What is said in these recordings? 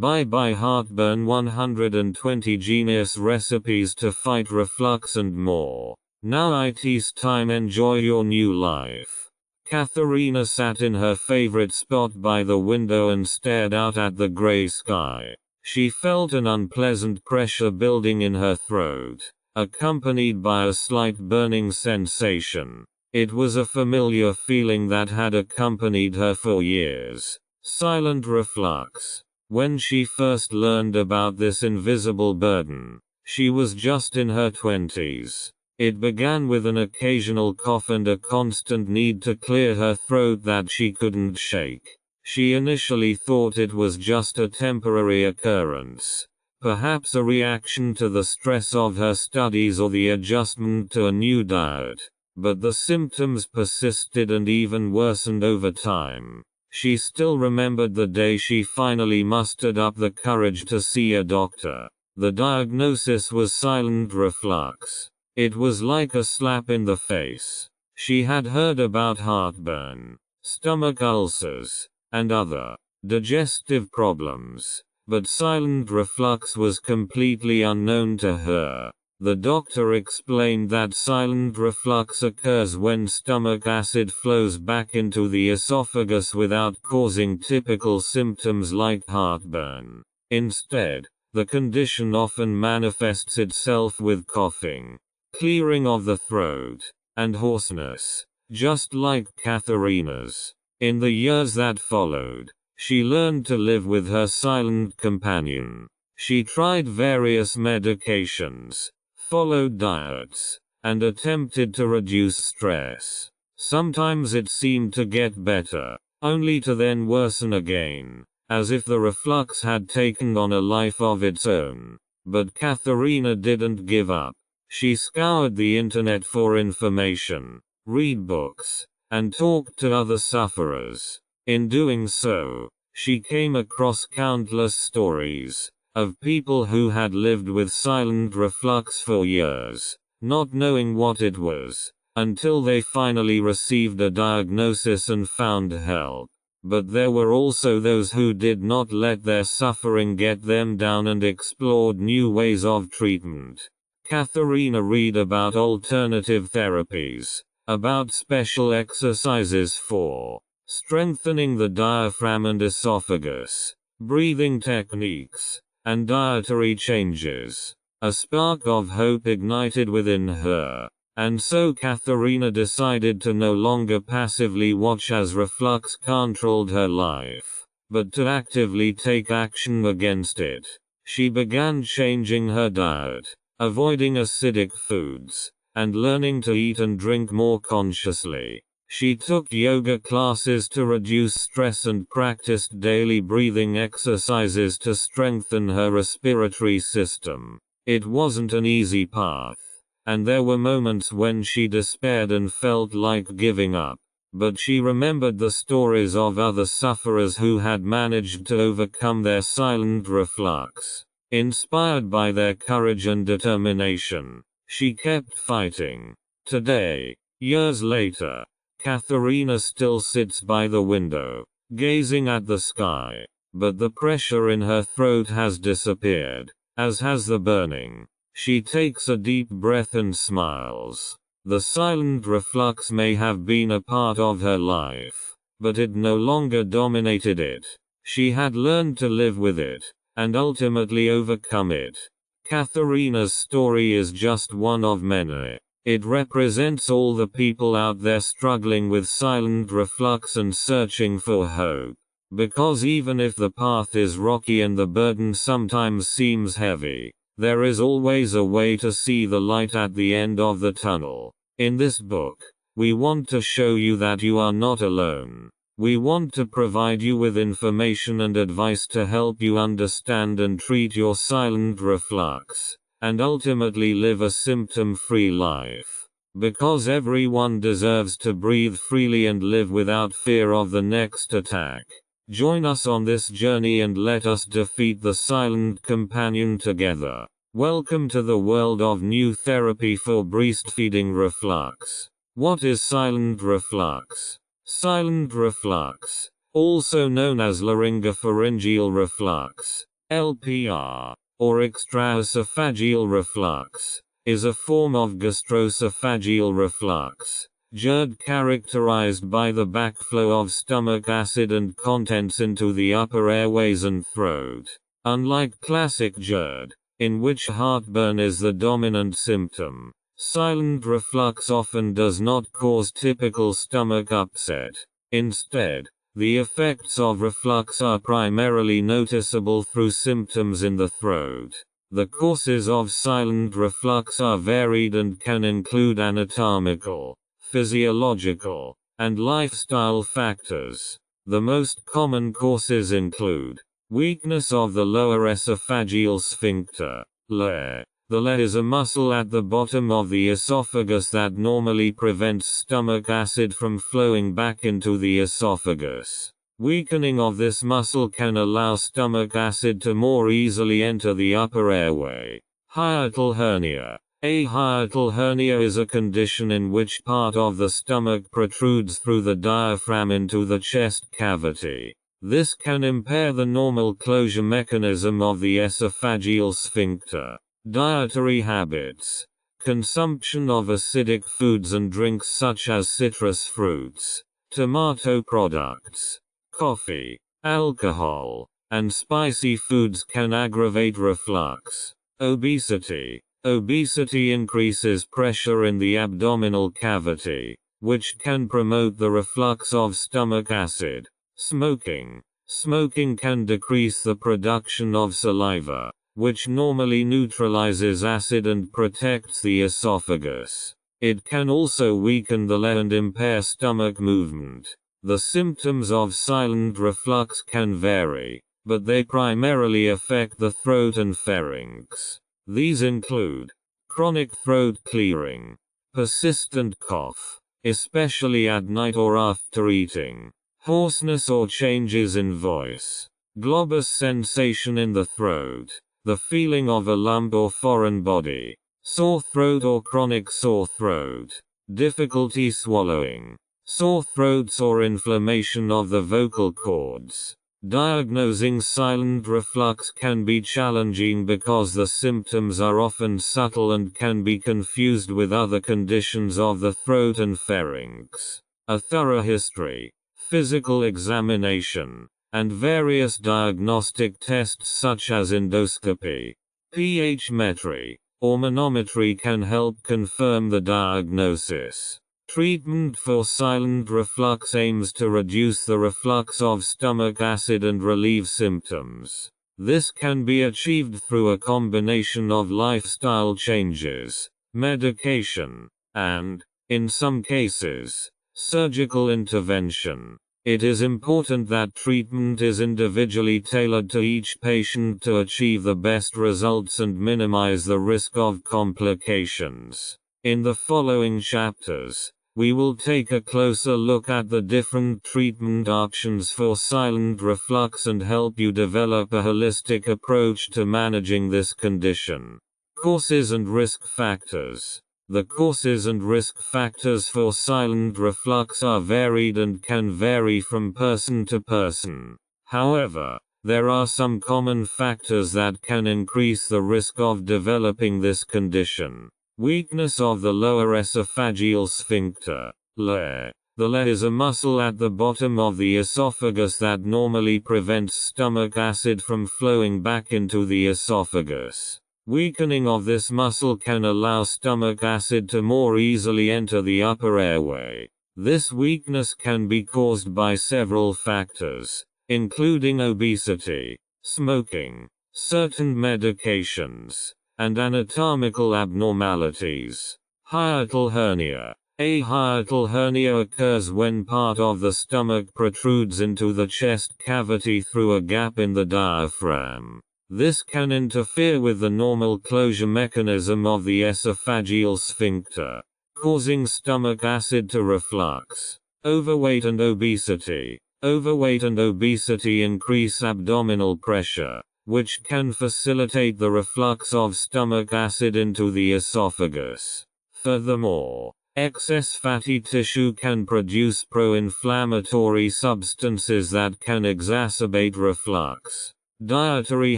Bye Heartburn, 120 genius recipes to fight reflux and more. Now it's time, enjoy your new life. Katharina sat in her favorite spot by the window and stared out at the gray sky. She felt an unpleasant pressure building in her throat, accompanied by a slight burning sensation. It was a familiar feeling that had accompanied her for years. Silent reflux. When she first learned about this invisible burden, she was just in her 20s. It began with an occasional cough and a constant need to clear her throat that she couldn't shake. She initially thought it was just a temporary occurrence, perhaps a reaction to the stress of her studies or the adjustment to a new diet, but the symptoms persisted and even worsened over time. She still remembered the day she finally mustered up the courage to see a doctor. The diagnosis was silent reflux. It was like a slap in the face. She had heard about heartburn, stomach ulcers, and other digestive problems, but silent reflux was completely unknown to her. The doctor explained that silent reflux occurs when stomach acid flows back into the esophagus without causing typical symptoms like heartburn. Instead, the condition often manifests itself with coughing, clearing of the throat, and hoarseness, just like Katharina's. In the years that followed, she learned to live with her silent companion. She tried various medications, followed diets, and attempted to reduce stress. Sometimes it seemed to get better, only to then worsen again, as if the reflux had taken on a life of its own. But Katharina didn't give up. She scoured the internet for information, read books, and talked to other sufferers. In doing so, she came across countless stories of people who had lived with silent reflux for years, not knowing what it was, until they finally received a diagnosis and found help. But there were also those who did not let their suffering get them down and explored new ways of treatment. Katharina read about alternative therapies, about special exercises for strengthening the diaphragm and esophagus, breathing techniques, and dietary changes. A spark of hope ignited within her, and so Katharina decided to no longer passively watch as reflux controlled her life, but to actively take action against it. She began changing her diet, avoiding acidic foods, and learning to eat and drink more consciously. She took yoga classes to reduce stress and practiced daily breathing exercises to strengthen her respiratory system. It wasn't an easy path, and there were moments when she despaired and felt like giving up. But she remembered the stories of other sufferers who had managed to overcome their silent reflux. Inspired by their courage and determination, she kept fighting. Today, years later, Katharina still sits by the window, gazing at the sky, but the pressure in her throat has disappeared, as has the burning. She takes a deep breath and smiles. The silent reflux may have been a part of her life, but it no longer dominated it. She had learned to live with it, and ultimately overcome it. Katharina's story is just one of many. It represents all the people out there struggling with silent reflux and searching for hope. Because even if the path is rocky and the burden sometimes seems heavy, there is always a way to see the light at the end of the tunnel. In this book, we want to show you that you are not alone. We want to provide you with information and advice to help you understand and treat your silent reflux, and ultimately live a symptom-free life. Because everyone deserves to breathe freely and live without fear of the next attack. Join us on this journey and let us defeat the silent companion together. Welcome to the world of new therapy for breastfeeding reflux. What is silent reflux? Silent reflux, also known as laryngopharyngeal reflux, LPR, or extraesophageal reflux, is a form of gastroesophageal reflux, GERD, characterized by the backflow of stomach acid and contents into the upper airways and throat. Unlike classic GERD, in which heartburn is the dominant symptom, silent reflux often does not cause typical stomach upset. Instead, the effects of reflux are primarily noticeable through symptoms in the throat. The causes of silent reflux are varied and can include anatomical, physiological, and lifestyle factors. The most common causes include weakness of the lower esophageal sphincter, LES. The LES is a muscle at the bottom of the esophagus that normally prevents stomach acid from flowing back into the esophagus. Weakening of this muscle can allow stomach acid to more easily enter the upper airway. Hiatal hernia. A hiatal hernia is a condition in which part of the stomach protrudes through the diaphragm into the chest cavity. This can impair the normal closure mechanism of the esophageal sphincter. Dietary habits. Consumption of acidic foods and drinks such as citrus fruits, tomato products, coffee, alcohol, and spicy foods can aggravate reflux. Obesity. Obesity increases pressure in the abdominal cavity, which can promote the reflux of stomach acid. Smoking. Smoking can decrease the production of saliva, which normally neutralizes acid and protects the esophagus. It can also weaken the LES and impair stomach movement. The symptoms of silent reflux can vary, but they primarily affect the throat and pharynx. These include chronic throat clearing, persistent cough, especially at night or after eating, hoarseness or changes in voice, globus sensation in the throat, the feeling of a lump or foreign body, sore throat or chronic sore throat, difficulty swallowing, sore throats or inflammation of the vocal cords. Diagnosing silent reflux can be challenging because the symptoms are often subtle and can be confused with other conditions of the throat and pharynx. A thorough history, physical examination, and various diagnostic tests such as endoscopy, pH metry, or manometry can help confirm the diagnosis. Treatment for silent reflux aims to reduce the reflux of stomach acid and relieve symptoms. This can be achieved through a combination of lifestyle changes, medication, and, in some cases, surgical intervention. It is important that treatment is individually tailored to each patient to achieve the best results and minimize the risk of complications. In the following chapters, we will take a closer look at the different treatment options for silent reflux and help you develop a holistic approach to managing this condition. Causes and risk factors. The causes and risk factors for silent reflux are varied and can vary from person to person. However, there are some common factors that can increase the risk of developing this condition. Weakness of the lower esophageal sphincter, LES. The LES is a muscle at the bottom of the esophagus that normally prevents stomach acid from flowing back into the esophagus. Weakening of this muscle can allow stomach acid to more easily enter the upper airway. This weakness can be caused by several factors, including obesity, smoking, certain medications, and anatomical abnormalities. Hiatal hernia. A hiatal hernia occurs when part of the stomach protrudes into the chest cavity through a gap in the diaphragm. This can interfere with the normal closure mechanism of the esophageal sphincter, causing stomach acid to reflux. Overweight and obesity. Overweight and obesity increase abdominal pressure, which can facilitate the reflux of stomach acid into the esophagus. Furthermore, excess fatty tissue can produce pro-inflammatory substances that can exacerbate reflux. Dietary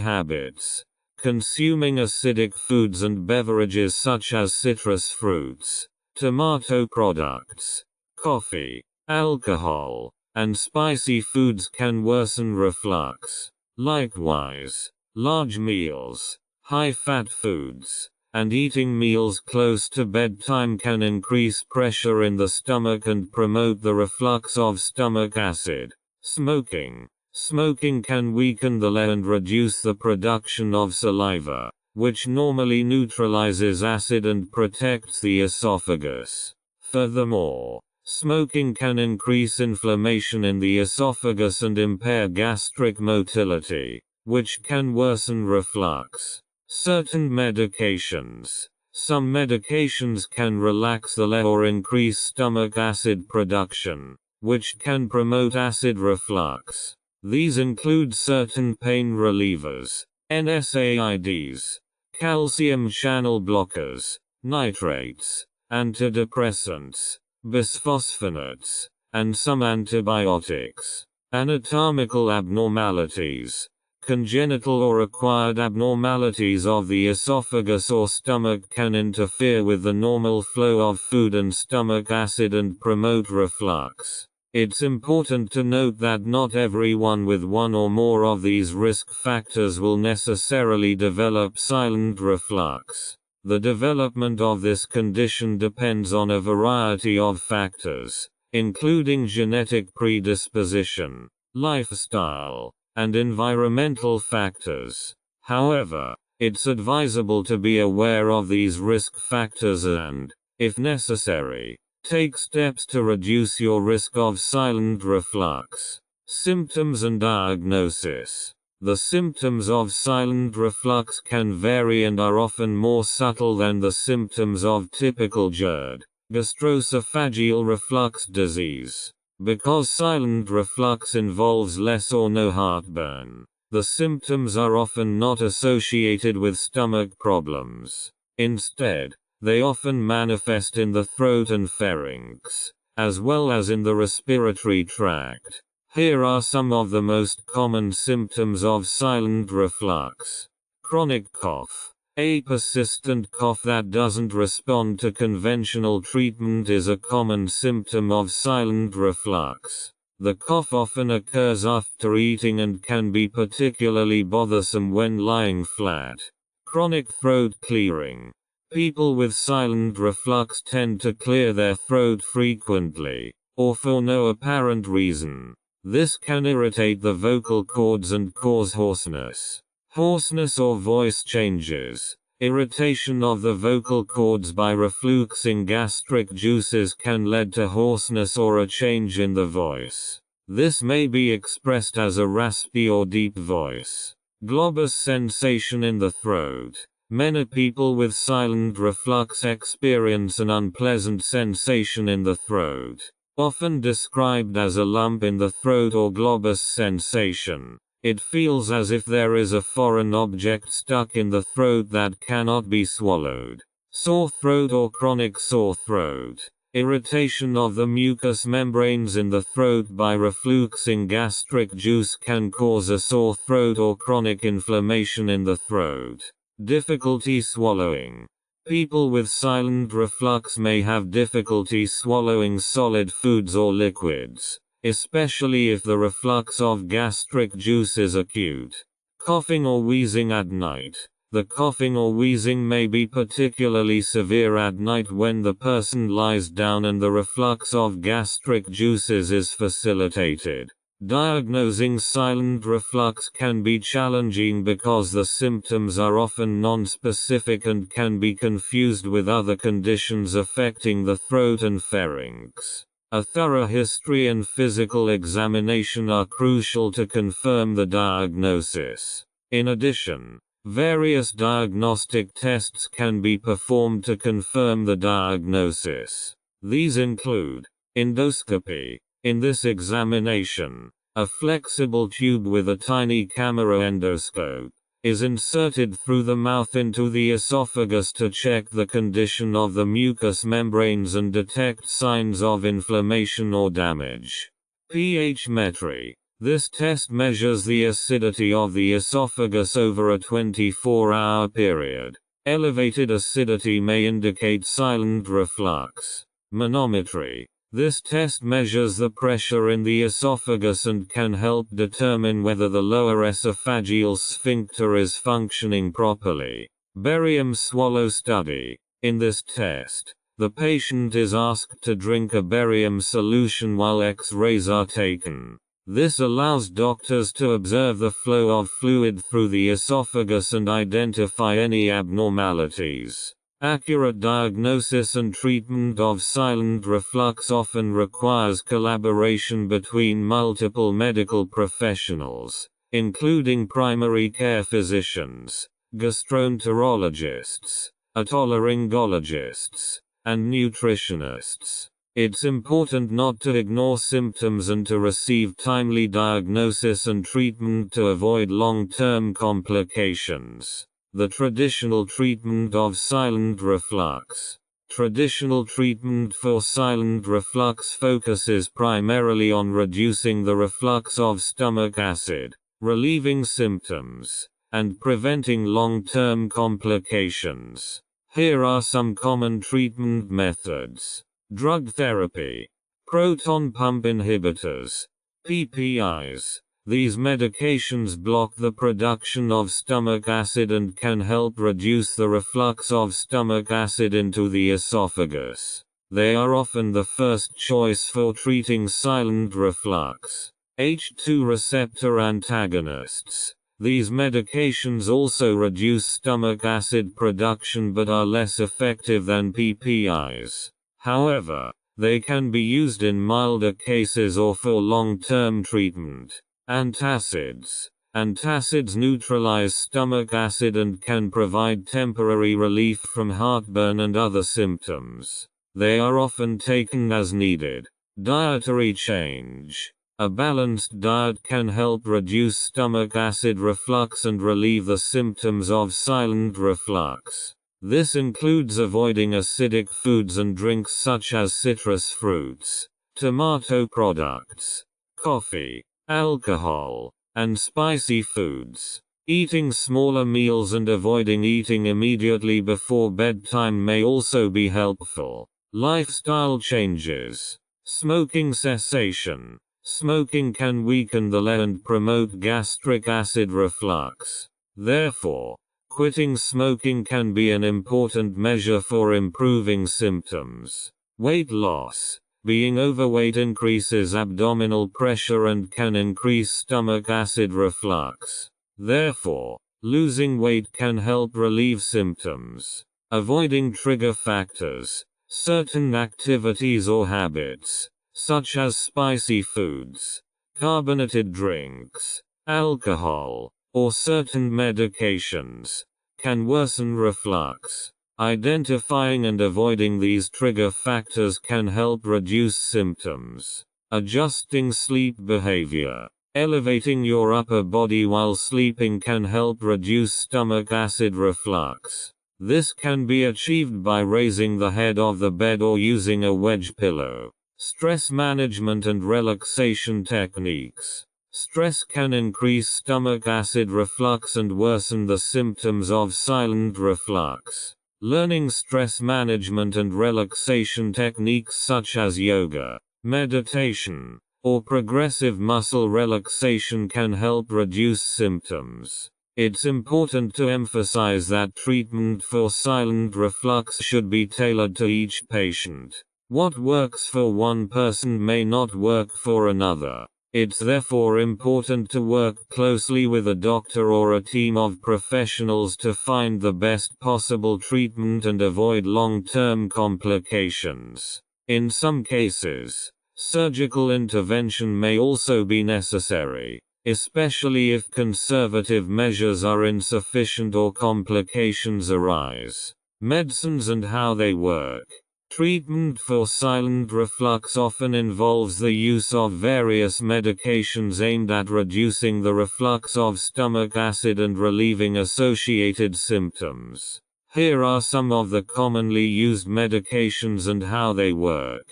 habits. Consuming acidic foods and beverages such as citrus fruits, tomato products, coffee, alcohol, and spicy foods can worsen reflux. Likewise, large meals, high-fat foods, and eating meals close to bedtime can increase pressure in the stomach and promote the reflux of stomach acid. Smoking. Smoking can weaken the liver and reduce the production of saliva, which normally neutralizes acid and protects the esophagus. Furthermore, smoking can increase inflammation in the esophagus and impair gastric motility, which can worsen reflux. Certain medications. Some medications can relax the liver or increase stomach acid production, which can promote acid reflux. These include certain pain relievers, NSAIDs, calcium channel blockers, nitrates, antidepressants, bisphosphonates, and some antibiotics. Anatomical abnormalities. Congenital or acquired abnormalities of the esophagus or stomach can interfere with the normal flow of food and stomach acid and promote reflux. It's important to note that not everyone with one or more of these risk factors will necessarily develop silent reflux. The development of this condition depends on a variety of factors, including genetic predisposition, lifestyle, and environmental factors. However, it's advisable to be aware of these risk factors and, if necessary, take steps to reduce your risk of silent reflux. Symptoms and diagnosis. The symptoms of silent reflux can vary and are often more subtle than the symptoms of typical GERD, gastroesophageal reflux disease. Because silent reflux involves less or no heartburn, the symptoms are often not associated with stomach problems. Instead, they often manifest in the throat and pharynx, as well as in the respiratory tract. Here are some of the most common symptoms of silent reflux. Chronic cough. A persistent cough that doesn't respond to conventional treatment is a common symptom of silent reflux. The cough often occurs after eating and can be particularly bothersome when lying flat. Chronic throat clearing. People with silent reflux tend to clear their throat frequently, or for no apparent reason. This can irritate the vocal cords and cause hoarseness. Hoarseness or voice changes. Irritation of the vocal cords by refluxing gastric juices can lead to hoarseness or a change in the voice. This may be expressed as a raspy or deep voice. Globus sensation in the throat. Many people with silent reflux experience an unpleasant sensation in the throat, often described as a lump in the throat or globus sensation. It feels as if there is a foreign object stuck in the throat that cannot be swallowed. Sore throat or chronic sore throat. Irritation of the mucous membranes in the throat by refluxing gastric juice can cause a sore throat or chronic inflammation in the throat. Difficulty swallowing. People with silent reflux may have difficulty swallowing solid foods or liquids, especially if the reflux of gastric juice is acute. Coughing or wheezing at night. The coughing or wheezing may be particularly severe at night when the person lies down and the reflux of gastric juices is facilitated. Diagnosing silent reflux can be challenging because the symptoms are often non-specific and can be confused with other conditions affecting the throat and pharynx. A thorough history and physical examination are crucial to confirm the diagnosis. In addition, various diagnostic tests can be performed to confirm the diagnosis. These include endoscopy. In this examination, a flexible tube with a tiny camera endoscope is inserted through the mouth into the esophagus to check the condition of the mucous membranes and detect signs of inflammation or damage. pH metry. This test measures the acidity of the esophagus over a 24-hour period. Elevated acidity may indicate silent reflux. Manometry. This test measures the pressure in the esophagus and can help determine whether the lower esophageal sphincter is functioning properly. Barium swallow study. In this test, the patient is asked to drink a barium solution while X-rays are taken. This allows doctors to observe the flow of fluid through the esophagus and identify any abnormalities. Accurate diagnosis and treatment of silent reflux often requires collaboration between multiple medical professionals, including primary care physicians, gastroenterologists, otolaryngologists, and nutritionists. It's important not to ignore symptoms and to receive timely diagnosis and treatment to avoid long-term complications. The traditional treatment of silent reflux. Traditional treatment for silent reflux focuses primarily on reducing the reflux of stomach acid, relieving symptoms, and preventing long-term complications. Here are some common treatment methods. Drug therapy. Proton pump inhibitors. PPIs. These medications block the production of stomach acid and can help reduce the reflux of stomach acid into the esophagus. They are often the first choice for treating silent reflux. H2 receptor antagonists. These medications also reduce stomach acid production but are less effective than PPIs. However, they can be used in milder cases or for long-term treatment. Antacids. Antacids neutralize stomach acid and can provide temporary relief from heartburn and other symptoms. They are often taken as needed. Dietary change. A balanced diet can help reduce stomach acid reflux and relieve the symptoms of silent reflux. This includes avoiding acidic foods and drinks such as citrus fruits, tomato products, coffee, alcohol, and spicy foods. Eating smaller meals and avoiding eating immediately before bedtime may also be helpful. Lifestyle changes. Smoking cessation. Smoking can weaken the liver and promote gastric acid reflux. Therefore, quitting smoking can be an important measure for improving symptoms. Weight loss. Being overweight increases abdominal pressure and can increase stomach acid reflux. Therefore, losing weight can help relieve symptoms. Avoiding trigger factors. Certain activities or habits, such as spicy foods, carbonated drinks, alcohol, or certain medications, can worsen reflux. Identifying and avoiding these trigger factors can help reduce symptoms. Adjusting sleep behavior. Elevating your upper body while sleeping can help reduce stomach acid reflux. This can be achieved by raising the head of the bed or using a wedge pillow. Stress management and relaxation techniques. Stress can increase stomach acid reflux and worsen the symptoms of silent reflux. Learning stress management and relaxation techniques such as yoga, meditation, or progressive muscle relaxation can help reduce symptoms. It's important to emphasize that treatment for silent reflux should be tailored to each patient. What works for one person may not work for another. It's therefore important to work closely with a doctor or a team of professionals to find the best possible treatment and avoid long-term complications. In some cases, surgical intervention may also be necessary, especially if conservative measures are insufficient or complications arise. Medicines and how they work. Treatment for silent reflux often involves the use of various medications aimed at reducing the reflux of stomach acid and relieving associated symptoms. Here are some of the commonly used medications and how they work.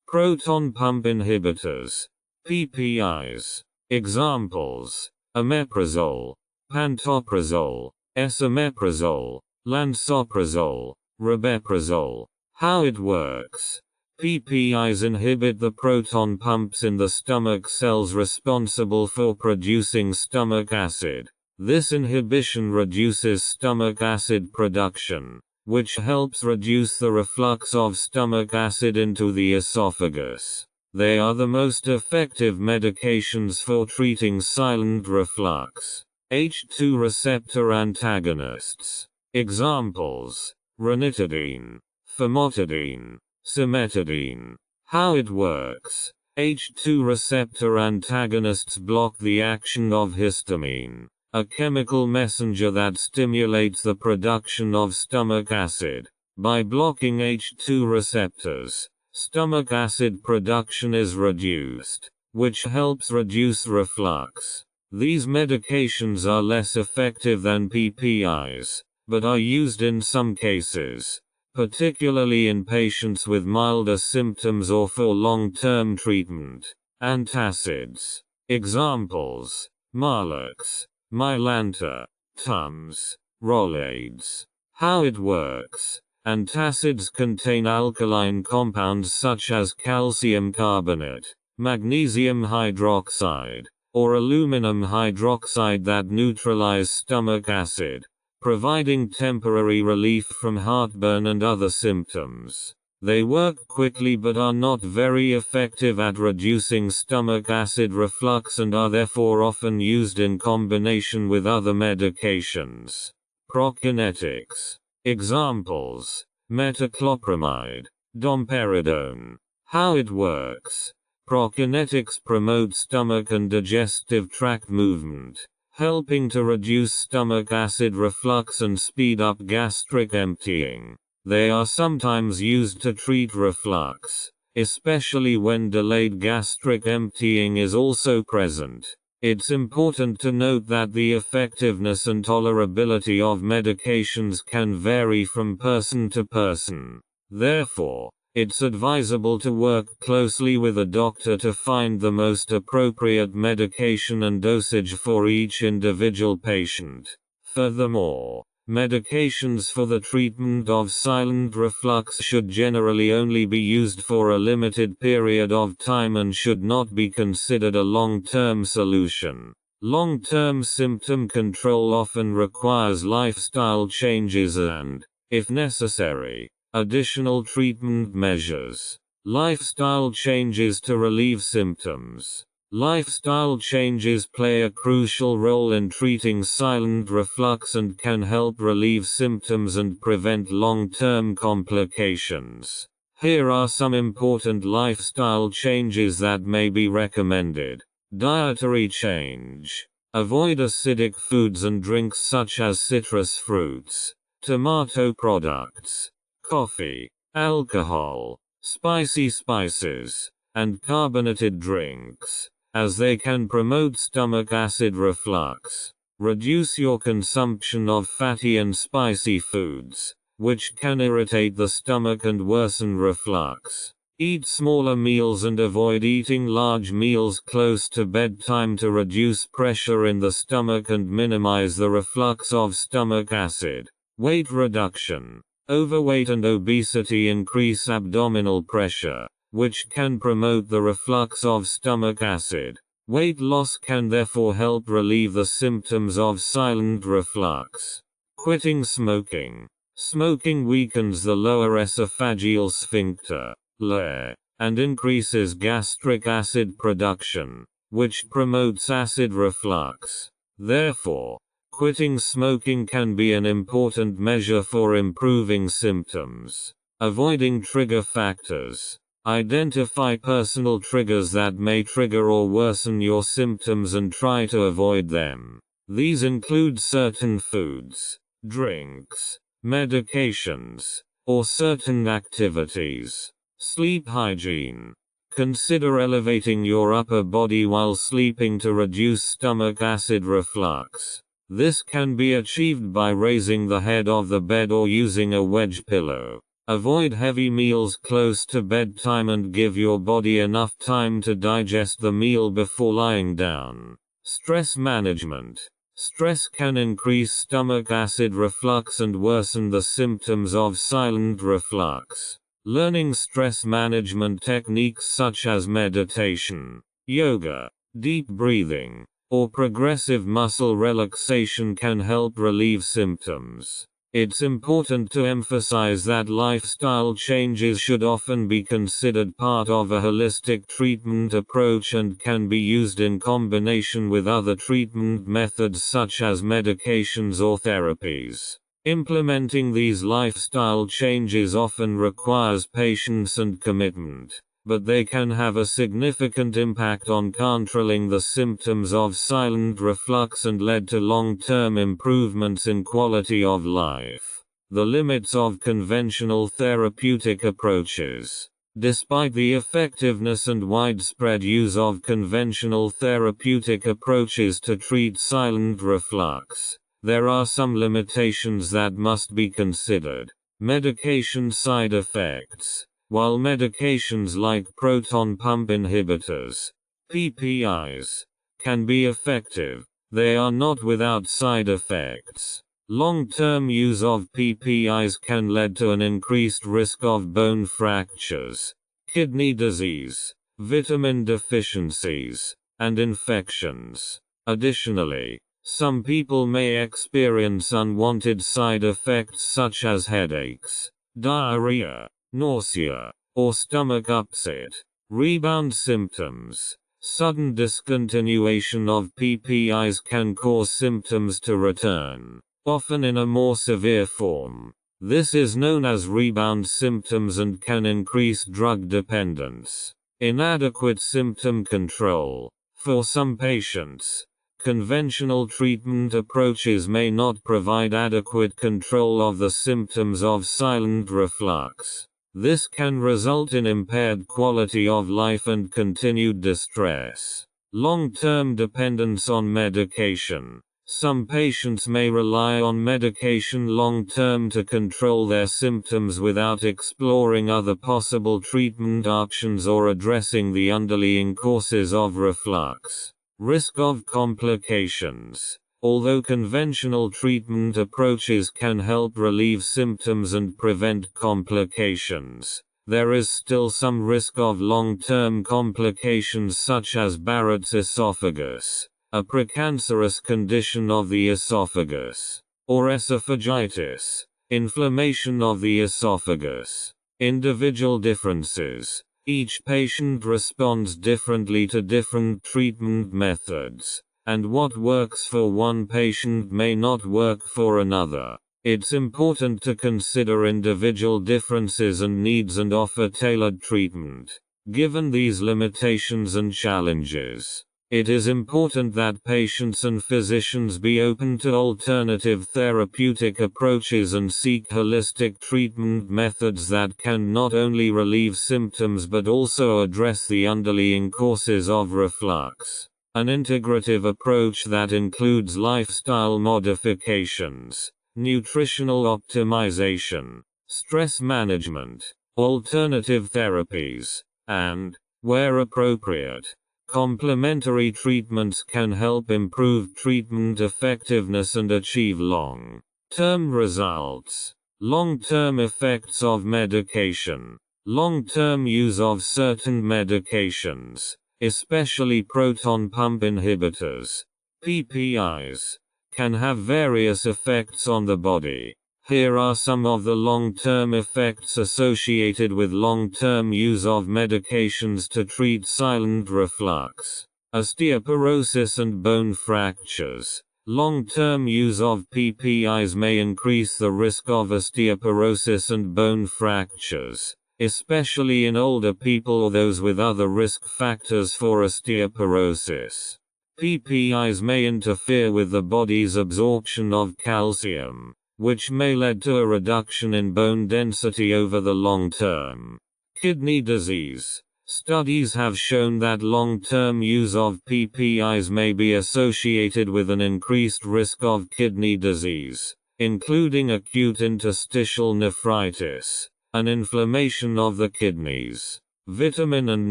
Proton pump inhibitors, PPIs. Examples: omeprazole, pantoprazole, esomeprazole, lansoprazole, rabeprazole. How it works. PPIs inhibit the proton pumps in the stomach cells responsible for producing stomach acid. This inhibition reduces stomach acid production, which helps reduce the reflux of stomach acid into the esophagus. They are the most effective medications for treating silent reflux. H2 receptor antagonists. Examples: ranitidine, famotidine, cimetidine. How it works. H2 receptor antagonists block the action of histamine, a chemical messenger that stimulates the production of stomach acid. By blocking H2 receptors, stomach acid production is reduced, which helps reduce reflux. These medications are less effective than PPIs, but are used in some cases, particularly in patients with milder symptoms or for long-term treatment. Antacids. Examples: Marlux, Mylanta, Tums, Rolaids. How it works. Antacids contain alkaline compounds such as calcium carbonate, magnesium hydroxide, or aluminum hydroxide that neutralize stomach acid, providing temporary relief from heartburn and other symptoms. They work quickly but are not very effective at reducing stomach acid reflux and are therefore often used in combination with other medications. Prokinetics. Examples: metoclopramide, domperidone. How it works. Prokinetics promote stomach and digestive tract movement, helping to reduce stomach acid reflux and speed up gastric emptying. They are sometimes used to treat reflux, especially when delayed gastric emptying is also present. It's important to note that the effectiveness and tolerability of medications can vary from person to person. Therefore, it's advisable to work closely with a doctor to find the most appropriate medication and dosage for each individual patient. Furthermore, medications for the treatment of silent reflux should generally only be used for a limited period of time and should not be considered a long-term solution. Long-term symptom control often requires lifestyle changes and, if necessary, additional treatment measures. Lifestyle changes to relieve symptoms. Lifestyle changes play a crucial role in treating silent reflux and can help relieve symptoms and prevent long-term complications. Here are some important lifestyle changes that may be recommended. Dietary change. Avoid acidic foods and drinks such as citrus fruits, tomato products, coffee, alcohol, spicy spices, and carbonated drinks, as they can promote stomach acid reflux. Reduce your consumption of fatty and spicy foods, which can irritate the stomach and worsen reflux. Eat smaller meals and avoid eating large meals close to bedtime to reduce pressure in the stomach and minimize the reflux of stomach acid. Weight reduction. Overweight and obesity increase abdominal pressure, which can promote the reflux of stomach acid. Weight loss can therefore help relieve the symptoms of silent reflux. Quitting smoking. Smoking weakens the lower esophageal sphincter, LER, and increases gastric acid production, which promotes acid reflux. Therefore, quitting smoking can be an important measure for improving symptoms. Avoiding trigger factors. Identify personal triggers that may trigger or worsen your symptoms and try to avoid them. These include certain foods, drinks, medications, or certain activities. Sleep hygiene. Consider elevating your upper body while sleeping to reduce stomach acid reflux. This can be achieved by raising the head of the bed or using a wedge pillow. Avoid heavy meals close to bedtime and give your body enough time to digest the meal before lying down. Stress management. Stress can increase stomach acid reflux and worsen the symptoms of silent reflux. Learning stress management techniques such as meditation, yoga, deep breathing, or progressive muscle relaxation can help relieve symptoms. It's important to emphasize that lifestyle changes should often be considered part of a holistic treatment approach and can be used in combination with other treatment methods such as medications or therapies. Implementing these lifestyle changes often requires patience and commitment, but they can have a significant impact on controlling the symptoms of silent reflux and lead to long-term improvements in quality of life. The limits of conventional therapeutic approaches. Despite the effectiveness and widespread use of conventional therapeutic approaches to treat silent reflux, there are some limitations that must be considered. Medication side effects. While medications like proton pump inhibitors, PPIs, can be effective, they are not without side effects. Long-term use of PPIs can lead to an increased risk of bone fractures, kidney disease, vitamin deficiencies, and infections. Additionally, some people may experience unwanted side effects such as headaches, diarrhea, nausea, or stomach upset. Rebound symptoms. Sudden discontinuation of PPIs can cause symptoms to return, often in a more severe form. This is known as rebound symptoms and can increase drug dependence. Inadequate symptom control. For some patients, conventional treatment approaches may not provide adequate control of the symptoms of silent reflux. This can result in impaired quality of life and continued distress. Long-term dependence on medication. Some patients may rely on medication long-term to control their symptoms without exploring other possible treatment options or addressing the underlying causes of reflux. Risk of complications. Although conventional treatment approaches can help relieve symptoms and prevent complications, there is still some risk of long-term complications such as Barrett's esophagus, a precancerous condition of the esophagus, or esophagitis, inflammation of the esophagus. Individual differences. Each patient responds differently to different treatment methods, and what works for one patient may not work for another. It's important to consider individual differences and needs and offer tailored treatment. Given these limitations and challenges, it is important that patients and physicians be open to alternative therapeutic approaches and seek holistic treatment methods that can not only relieve symptoms but also address the underlying causes of reflux. An integrative approach that includes lifestyle modifications, nutritional optimization, stress management, alternative therapies, and, where appropriate, complementary treatments can help improve treatment effectiveness and achieve long-term results. Long-term effects of medication. Long-term use of certain medications, especially proton pump inhibitors, PPIs, can have various effects on the body. Here are some of the long-term effects associated with long-term use of medications to treat silent reflux. Osteoporosis and bone fractures. Long-term use of PPIs may increase the risk of osteoporosis and bone fractures, especially in older people or those with other risk factors for osteoporosis. PPIs may interfere with the body's absorption of calcium, which may lead to a reduction in bone density over the long term. Kidney disease. Studies have shown that long-term use of PPIs may be associated with an increased risk of kidney disease, including acute interstitial nephritis, an inflammation of the kidneys, vitamin and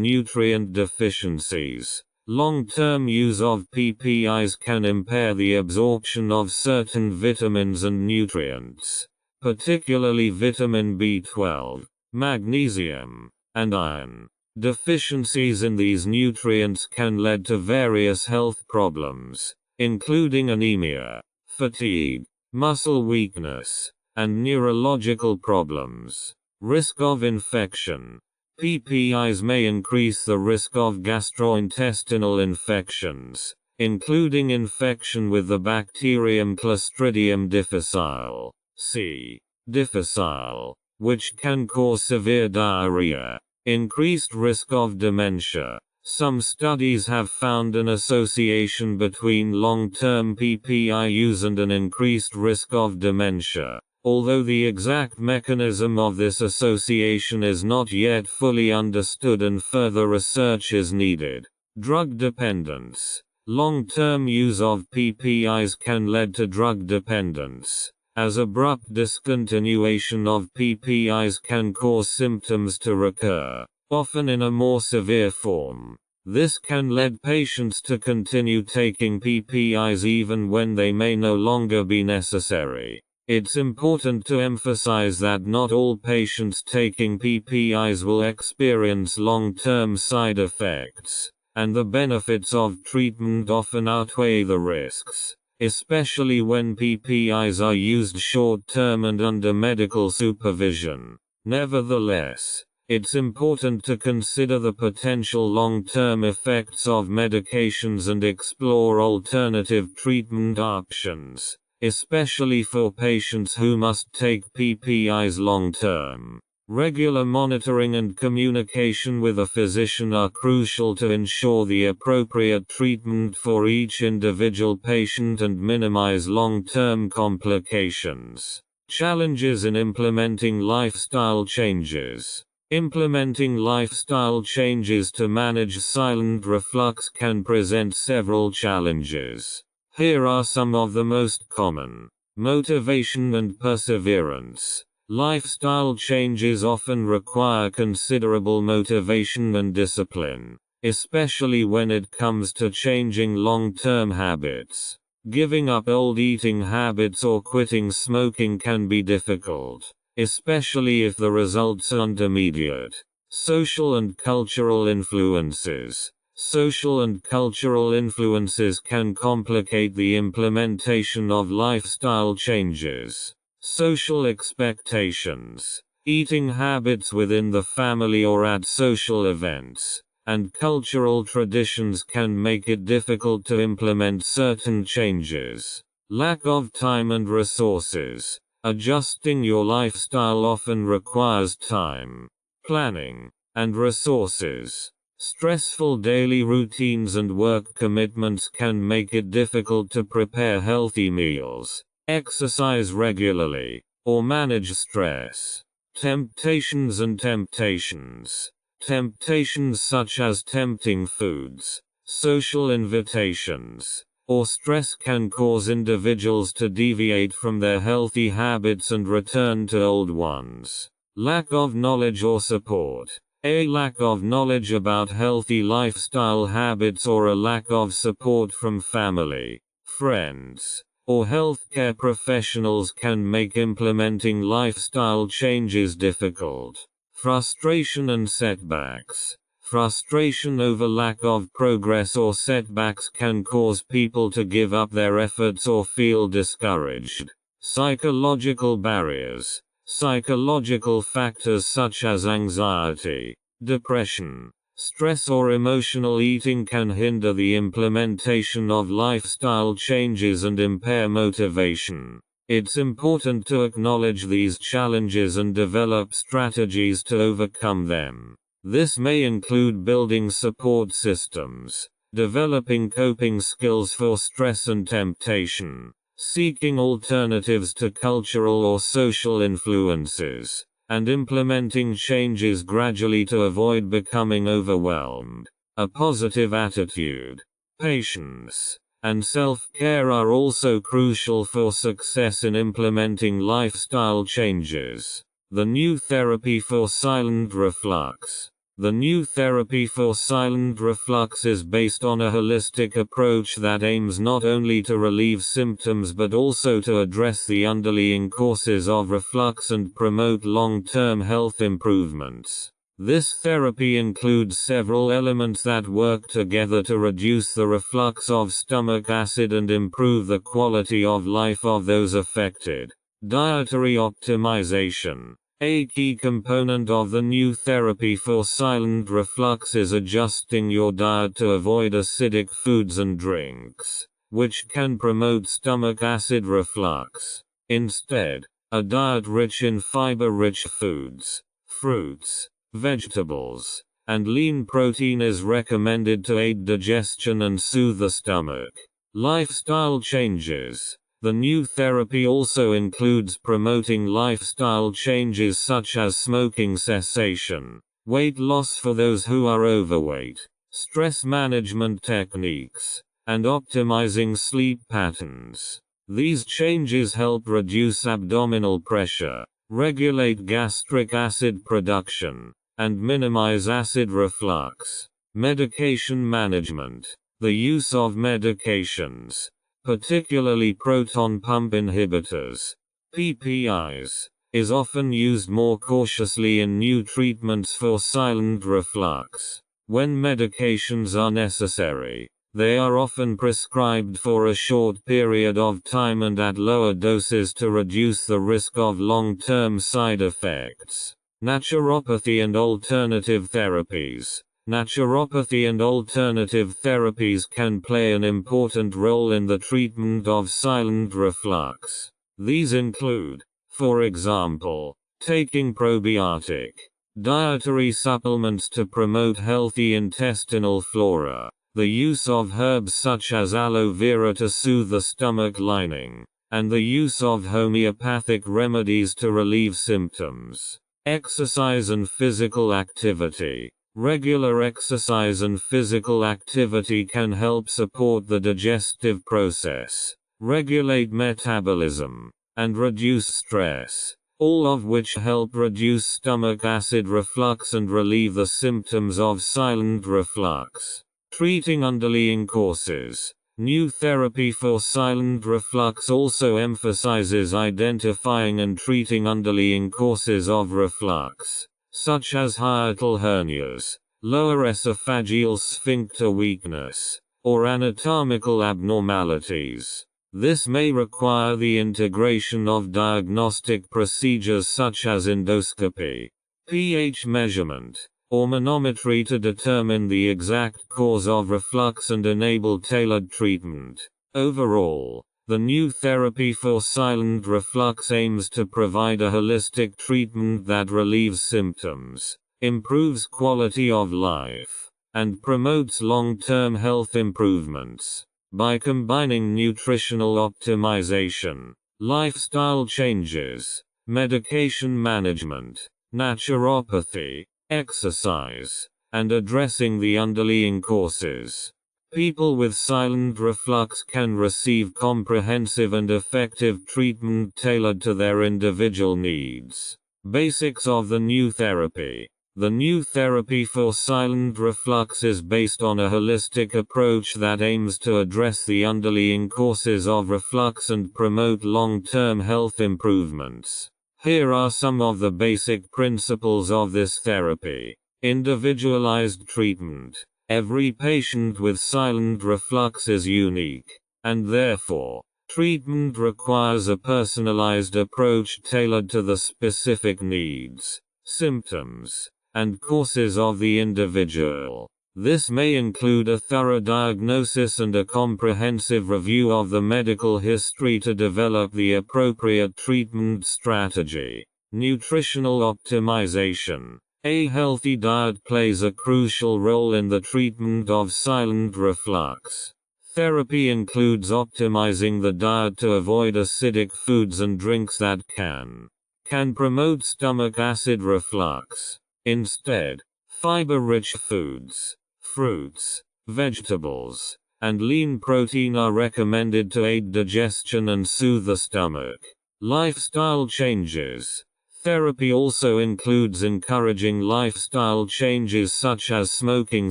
nutrient deficiencies. Long-term use of PPIs can impair the absorption of certain vitamins and nutrients, particularly vitamin B12, magnesium, and iron. Deficiencies in these nutrients can lead to various health problems, including anemia, fatigue, muscle weakness, and neurological problems. Risk of infection. PPIs may increase the risk of gastrointestinal infections, including infection with the bacterium Clostridium difficile, C. difficile, which can cause severe diarrhea. Increased risk of dementia. Some studies have found an association between long-term PPI use and an increased risk of dementia, although the exact mechanism of this association is not yet fully understood and further research is needed. Drug dependence. Long-term use of PPIs can lead to drug dependence, as abrupt discontinuation of PPIs can cause symptoms to recur, often in a more severe form. This can lead patients to continue taking PPIs even when they may no longer be necessary. It's important to emphasize that not all patients taking PPIs will experience long-term side effects, and the benefits of treatment often outweigh the risks, especially when PPIs are used short-term and under medical supervision. Nevertheless, it's important to consider the potential long-term effects of medications and explore alternative treatment options, especially for patients who must take PPIs long-term. Regular monitoring and communication with a physician are crucial to ensure the appropriate treatment for each individual patient and minimize long-term complications. Challenges in implementing lifestyle changes. Implementing lifestyle changes to manage silent reflux can present several challenges. Here are some of the most common. Motivation and perseverance. Lifestyle changes often require considerable motivation and discipline, especially when it comes to changing long-term habits. Giving up old eating habits or quitting smoking can be difficult, especially if the results aren't immediate. Social and cultural influences. Social and cultural influences can complicate the implementation of lifestyle changes. Social expectations, eating habits within the family or at social events, and cultural traditions can make it difficult to implement certain changes. Lack of time and resources. Adjusting your lifestyle often requires time, planning, and resources. Stressful daily routines and work commitments can make it difficult to prepare healthy meals, exercise regularly, or manage stress. Temptations and temptations. Temptations such as tempting foods, social invitations, or stress can cause individuals to deviate from their healthy habits and return to old ones. Lack of knowledge or support. A lack of knowledge about healthy lifestyle habits or a lack of support from family, friends, or healthcare professionals can make implementing lifestyle changes difficult. Frustration and setbacks. Frustration over lack of progress or setbacks can cause people to give up their efforts or feel discouraged. Psychological barriers. Psychological factors such as anxiety, depression, stress or emotional eating can hinder the implementation of lifestyle changes and impair motivation. It's important to acknowledge these challenges and develop strategies to overcome them. This may include building support systems, developing coping skills for stress and temptation, seeking alternatives to cultural or social influences, and implementing changes gradually to avoid becoming overwhelmed. A positive attitude, patience, and self-care are also crucial for success in implementing lifestyle changes. The new therapy for silent reflux. The new therapy for silent reflux is based on a holistic approach that aims not only to relieve symptoms but also to address the underlying causes of reflux and promote long-term health improvements. This therapy includes several elements that work together to reduce the reflux of stomach acid and improve the quality of life of those affected. Dietary optimization. A key component of the new therapy for silent reflux is adjusting your diet to avoid acidic foods and drinks, which can promote stomach acid reflux. Instead, a diet rich in fiber-rich foods, fruits, vegetables, and lean protein is recommended to aid digestion and soothe the stomach. Lifestyle changes. The new therapy also includes promoting lifestyle changes such as smoking cessation, weight loss for those who are overweight, stress management techniques, and optimizing sleep patterns. These changes help reduce abdominal pressure, regulate gastric acid production, and minimize acid reflux. Medication management. The use of medications, particularly proton pump inhibitors, PPIs, is often used more cautiously in new treatments for silent reflux. When medications are necessary, they are often prescribed for a short period of time and at lower doses to reduce the risk of long-term side effects. Naturopathy and alternative therapies. Naturopathy and alternative therapies can play an important role in the treatment of silent reflux. These include, for example, taking probiotic, dietary supplements to promote healthy intestinal flora, the use of herbs such as aloe vera to soothe the stomach lining, and the use of homeopathic remedies to relieve symptoms. Exercise and physical activity. Regular exercise and physical activity can help support the digestive process, regulate metabolism, and reduce stress, all of which help reduce stomach acid reflux and relieve the symptoms of silent reflux. Treating underlying causes. New therapy for silent reflux also emphasizes identifying and treating underlying causes of reflux, such as hiatal hernias, lower esophageal sphincter weakness, or anatomical abnormalities. This may require the integration of diagnostic procedures such as endoscopy, pH measurement, or manometry to determine the exact cause of reflux and enable tailored treatment. Overall, the new therapy for silent reflux aims to provide a holistic treatment that relieves symptoms, improves quality of life, and promotes long-term health improvements. By combining nutritional optimization, lifestyle changes, medication management, naturopathy, exercise, and addressing the underlying causes, people with silent reflux can receive comprehensive and effective treatment tailored to their individual needs. Basics of the new therapy. The new therapy for silent reflux is based on a holistic approach that aims to address the underlying causes of reflux and promote long-term health improvements. Here are some of the basic principles of this therapy. Individualized treatment. Every patient with silent reflux is unique, and therefore, treatment requires a personalized approach tailored to the specific needs, symptoms, and causes of the individual. This may include a thorough diagnosis and a comprehensive review of the medical history to develop the appropriate treatment strategy. Nutritional optimization. A healthy diet plays a crucial role in the treatment of silent reflux. Therapy includes optimizing the diet to avoid acidic foods and drinks that can promote stomach acid reflux. Instead, fiber-rich foods, fruits, vegetables, and lean protein are recommended to aid digestion and soothe the stomach. Lifestyle changes. Therapy also includes encouraging lifestyle changes such as smoking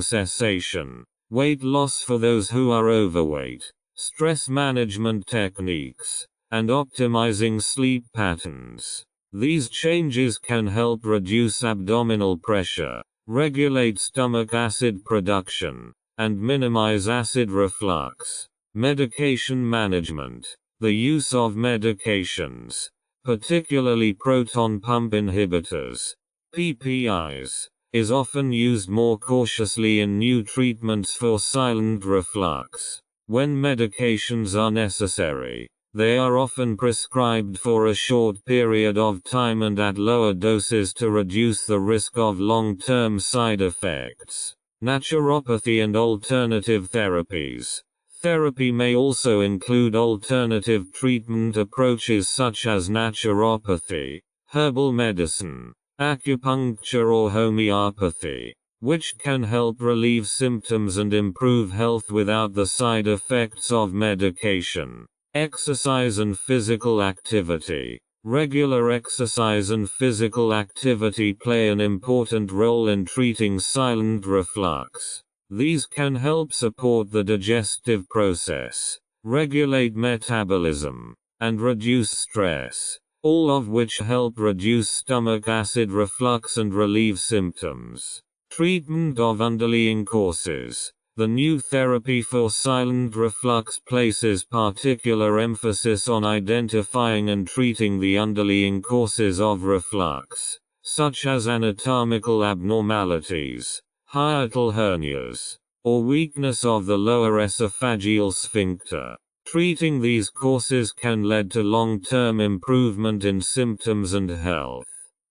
cessation, weight loss for those who are overweight, stress management techniques, and optimizing sleep patterns. These changes can help reduce abdominal pressure, regulate stomach acid production, and minimize acid reflux. Medication management. The use of medications, particularly proton pump inhibitors, PPIs, is often used more cautiously in new treatments for silent reflux. When medications are necessary, they are often prescribed for a short period of time and at lower doses to reduce the risk of long-term side effects. Naturopathy and alternative therapies. Therapy may also include alternative treatment approaches such as naturopathy, herbal medicine, acupuncture or homeopathy, which can help relieve symptoms and improve health without the side effects of medication. Exercise and physical activity. Regular exercise and physical activity play an important role in treating silent reflux. These can help support the digestive process, regulate metabolism, and reduce stress, all of which help reduce stomach acid reflux and relieve symptoms. Treatment of underlying causes. The new therapy for silent reflux places particular emphasis on identifying and treating the underlying causes of reflux, such as anatomical abnormalities, hiatal hernias, or weakness of the lower esophageal sphincter. Treating these causes can lead to long-term improvement in symptoms and health.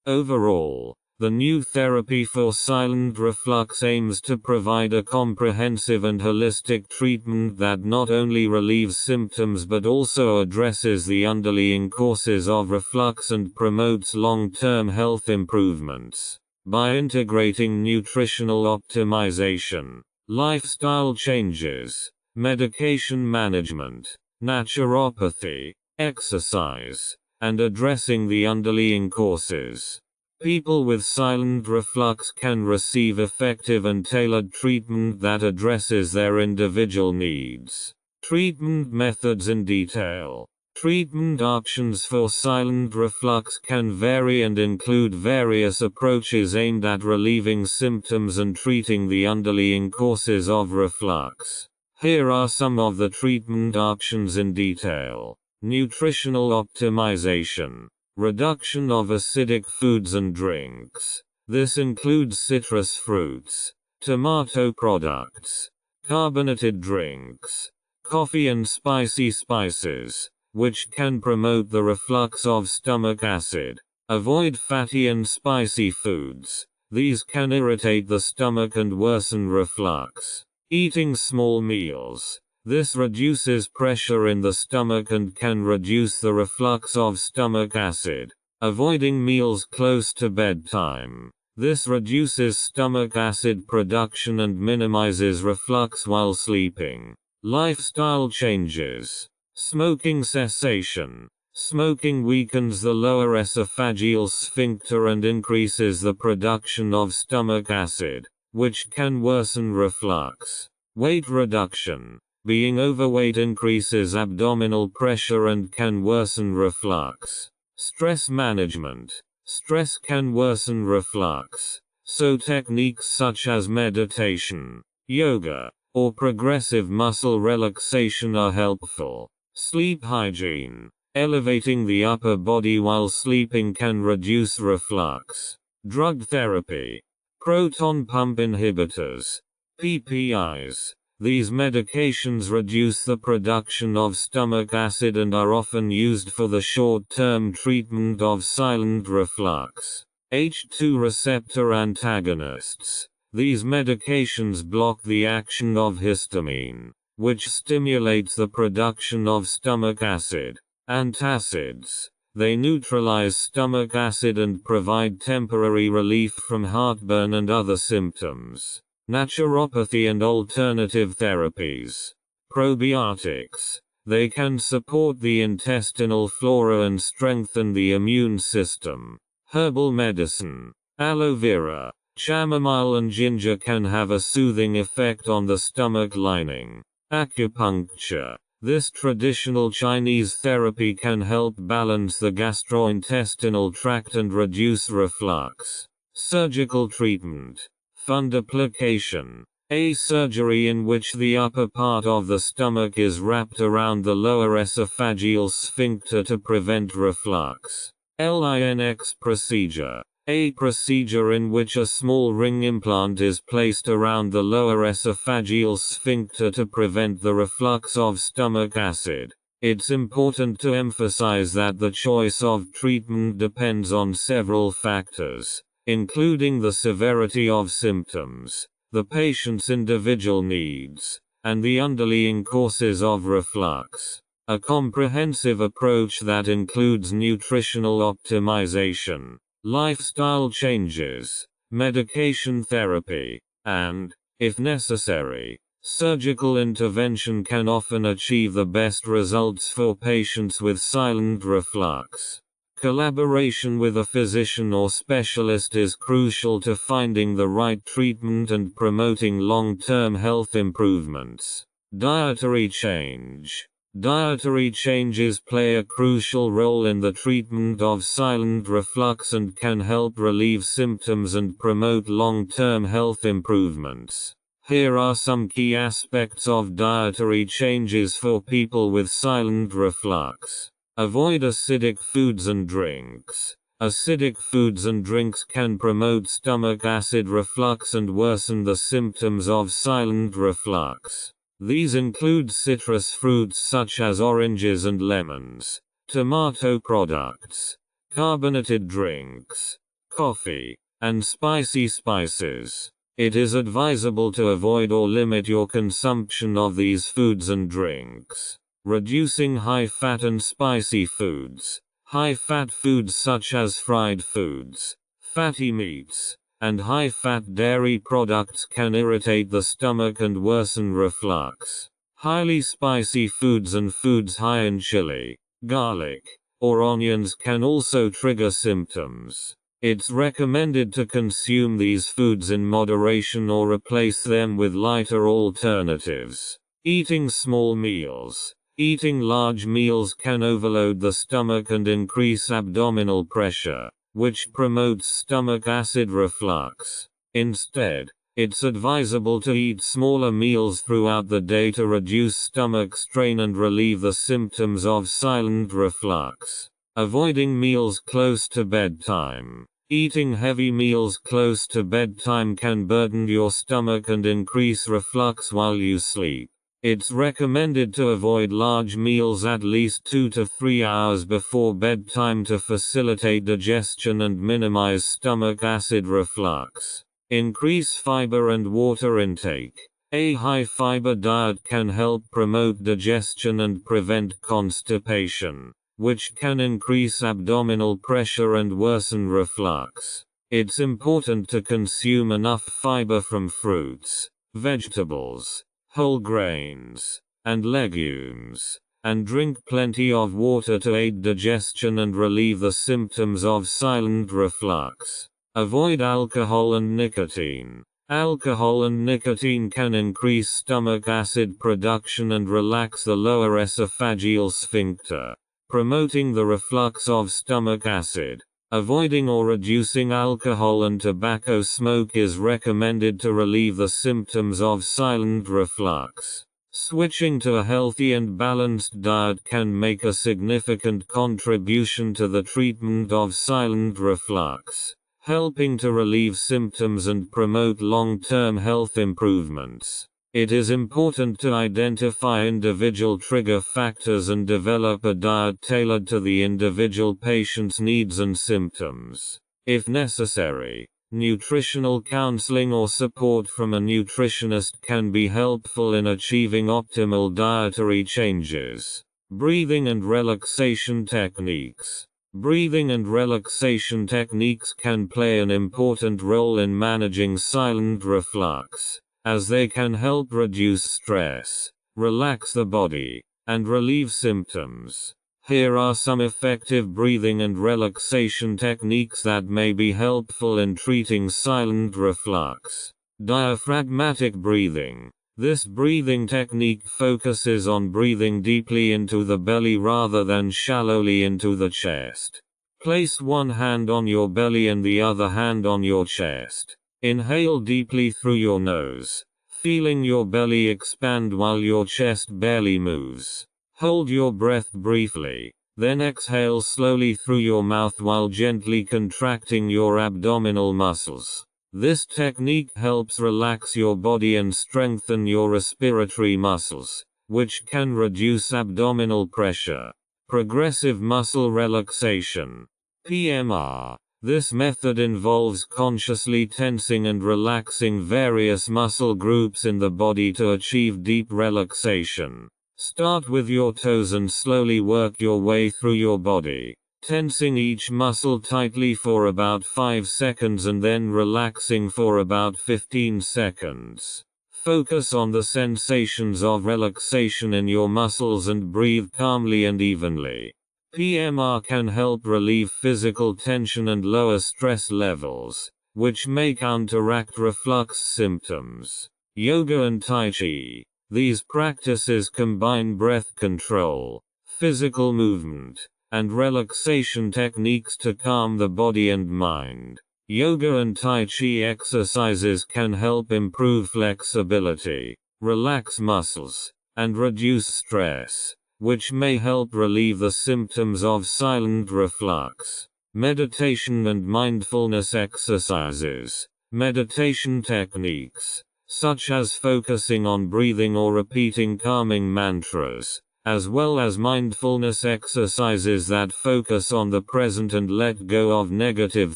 Overall, the new therapy for silent reflux aims to provide a comprehensive and holistic treatment that not only relieves symptoms but also addresses the underlying causes of reflux and promotes long-term health improvements. By integrating nutritional optimization, lifestyle changes, medication management, naturopathy, exercise, and addressing the underlying causes, people with silent reflux can receive effective and tailored treatment that addresses their individual needs. Treatment methods in detail. Treatment options for silent reflux can vary and include various approaches aimed at relieving symptoms and treating the underlying causes of reflux. Here are some of the treatment options in detail. Nutritional optimization. Reduction of acidic foods and drinks. This includes citrus fruits, tomato products, carbonated drinks, coffee and spicy spices, which can promote the reflux of stomach acid. Avoid fatty and spicy foods. These can irritate the stomach and worsen reflux. Eating small meals. This reduces pressure in the stomach and can reduce the reflux of stomach acid. Avoiding meals close to bedtime. This reduces stomach acid production and minimizes reflux while sleeping. Lifestyle changes. Smoking cessation. Smoking weakens the lower esophageal sphincter and increases the production of stomach acid, which can worsen reflux. Weight reduction. Being overweight increases abdominal pressure and can worsen reflux. Stress management. Stress can worsen reflux, so techniques such as meditation, yoga, or progressive muscle relaxation are helpful. Sleep hygiene. Elevating the upper body while sleeping can reduce reflux. Drug therapy. Proton pump inhibitors, PPIs. These medications reduce the production of stomach acid and are often used for the short-term treatment of silent reflux. H2 receptor antagonists. These medications block the action of histamine, which stimulates the production of stomach acid. Antacids. They neutralize stomach acid and provide temporary relief from heartburn and other symptoms. Naturopathy and alternative therapies. Probiotics. They can support the intestinal flora and strengthen the immune system. Herbal medicine. Aloe vera, chamomile and ginger can have a soothing effect on the stomach lining. Acupuncture. This traditional Chinese therapy can help balance the gastrointestinal tract and reduce reflux. Surgical treatment. Fundoplication. A surgery in which the upper part of the stomach is wrapped around the lower esophageal sphincter to prevent reflux. Linx procedure. A procedure in which a small ring implant is placed around the lower esophageal sphincter to prevent the reflux of stomach acid. It's important to emphasize that the choice of treatment depends on several factors, including the severity of symptoms, the patient's individual needs, and the underlying causes of reflux. A comprehensive approach that includes nutritional optimization, lifestyle changes, medication therapy, and, if necessary, surgical intervention can often achieve the best results for patients with silent reflux. Collaboration with a physician or specialist is crucial to finding the right treatment and promoting long-term health improvements. Dietary change. Dietary changes play a crucial role in the treatment of silent reflux and can help relieve symptoms and promote long-term health improvements. Here are some key aspects of dietary changes for people with silent reflux. Avoid acidic foods and drinks. Acidic foods and drinks can promote stomach acid reflux and worsen the symptoms of silent reflux. These include citrus fruits such as oranges and lemons, tomato products, carbonated drinks, coffee, and spicy spices. It is advisable to avoid or limit your consumption of these foods and drinks. Reducing high-fat and spicy foods. High-fat foods such as fried foods, fatty meats, and high-fat dairy products can irritate the stomach and worsen reflux. Highly spicy foods and foods high in chili, garlic, or onions can also trigger symptoms. It's recommended to consume these foods in moderation or replace them with lighter alternatives. Eating small meals. Eating large meals can overload the stomach and increase abdominal pressure, which promotes stomach acid reflux. Instead, it's advisable to eat smaller meals throughout the day to reduce stomach strain and relieve the symptoms of silent reflux. Avoiding meals close to bedtime. Eating heavy meals close to bedtime can burden your stomach and increase reflux while you sleep. It's recommended to avoid large meals at least 2 to 3 hours before bedtime to facilitate digestion and minimize stomach acid reflux. Increase fiber and water intake. A high-fiber diet can help promote digestion and prevent constipation, which can increase abdominal pressure and worsen reflux. It's important to consume enough fiber from fruits, vegetables, whole grains, and legumes, and drink plenty of water to aid digestion and relieve the symptoms of silent reflux. Avoid alcohol and nicotine. Alcohol and nicotine can increase stomach acid production and relax the lower esophageal sphincter, promoting the reflux of stomach acid. Avoiding or reducing alcohol and tobacco smoke is recommended to relieve the symptoms of silent reflux. Switching to a healthy and balanced diet can make a significant contribution to the treatment of silent reflux, helping to relieve symptoms and promote long-term health improvements. It is important to identify individual trigger factors and develop a diet tailored to the individual patient's needs and symptoms. If necessary, nutritional counseling or support from a nutritionist can be helpful in achieving optimal dietary changes. Breathing and relaxation techniques. Breathing and relaxation techniques can play an important role in managing silent reflux, as they can help reduce stress, relax the body, and relieve symptoms. Here are some effective breathing and relaxation techniques that may be helpful in treating silent reflux. Diaphragmatic breathing. This breathing technique focuses on breathing deeply into the belly rather than shallowly into the chest. Place one hand on your belly and the other hand on your chest. Inhale deeply through your nose, feeling your belly expand while your chest barely moves. Hold your breath briefly, then exhale slowly through your mouth while gently contracting your abdominal muscles. This technique helps relax your body and strengthen your respiratory muscles, which can reduce abdominal pressure. Progressive muscle relaxation. PMR. This method involves consciously tensing and relaxing various muscle groups in the body to achieve deep relaxation. Start with your toes and slowly work your way through your body, tensing each muscle tightly for about 5 seconds and then relaxing for about 15 seconds. Focus on the sensations of relaxation in your muscles and breathe calmly and evenly. PMR can help relieve physical tension and lower stress levels, which may counteract reflux symptoms. Yoga and Tai Chi. These practices combine breath control, physical movement, and relaxation techniques to calm the body and mind. Yoga and Tai Chi exercises can help improve flexibility, relax muscles, and reduce stress, which may help relieve the symptoms of silent reflux. Meditation and mindfulness exercises. Meditation techniques, such as focusing on breathing or repeating calming mantras, as well as mindfulness exercises that focus on the present and let go of negative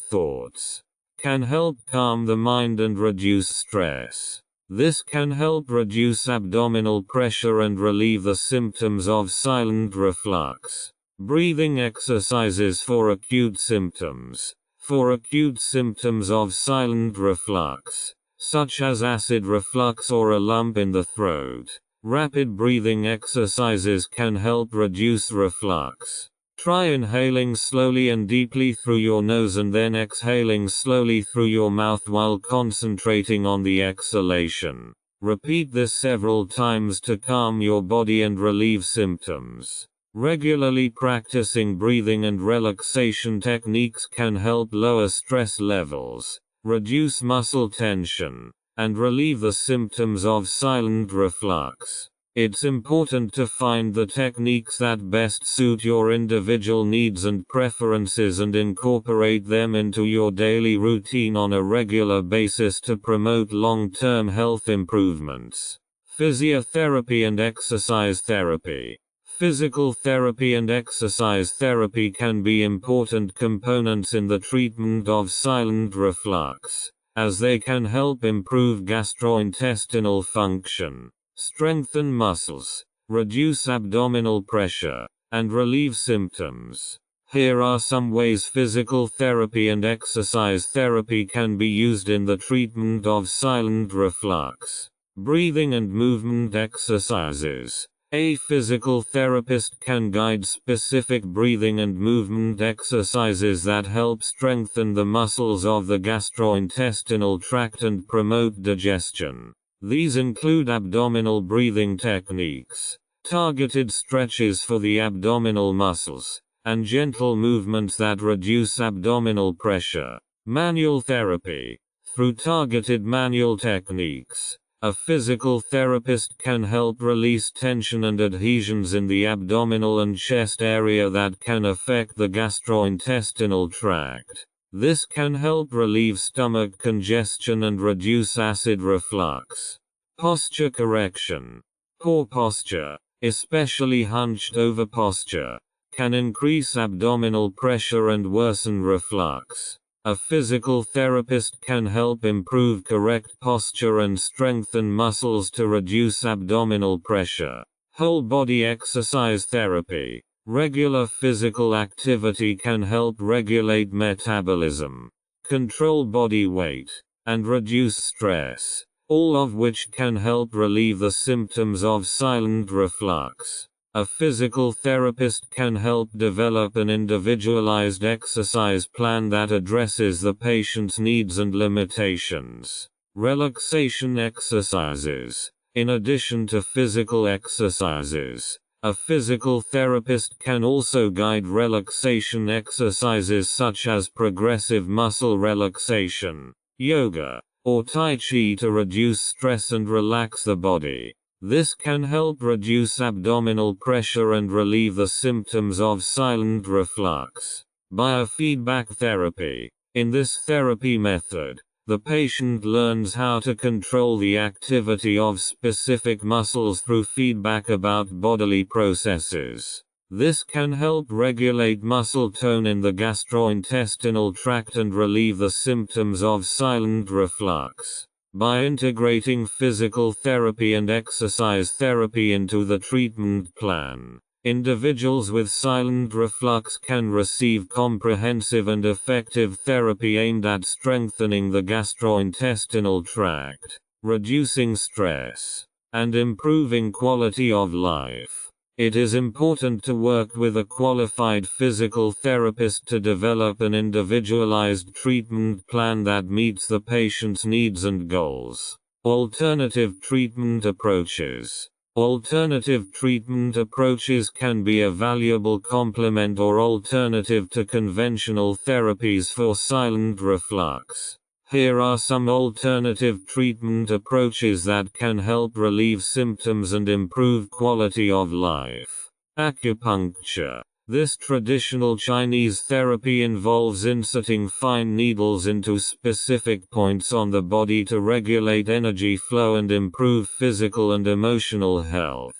thoughts, can help calm the mind and reduce stress. This can help reduce abdominal pressure and relieve the symptoms of silent reflux. Breathing exercises for acute symptoms. For acute symptoms of silent reflux, such as acid reflux or a lump in the throat, rapid breathing exercises can help reduce reflux. Try inhaling slowly and deeply through your nose and then exhaling slowly through your mouth while concentrating on the exhalation. Repeat this several times to calm your body and relieve symptoms. Regularly practicing breathing and relaxation techniques can help lower stress levels, reduce muscle tension, and relieve the symptoms of silent reflux. It's important to find the techniques that best suit your individual needs and preferences and incorporate them into your daily routine on a regular basis to promote long-term health improvements. Physiotherapy and exercise therapy. Physical therapy and exercise therapy can be important components in the treatment of silent reflux, as they can help improve gastrointestinal function, strengthen muscles, reduce abdominal pressure, and relieve symptoms. Here are some ways physical therapy and exercise therapy can be used in the treatment of silent reflux. Breathing and movement exercises. A physical therapist can guide specific breathing and movement exercises that help strengthen the muscles of the gastrointestinal tract and promote digestion. These include abdominal breathing techniques, targeted stretches for the abdominal muscles, and gentle movements that reduce abdominal pressure. Manual therapy. Through targeted manual techniques, a physical therapist can help release tension and adhesions in the abdominal and chest area that can affect the gastrointestinal tract. This can help relieve stomach congestion and reduce acid reflux. Posture correction. Poor posture, especially hunched over posture, can increase abdominal pressure and worsen reflux. A physical therapist can help improve correct posture and strengthen muscles to reduce abdominal pressure. Whole body exercise therapy. Regular physical activity can help regulate metabolism, control body weight, and reduce stress, all of which can help relieve the symptoms of silent reflux. A physical therapist can help develop an individualized exercise plan that addresses the patient's needs and limitations. Relaxation exercises. In addition to physical exercises, a physical therapist can also guide relaxation exercises such as progressive muscle relaxation, yoga, or Tai Chi to reduce stress and relax the body. This can help reduce abdominal pressure and relieve the symptoms of silent reflux. Biofeedback therapy. In this therapy method, the patient learns how to control the activity of specific muscles through feedback about bodily processes. This can help regulate muscle tone in the gastrointestinal tract and relieve the symptoms of silent reflux. By integrating physical therapy and exercise therapy into the treatment plan, individuals with silent reflux can receive comprehensive and effective therapy aimed at strengthening the gastrointestinal tract, reducing stress, and improving quality of life. It is important to work with a qualified physical therapist to develop an individualized treatment plan that meets the patient's needs and goals. Alternative treatment approaches. Alternative treatment approaches can be a valuable complement or alternative to conventional therapies for silent reflux. Here are some alternative treatment approaches that can help relieve symptoms and improve quality of life. Acupuncture. This traditional Chinese therapy involves inserting fine needles into specific points on the body to regulate energy flow and improve physical and emotional health.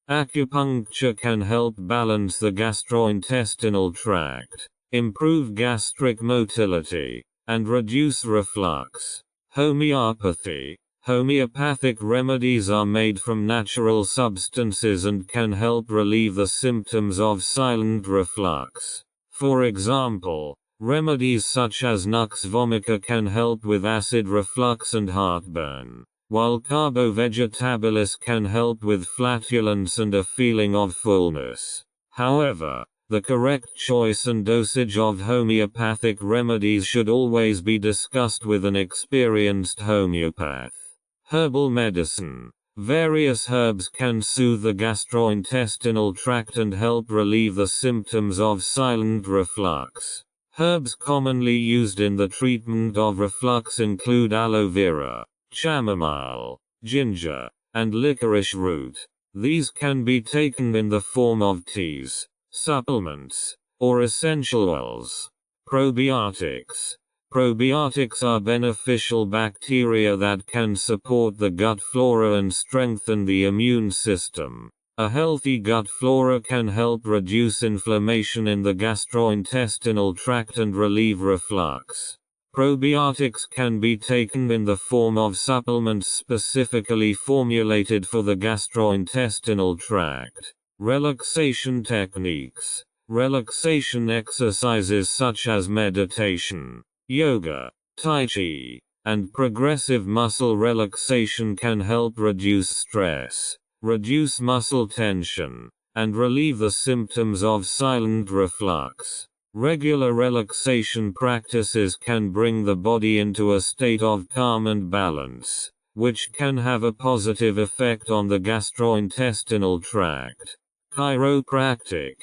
Acupuncture can help balance the gastrointestinal tract, improve gastric motility, and reduce reflux. Homeopathy. Homeopathic remedies are made from natural substances and can help relieve the symptoms of silent reflux. For example, remedies such as nux vomica can help with acid reflux and heartburn, while carbo vegetabilis can help with flatulence and a feeling of fullness. However, the correct choice and dosage of homeopathic remedies should always be discussed with an experienced homeopath. Herbal medicine. Various herbs can soothe the gastrointestinal tract and help relieve the symptoms of silent reflux. Herbs commonly used in the treatment of reflux include aloe vera, chamomile, ginger, and licorice root. These can be taken in the form of teas, supplements, or essential oils. Probiotics. Probiotics are beneficial bacteria that can support the gut flora and strengthen the immune system. A healthy gut flora can help reduce inflammation in the gastrointestinal tract and relieve reflux. Probiotics can be taken in the form of supplements specifically formulated for the gastrointestinal tract. Relaxation techniques. Relaxation exercises such as meditation, yoga, Tai Chi, and progressive muscle relaxation can help reduce stress, reduce muscle tension, and relieve the symptoms of silent reflux. Regular relaxation practices can bring the body into a state of calm and balance, which can have a positive effect on the gastrointestinal tract. Chiropractic.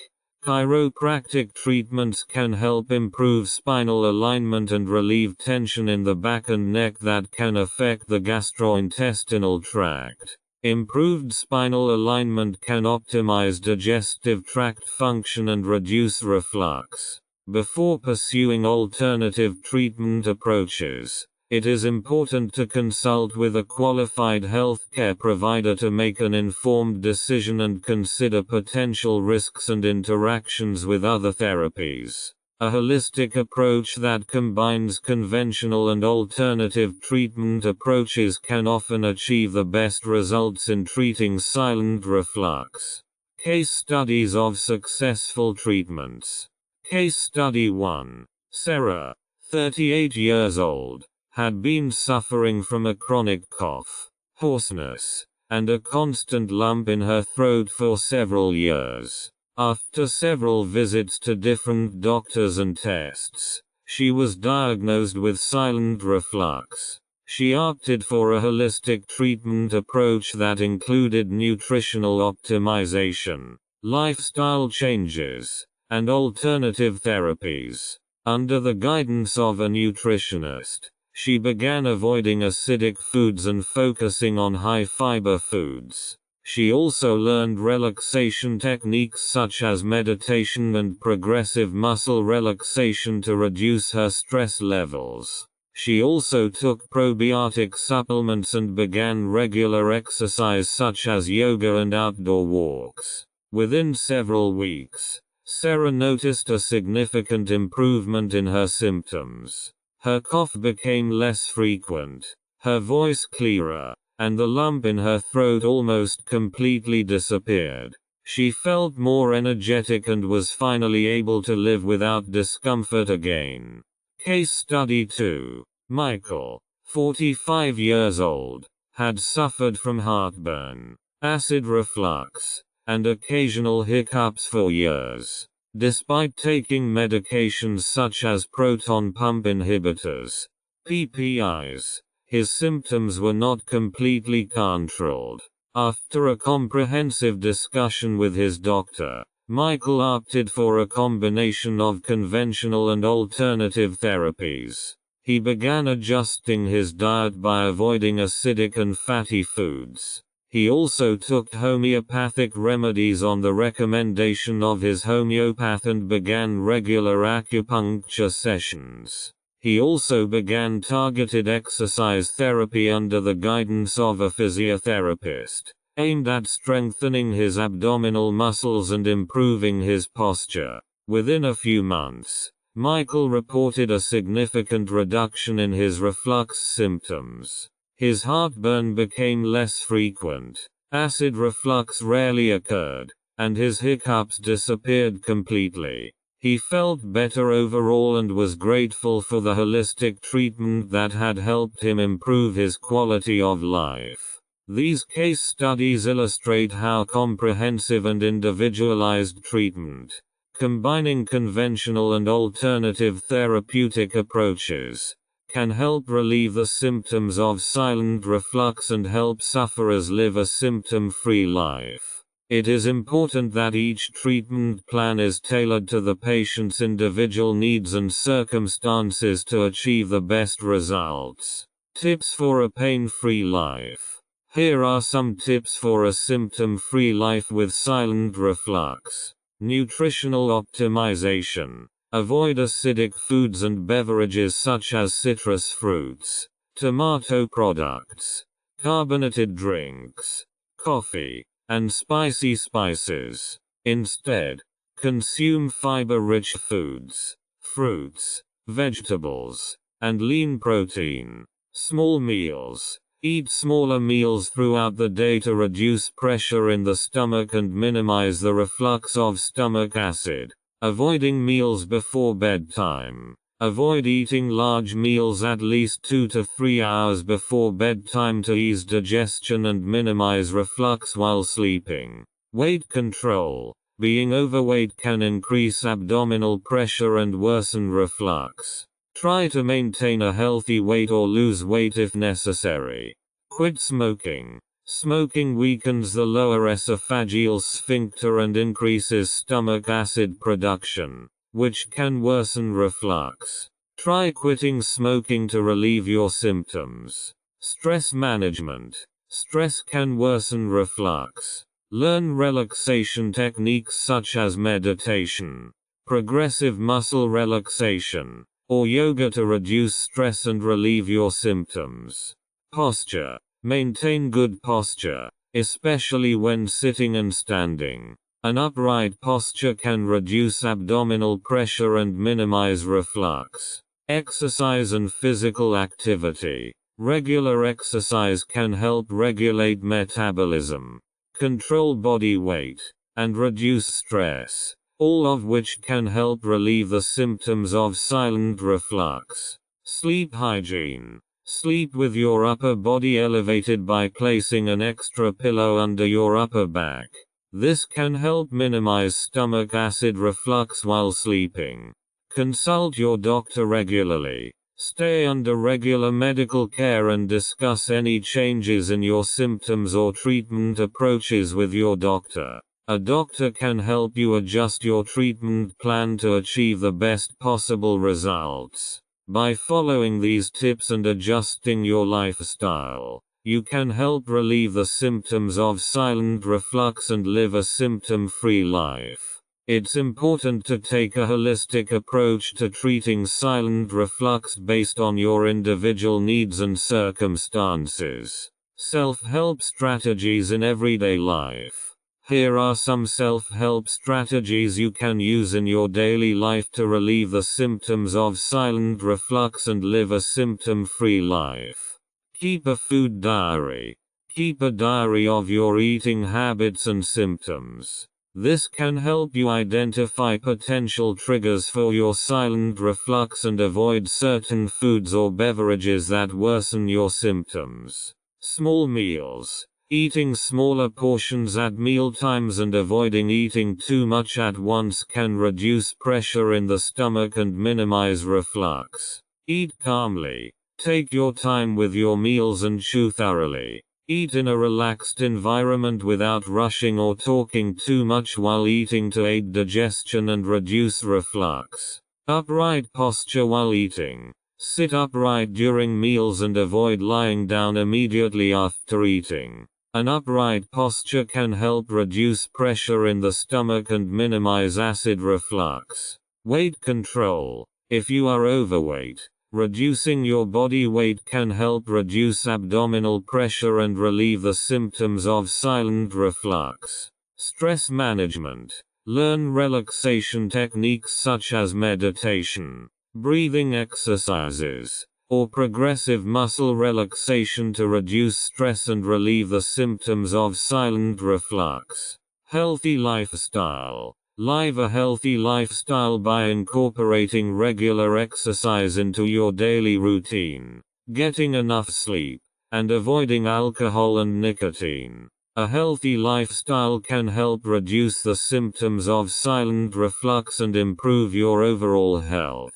Chiropractic treatments can help improve spinal alignment and relieve tension in the back and neck that can affect the gastrointestinal tract. Improved spinal alignment can optimize digestive tract function and reduce reflux. Before pursuing alternative treatment approaches, it is important to consult with a qualified healthcare provider to make an informed decision and consider potential risks and interactions with other therapies. A holistic approach that combines conventional and alternative treatment approaches can often achieve the best results in treating silent reflux. Case studies of successful treatments. Case Study 1. Sarah, 38 years old, had been suffering from a chronic cough, hoarseness, and a constant lump in her throat for several years. After several visits to different doctors and tests, she was diagnosed with silent reflux. She opted for a holistic treatment approach that included nutritional optimization, lifestyle changes, and alternative therapies. Under the guidance of a nutritionist, she began avoiding acidic foods and focusing on high-fiber foods. She also learned relaxation techniques such as meditation and progressive muscle relaxation to reduce her stress levels. She also took probiotic supplements and began regular exercise such as yoga and outdoor walks. Within several weeks, Sarah noticed a significant improvement in her symptoms. Her cough became less frequent, her voice clearer, and the lump in her throat almost completely disappeared. She felt more energetic and was finally able to live without discomfort again. Case Study 2. Michael, 45 years old, had suffered from heartburn, acid reflux, and occasional hiccups for years. Despite taking medications such as proton pump inhibitors, PPIs, his symptoms were not completely controlled. After a comprehensive discussion with his doctor, Michael opted for a combination of conventional and alternative therapies. He began adjusting his diet by avoiding acidic and fatty foods. He also took homeopathic remedies on the recommendation of his homeopath and began regular acupuncture sessions. He also began targeted exercise therapy under the guidance of a physiotherapist, aimed at strengthening his abdominal muscles and improving his posture. Within a few months, Michael reported a significant reduction in his reflux symptoms. His heartburn became less frequent, acid reflux rarely occurred, and his hiccups disappeared completely. He felt better overall and was grateful for the holistic treatment that had helped him improve his quality of life. These case studies illustrate how comprehensive and individualized treatment, combining conventional and alternative therapeutic approaches, can help relieve the symptoms of silent reflux and help sufferers live a symptom-free life. It is important that each treatment plan is tailored to the patient's individual needs and circumstances to achieve the best results. Tips for a pain-free life. Here are some tips for a symptom-free life with silent reflux. Nutritional optimization. Avoid acidic foods and beverages such as citrus fruits, tomato products, carbonated drinks, coffee, and spicy spices. Instead, consume fiber-rich foods, fruits, vegetables, and lean protein. Small meals. Eat smaller meals throughout the day to reduce pressure in the stomach and minimize the reflux of stomach acid. Avoiding meals before bedtime. Avoid eating large meals at least 2 to 3 hours before bedtime to ease digestion and minimize reflux while sleeping. Weight control. Being overweight can increase abdominal pressure and worsen reflux. Try to maintain a healthy weight or lose weight if necessary. Quit smoking. Smoking weakens the lower esophageal sphincter and increases stomach acid production, which can worsen reflux. Try quitting smoking to relieve your symptoms. Stress management. Stress can worsen reflux. Learn relaxation techniques such as meditation, progressive muscle relaxation, or yoga to reduce stress and relieve your symptoms. Posture. Maintain good posture, especially when sitting and standing. An upright posture can reduce abdominal pressure and minimize reflux. Exercise and physical activity. Regular exercise can help regulate metabolism, control body weight, and reduce stress, all of which can help relieve the symptoms of silent reflux. Sleep hygiene. Sleep with your upper body elevated by placing an extra pillow under your upper back. This can help minimize stomach acid reflux while sleeping. Consult your doctor regularly. Stay under regular medical care and discuss any changes in your symptoms or treatment approaches with your doctor. A doctor can help you adjust your treatment plan to achieve the best possible results. By following these tips and adjusting your lifestyle, you can help relieve the symptoms of silent reflux and live a symptom-free life. It's important to take a holistic approach to treating silent reflux based on your individual needs and circumstances. Self-help strategies in everyday life. Here are some self-help strategies you can use in your daily life to relieve the symptoms of silent reflux and live a symptom-free life. Keep a food diary. Keep a diary of your eating habits and symptoms. This can help you identify potential triggers for your silent reflux and avoid certain foods or beverages that worsen your symptoms. Small meals. Eating smaller portions at mealtimes and avoiding eating too much at once can reduce pressure in the stomach and minimize reflux. Eat calmly. Take your time with your meals and chew thoroughly. Eat in a relaxed environment without rushing or talking too much while eating to aid digestion and reduce reflux. Upright posture while eating. Sit upright during meals and avoid lying down immediately after eating. An upright posture can help reduce pressure in the stomach and minimize acid reflux. Weight control. If you are overweight, reducing your body weight can help reduce abdominal pressure and relieve the symptoms of silent reflux. Stress management. Learn relaxation techniques such as meditation, breathing exercises, or progressive muscle relaxation to reduce stress and relieve the symptoms of silent reflux. Healthy lifestyle. Live a healthy lifestyle by incorporating regular exercise into your daily routine, getting enough sleep, and avoiding alcohol and nicotine. A healthy lifestyle can help reduce the symptoms of silent reflux and improve your overall health.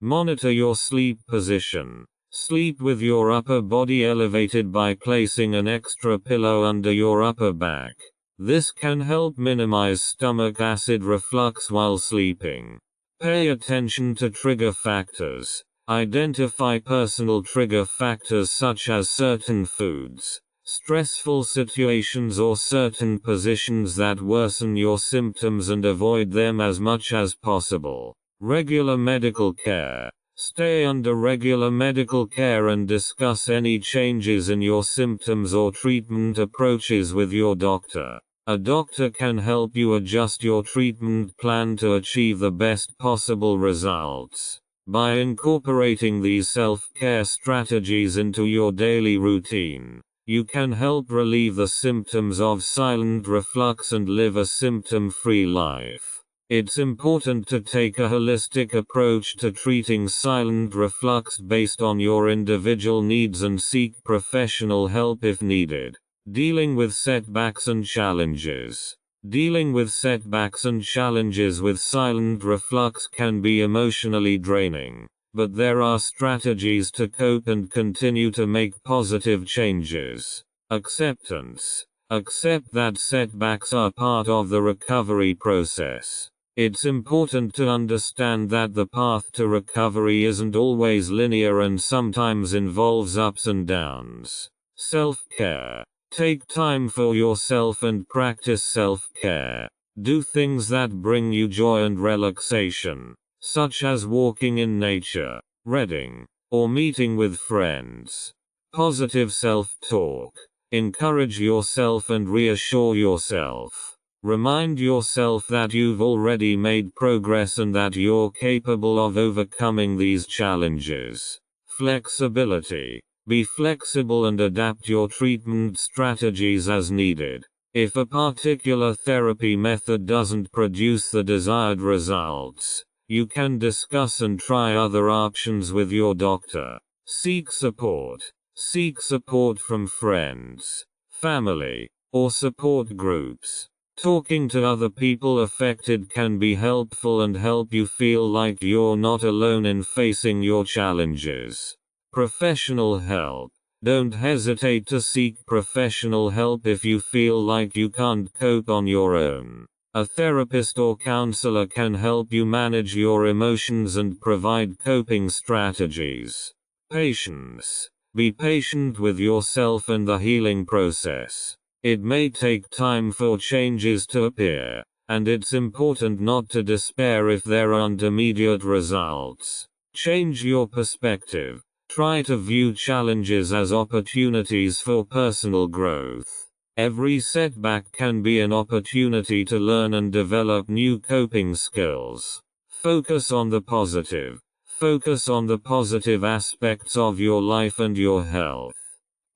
Monitor your sleep position. Sleep with your upper body elevated by placing an extra pillow under your upper back. This can help minimize stomach acid reflux while sleeping. Pay attention to trigger factors. Identify personal trigger factors such as certain foods, stressful situations or certain positions that worsen your symptoms and avoid them as much as possible. Regular medical care. Stay under regular medical care and discuss any changes in your symptoms or treatment approaches with your doctor. A doctor can help you adjust your treatment plan to achieve the best possible results. By incorporating these self-care strategies into your daily routine, you can help relieve the symptoms of silent reflux and live a symptom-free life. It's important to take a holistic approach to treating silent reflux based on your individual needs and seek professional help if needed. Dealing with setbacks and challenges. Dealing with setbacks and challenges with silent reflux can be emotionally draining, but there are strategies to cope and continue to make positive changes. Acceptance. Accept that setbacks are part of the recovery process. It's important to understand that the path to recovery isn't always linear and sometimes involves ups and downs. Self-care. Take time for yourself and practice self-care. Do things that bring you joy and relaxation, such as walking in nature, reading, or meeting with friends. Positive self-talk. Encourage yourself and reassure yourself. Remind yourself that you've already made progress and that you're capable of overcoming these challenges. Flexibility. Be flexible and adapt your treatment strategies as needed. If a particular therapy method doesn't produce the desired results, you can discuss and try other options with your doctor. Seek support. Seek support from friends, family, or support groups. Talking to other people affected can be helpful and help you feel like you're not alone in facing your challenges. Professional help. Don't hesitate to seek professional help if you feel like you can't cope on your own. A therapist or counselor can help you manage your emotions and provide coping strategies. Patience. Be patient with yourself and the healing process. It may take time for changes to appear, and it's important not to despair if there aren't immediate results. Change your perspective. Try to view challenges as opportunities for personal growth. Every setback can be an opportunity to learn and develop new coping skills. Focus on the positive. Focus on the positive aspects of your life and your health.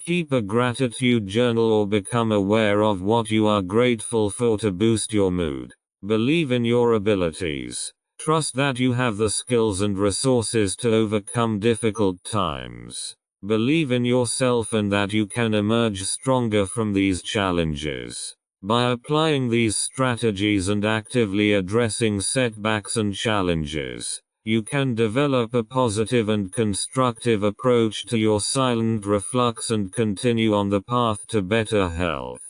Keep a gratitude journal or become aware of what you are grateful for to boost your mood. Believe in your abilities. Trust that you have the skills and resources to overcome difficult times. Believe in yourself and that you can emerge stronger from these challenges. By applying these strategies and actively addressing setbacks and challenges, you can develop a positive and constructive approach to your silent reflux and continue on the path to better health.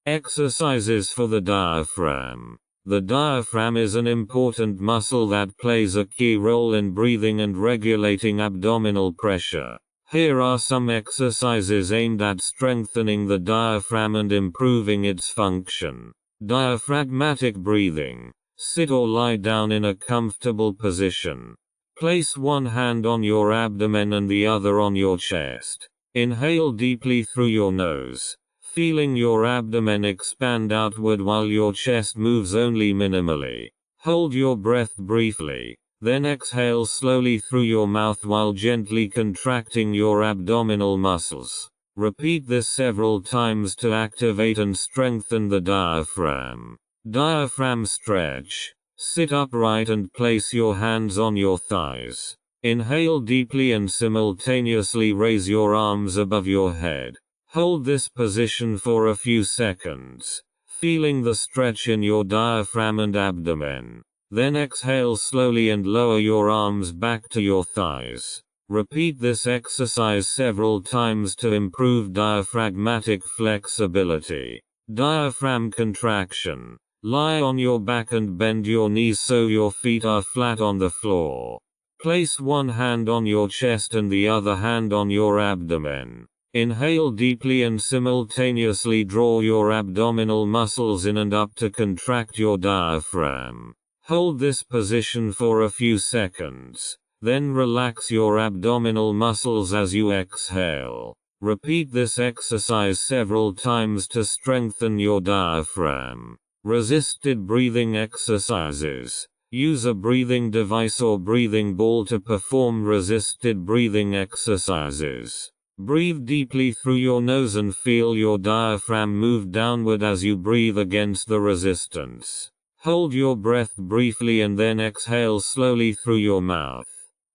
Exercises for the diaphragm. The diaphragm is an important muscle that plays a key role in breathing and regulating abdominal pressure. Here are some exercises aimed at strengthening the diaphragm and improving its function. Diaphragmatic breathing. Sit or lie down in a comfortable position. Place one hand on your abdomen and the other on your chest. Inhale deeply through your nose, feeling your abdomen expand outward while your chest moves only minimally. Hold your breath briefly, then exhale slowly through your mouth while gently contracting your abdominal muscles. Repeat this several times to activate and strengthen the diaphragm. Diaphragm stretch. Sit upright and place your hands on your thighs. Inhale deeply and simultaneously raise your arms above your head. Hold this position for a few seconds, feeling the stretch in your diaphragm and abdomen. Then exhale slowly and lower your arms back to your thighs. Repeat this exercise several times to improve diaphragmatic flexibility. Diaphragm contraction. Lie on your back and bend your knees so your feet are flat on the floor. Place one hand on your chest and the other hand on your abdomen. Inhale deeply and simultaneously draw your abdominal muscles in and up to contract your diaphragm. Hold this position for a few seconds. Then relax your abdominal muscles as you exhale. Repeat this exercise several times to strengthen your diaphragm. Resisted breathing exercises. Use a breathing device or breathing ball to perform resisted breathing exercises. Breathe deeply through your nose and feel your diaphragm move downward as you breathe against the resistance. Hold your breath briefly and then exhale slowly through your mouth.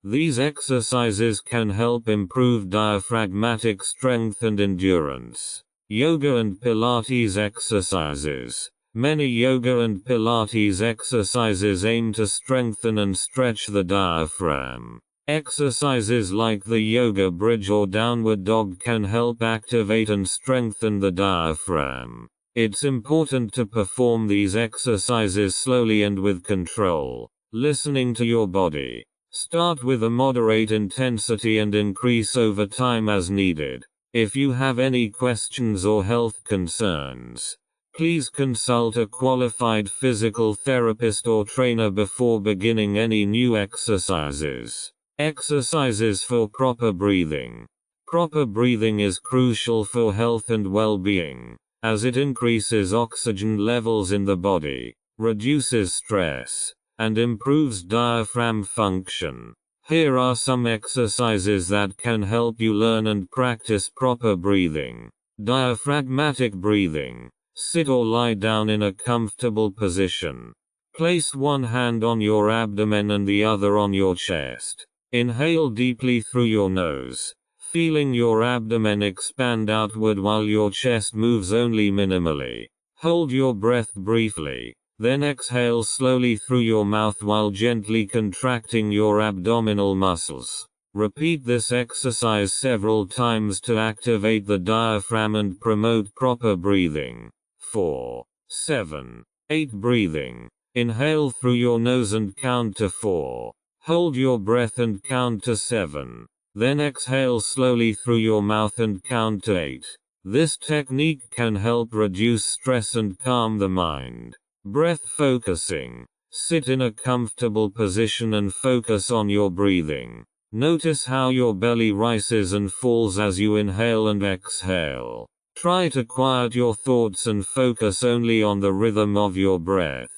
These exercises can help improve diaphragmatic strength and endurance. Yoga and Pilates exercises. Many yoga and Pilates exercises aim to strengthen and stretch the diaphragm. Exercises like the yoga bridge or downward dog can help activate and strengthen the diaphragm. It's important to perform these exercises slowly and with control, listening to your body. Start with a moderate intensity and increase over time as needed. If you have any questions or health concerns, please consult a qualified physical therapist or trainer before beginning any new exercises. Exercises for proper breathing. Proper breathing is crucial for health and well-being, as it increases oxygen levels in the body, reduces stress, and improves diaphragm function. Here are some exercises that can help you learn and practice proper breathing. Diaphragmatic breathing. Sit or lie down in a comfortable position. Place one hand on your abdomen and the other on your chest. Inhale deeply through your nose, feeling your abdomen expand outward while your chest moves only minimally. Hold your breath briefly, then exhale slowly through your mouth while gently contracting your abdominal muscles. Repeat this exercise several times to activate the diaphragm and promote proper breathing. 4, 7, 8 breathing. Inhale through your nose and count to 4. Hold your breath and count to 7. Then exhale slowly through your mouth and count to 8. This technique can help reduce stress and calm the mind. Breath focusing. Sit in a comfortable position and focus on your breathing. Notice how your belly rises and falls as you inhale and exhale. Try to quiet your thoughts and focus only on the rhythm of your breath.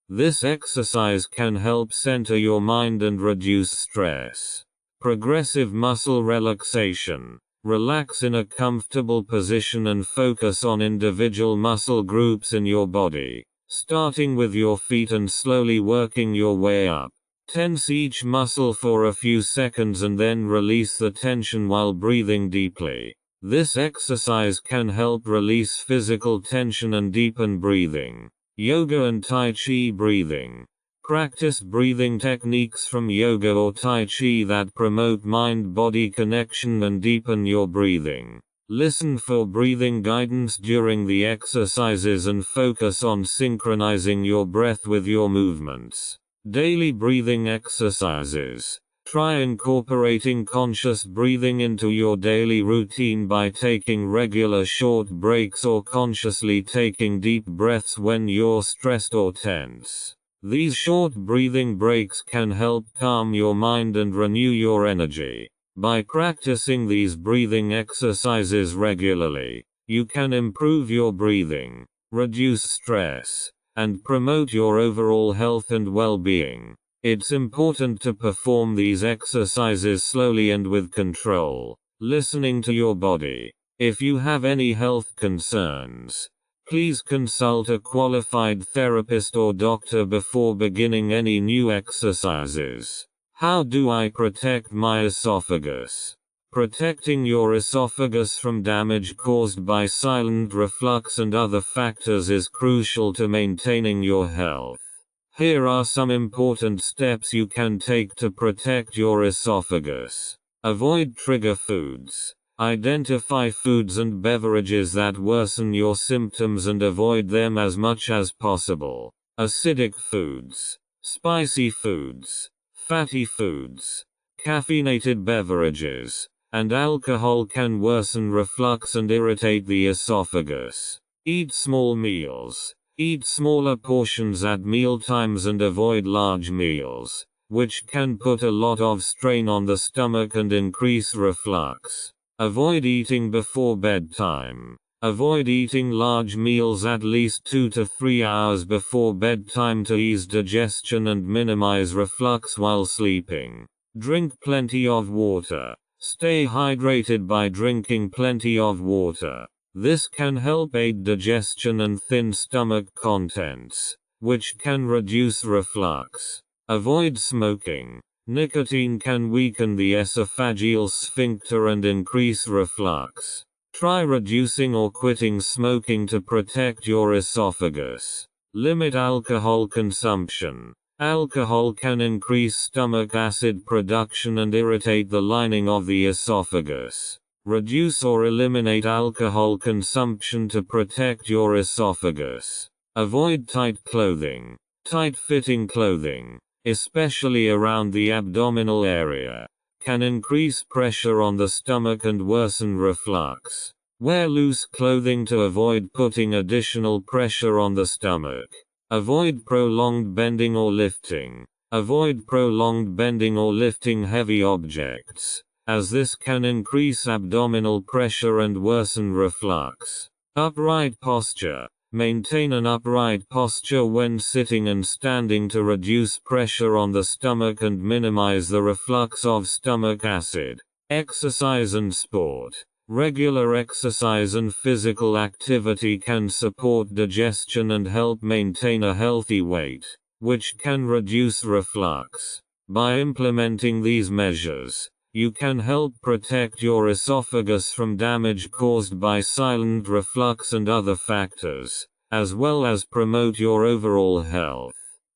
This exercise can help center your mind and reduce stress. Progressive muscle relaxation. Relax in a comfortable position and focus on individual muscle groups in your body, starting with your feet and slowly working your way up. Tense each muscle for a few seconds and then release the tension while breathing deeply. This exercise can help release physical tension and deepen breathing. Yoga and Tai Chi breathing. Practice breathing techniques from yoga or Tai Chi that promote mind-body connection and deepen your breathing. Listen for breathing guidance during the exercises and focus on synchronizing your breath with your movements. Daily breathing exercises. Try incorporating conscious breathing into your daily routine by taking regular short breaks or consciously taking deep breaths when you're stressed or tense. These short breathing breaks can help calm your mind and renew your energy. By practicing these breathing exercises regularly, you can improve your breathing, reduce stress, and promote your overall health and well-being. It's important to perform these exercises slowly and with control, listening to your body. If you have any health concerns, please consult a qualified therapist or doctor before beginning any new exercises. How do I protect my esophagus? Protecting your esophagus from damage caused by silent reflux and other factors is crucial to maintaining your health. Here are some important steps you can take to protect your esophagus. Avoid trigger foods. Identify foods and beverages that worsen your symptoms and avoid them as much as possible. Acidic foods, spicy foods, fatty foods, caffeinated beverages, and alcohol can worsen reflux and irritate the esophagus. Eat small meals. Eat smaller portions at mealtimes and avoid large meals, which can put a lot of strain on the stomach and increase reflux. Avoid eating before bedtime. Avoid eating large meals at least 2 to 3 hours before bedtime to ease digestion and minimize reflux while sleeping. Drink plenty of water. Stay hydrated by drinking plenty of water. This can help aid digestion and thin stomach contents, which can reduce reflux. Avoid smoking. Nicotine can weaken the esophageal sphincter and increase reflux. Try reducing or quitting smoking to protect your esophagus. Limit alcohol consumption. Alcohol can increase stomach acid production and irritate the lining of the esophagus. Reduce or eliminate alcohol consumption to protect your esophagus. Avoid tight clothing. Tight-fitting clothing, especially around the abdominal area, can increase pressure on the stomach and worsen reflux. Wear loose clothing to avoid putting additional pressure on the stomach. Avoid prolonged bending or lifting. Avoid prolonged bending or lifting heavy objects, as this can increase abdominal pressure and worsen reflux. Upright posture. Maintain an upright posture when sitting and standing to reduce pressure on the stomach and minimize the reflux of stomach acid. Exercise and sport. Regular exercise and physical activity can support digestion and help maintain a healthy weight, which can reduce reflux. By implementing these measures, You can help protect your esophagus from damage caused by silent reflux and other factors, as well as promote your overall health.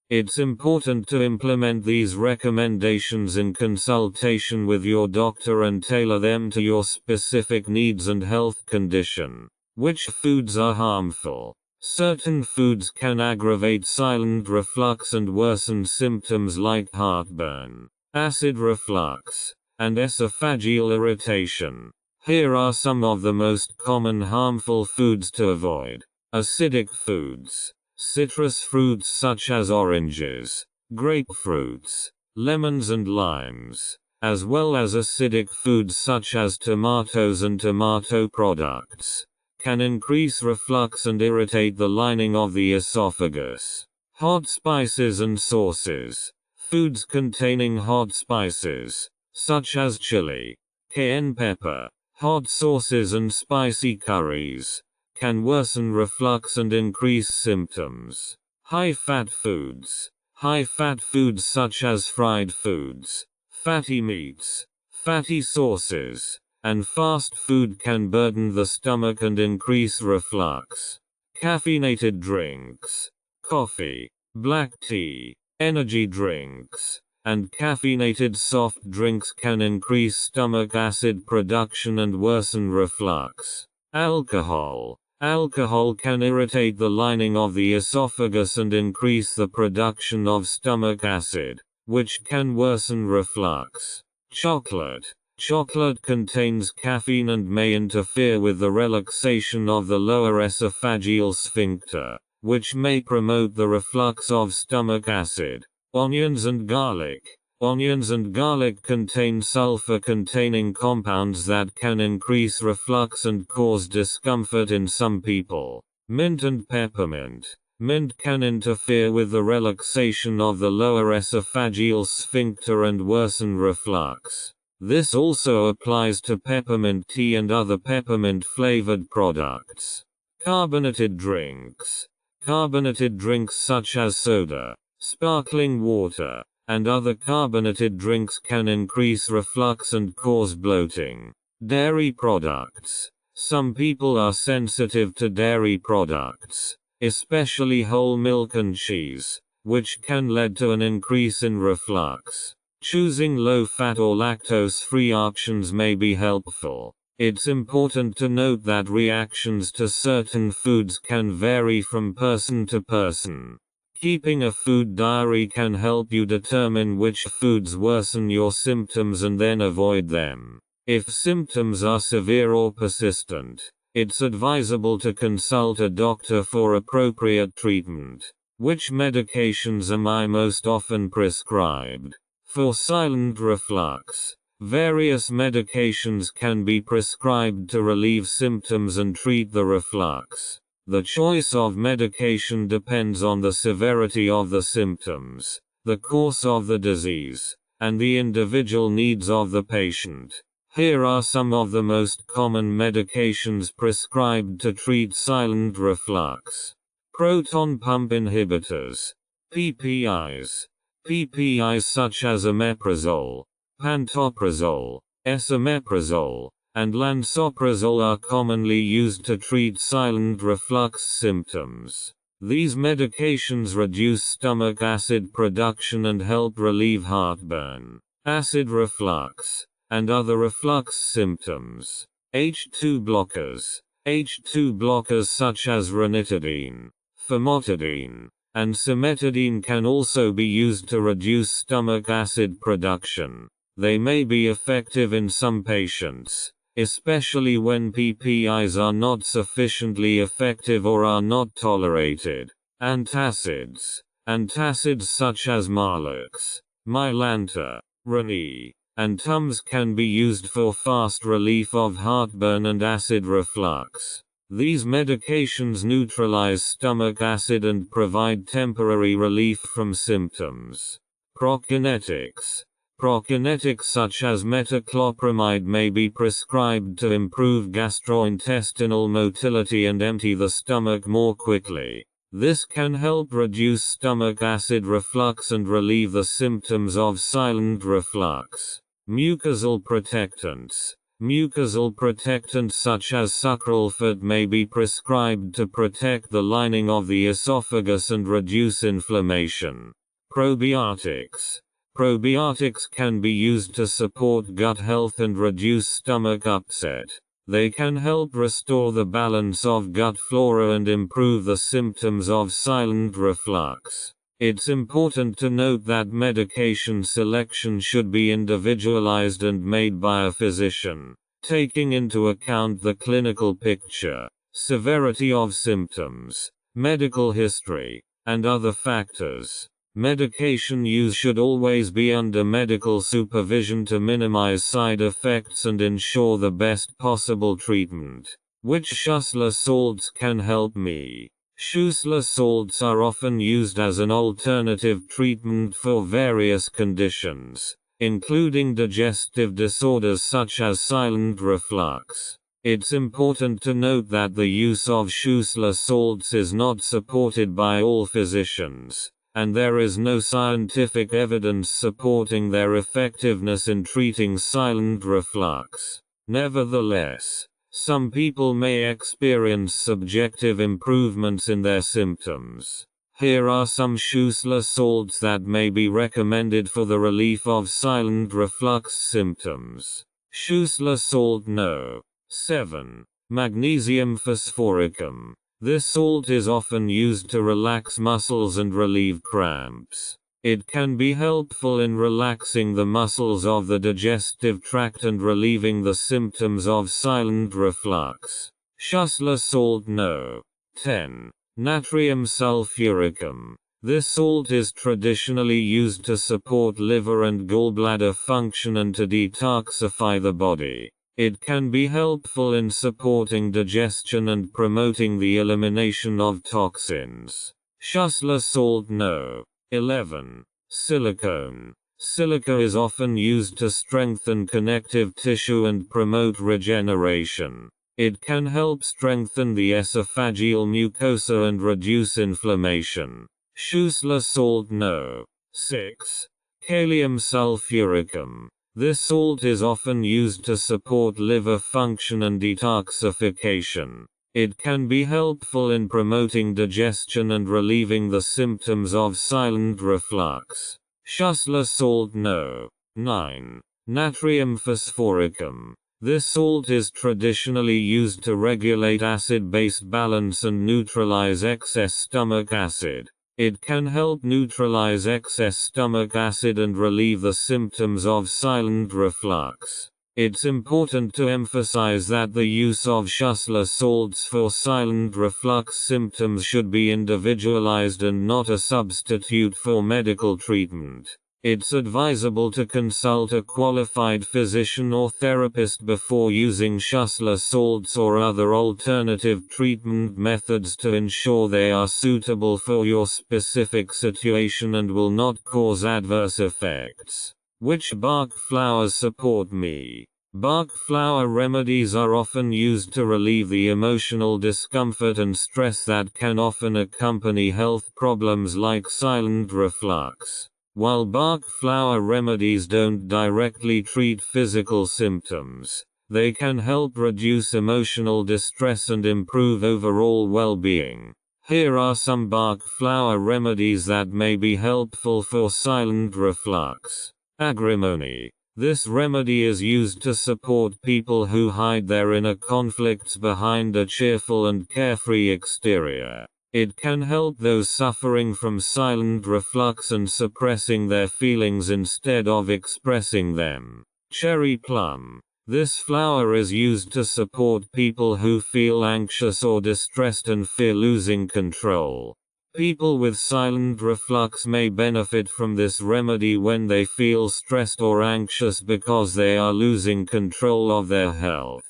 It's important to implement these recommendations in consultation with your doctor and tailor them to your specific needs and health condition. Which foods are harmful? Certain foods can aggravate silent reflux and worsen symptoms like heartburn, acid reflux, and esophageal irritation. Here are some of the most common harmful foods to avoid. Acidic foods. Citrus fruits such as oranges, grapefruits, lemons and limes, as well as acidic foods such as tomatoes and tomato products, can increase reflux and irritate the lining of the esophagus. Hot spices and sauces. Foods containing hot spices, such as chili, cayenne pepper, hot sauces and spicy curries, can worsen reflux and increase symptoms. High-fat foods. High-fat foods such as fried foods, fatty meats, fatty sauces, and fast food can burden the stomach and increase reflux. Caffeinated drinks. Coffee, black tea, energy drinks, and caffeinated soft drinks can increase stomach acid production and worsen reflux. Alcohol. Alcohol can irritate the lining of the esophagus and increase the production of stomach acid, which can worsen reflux. Chocolate. Chocolate contains caffeine and may interfere with the relaxation of the lower esophageal sphincter, which may promote the reflux of stomach acid. Onions and garlic. Onions and garlic contain sulfur-containing compounds that can increase reflux and cause discomfort in some people. Mint and peppermint. Mint can interfere with the relaxation of the lower esophageal sphincter and worsen reflux. This also applies to peppermint tea and other peppermint-flavored products. Carbonated drinks. Carbonated drinks such as soda, sparkling water, and other carbonated drinks can increase reflux and cause bloating. Dairy products. Some people are sensitive to dairy products, especially whole milk and cheese, which can lead to an increase in reflux. Choosing low-fat or lactose-free options may be helpful. It's important to note that reactions to certain foods can vary from person to person. Keeping a food diary can help you determine which foods worsen your symptoms and then avoid them. If symptoms are severe or persistent, it's advisable to consult a doctor for appropriate treatment. Which medications am I most often prescribed? For silent reflux, various medications can be prescribed to relieve symptoms and treat the reflux. The choice of medication depends on the severity of the symptoms, the course of the disease, and the individual needs of the patient. Here are some of the most common medications prescribed to treat silent reflux. Proton pump inhibitors, PPIs. PPIs such as omeprazole, pantoprazole, esomeprazole, and lansoprazole are commonly used to treat silent reflux symptoms. These medications reduce stomach acid production and help relieve heartburn, acid reflux, and other reflux symptoms. H2 blockers. H2 blockers such as ranitidine, famotidine, and cimetidine can also be used to reduce stomach acid production. They may be effective in some patients, especially when PPIs are not sufficiently effective or are not tolerated. Antacids. Antacids such as Marlux, Mylanta, Rani, and Tums can be used for fast relief of heartburn and acid reflux. These medications neutralize stomach acid and provide temporary relief from symptoms. Prokinetics. Prokinetics such as metoclopramide may be prescribed to improve gastrointestinal motility and empty the stomach more quickly. This can help reduce stomach acid reflux and relieve the symptoms of silent reflux. Mucosal protectants. Mucosal protectants such as sucralfate may be prescribed to protect the lining of the esophagus and reduce inflammation. Probiotics. Probiotics can be used to support gut health and reduce stomach upset. They can help restore the balance of gut flora and improve the symptoms of silent reflux. It's important to note that medication selection should be individualized and made by a physician, taking into account the clinical picture, severity of symptoms, medical history, and other factors. Medication use should always be under medical supervision to minimize side effects and ensure the best possible treatment. Which Schussler salts can help me? Schussler salts are often used as an alternative treatment for various conditions, including digestive disorders such as silent reflux. It's important to note that the use of Schussler salts is not supported by all physicians, and there is no scientific evidence supporting their effectiveness in treating silent reflux. Nevertheless, some people may experience subjective improvements in their symptoms. Here are some Schussler salts that may be recommended for the relief of silent reflux symptoms. Schussler salt No. 7. Magnesium phosphoricum. This salt is often used to relax muscles and relieve cramps. It can be helpful in relaxing the muscles of the digestive tract and relieving the symptoms of silent reflux. Schussler salt No. 10. Natrium sulfuricum. This salt is traditionally used to support liver and gallbladder function and to detoxify the body. It can be helpful in supporting digestion and promoting the elimination of toxins. Schussler salt No. 11. Silicone. Silica is often used to strengthen connective tissue and promote regeneration. It can help strengthen the esophageal mucosa and reduce inflammation. Schussler salt No. 6. Kalium sulfuricum. This salt is often used to support liver function and detoxification. It can be helpful in promoting digestion and relieving the symptoms of silent reflux. Schussler salt No. 9. Natrium phosphoricum. This salt is traditionally used to regulate acid-base balance and neutralize excess stomach acid. It can help neutralize excess stomach acid and relieve the symptoms of silent reflux. It's important to emphasize that the use of Schussler salts for silent reflux symptoms should be individualized and not a substitute for medical treatment. It's advisable to consult a qualified physician or therapist before using Schussler salts or other alternative treatment methods to ensure they are suitable for your specific situation and will not cause adverse effects. Which Bach flowers support me? Bach flower remedies are often used to relieve the emotional discomfort and stress that can often accompany health problems like silent reflux. While Bach flower remedies don't directly treat physical symptoms, they can help reduce emotional distress and improve overall well-being. Here are some Bach flower remedies that may be helpful for silent reflux. Agrimony. This remedy is used to support people who hide their inner conflicts behind a cheerful and carefree exterior. It can help those suffering from silent reflux and suppressing their feelings instead of expressing them. Cherry plum. This flower is used to support people who feel anxious or distressed and fear losing control. People with silent reflux may benefit from this remedy when they feel stressed or anxious because they are losing control of their health.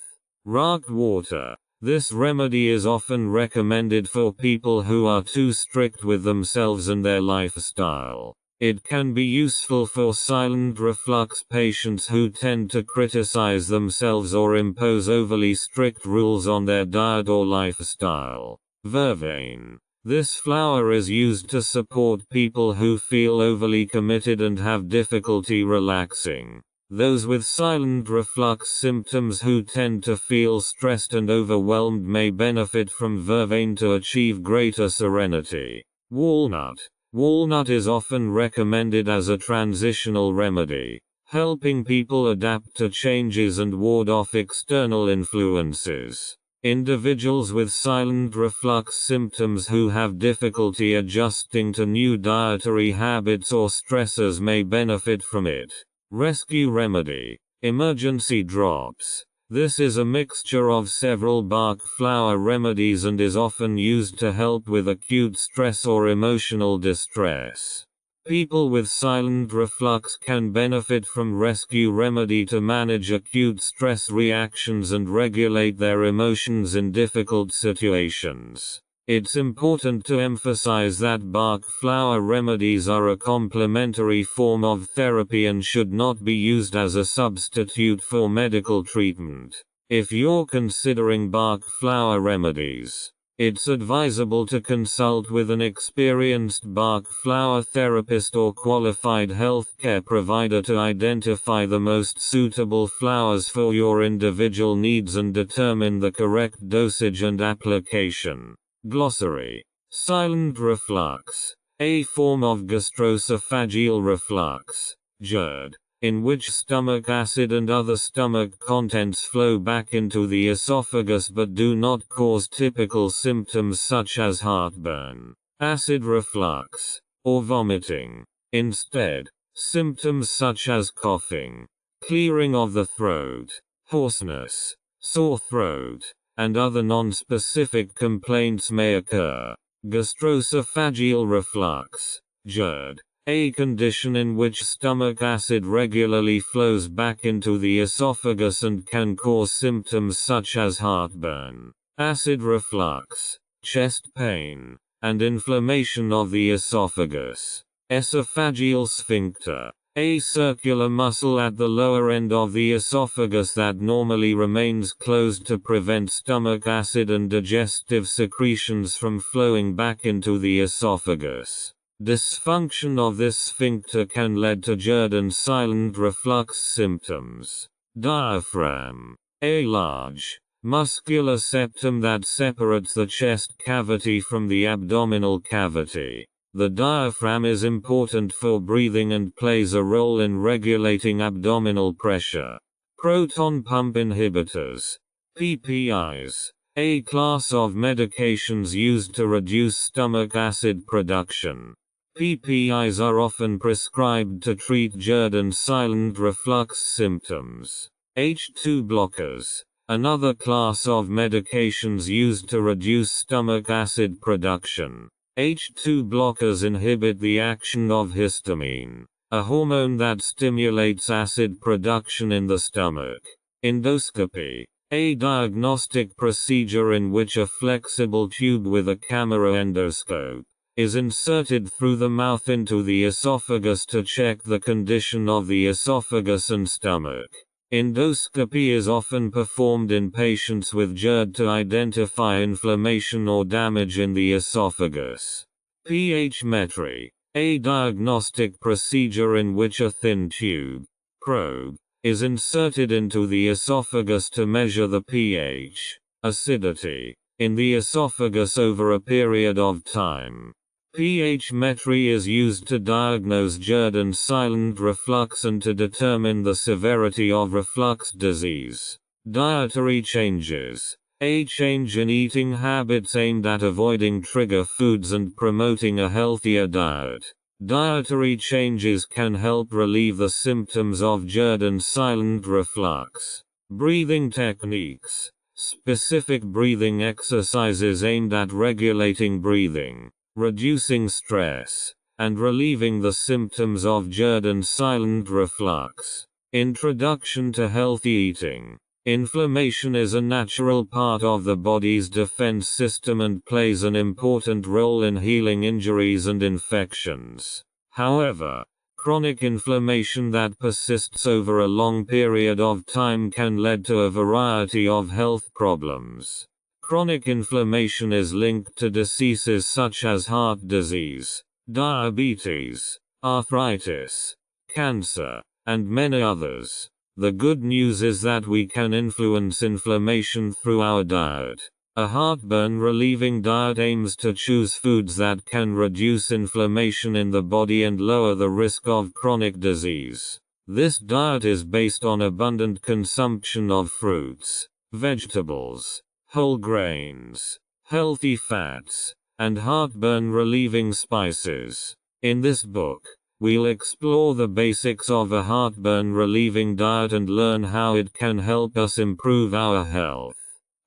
Rock water. This remedy is often recommended for people who are too strict with themselves and their lifestyle. It can be useful for silent reflux patients who tend to criticize themselves or impose overly strict rules on their diet or lifestyle. Vervain. This flower is used to support people who feel overly committed and have difficulty relaxing. Those with silent reflux symptoms who tend to feel stressed and overwhelmed may benefit from vervain to achieve greater serenity. Walnut. Walnut is often recommended as a transitional remedy, helping people adapt to changes and ward off external influences. Individuals with silent reflux symptoms who have difficulty adjusting to new dietary habits or stressors may benefit from it. Rescue remedy. Emergency drops. This is a mixture of several Bach flower remedies and is often used to help with acute stress or emotional distress. People with silent reflux can benefit from rescue remedy to manage acute stress reactions and regulate their emotions in difficult situations. It's important to emphasize that Bach flower remedies are a complementary form of therapy and should not be used as a substitute for medical treatment. If you're considering Bach flower remedies, it's advisable to consult with an experienced Bach flower therapist or qualified healthcare provider to identify the most suitable flowers for your individual needs and determine the correct dosage and application. Glossary. Silent reflux. A form of gastroesophageal reflux, GERD, in which stomach acid and other stomach contents flow back into the esophagus but do not cause typical symptoms such as heartburn, acid reflux, or vomiting. Instead, symptoms such as coughing, clearing of the throat, hoarseness, sore throat, and other non-specific complaints may occur. Gastroesophageal reflux, GERD, a condition in which stomach acid regularly flows back into the esophagus and can cause symptoms such as heartburn, acid reflux, chest pain, and inflammation of the esophagus. Esophageal sphincter, a circular muscle at the lower end of the esophagus that normally remains closed to prevent stomach acid and digestive secretions from flowing back into the esophagus. Dysfunction of this sphincter can lead to GERD and silent reflux symptoms. Diaphragm, a large, muscular septum that separates the chest cavity from the abdominal cavity. The diaphragm is important for breathing and plays a role in regulating abdominal pressure. Proton pump inhibitors, PPIs, a class of medications used to reduce stomach acid production. PPIs are often prescribed to treat GERD and silent reflux symptoms. H2 blockers, another class of medications used to reduce stomach acid production. H2 blockers inhibit the action of histamine, a hormone that stimulates acid production in the stomach. Endoscopy, a diagnostic procedure in which a flexible tube with a camera endoscope is inserted through the mouth into the esophagus to check the condition of the esophagus and stomach. Endoscopy is often performed in patients with GERD to identify inflammation or damage in the esophagus. pH metry, a diagnostic procedure in which a thin tube, probe, is inserted into the esophagus to measure the pH, acidity, in the esophagus over a period of time. pH metry is used to diagnose GERD and silent reflux and to determine the severity of reflux disease. Dietary changes, a change in eating habits aimed at avoiding trigger foods and promoting a healthier diet. Dietary changes can help relieve the symptoms of GERD and silent reflux. Breathing techniques, specific breathing exercises aimed at regulating breathing, reducing stress, and relieving the symptoms of GERD and silent reflux. Introduction to healthy eating. Inflammation is a natural part of the body's defense system and plays an important role in healing injuries and infections. However, chronic inflammation that persists over a long period of time can lead to a variety of health problems. Chronic inflammation is linked to diseases such as heart disease, diabetes, arthritis, cancer, and many others. The good news is that we can influence inflammation through our diet. A heartburn relieving diet aims to choose foods that can reduce inflammation in the body and lower the risk of chronic disease. This diet is based on abundant consumption of fruits, vegetables, whole grains, healthy fats, and heartburn relieving spices. In this book, we'll explore the basics of a heartburn relieving diet and learn how it can help us improve our health.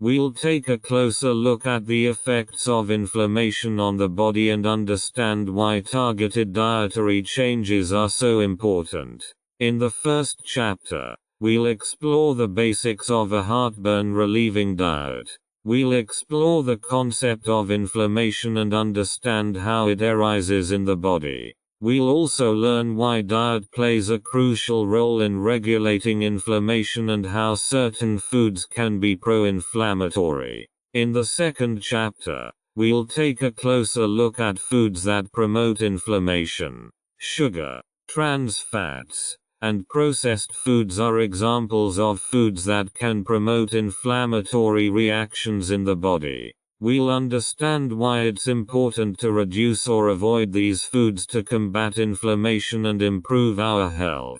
We'll take a closer look at the effects of inflammation on the body and understand why targeted dietary changes are so important. In the first chapter, we'll explore the basics of a heartburn relieving diet. We'll explore the concept of inflammation and understand how it arises in the body. We'll also learn why diet plays a crucial role in regulating inflammation and how certain foods can be pro-inflammatory. In the second chapter, we'll take a closer look at foods that promote inflammation. Sugar, trans fats, and processed foods are examples of foods that can promote inflammatory reactions in the body. We'll understand why it's important to reduce or avoid these foods to combat inflammation and improve our health.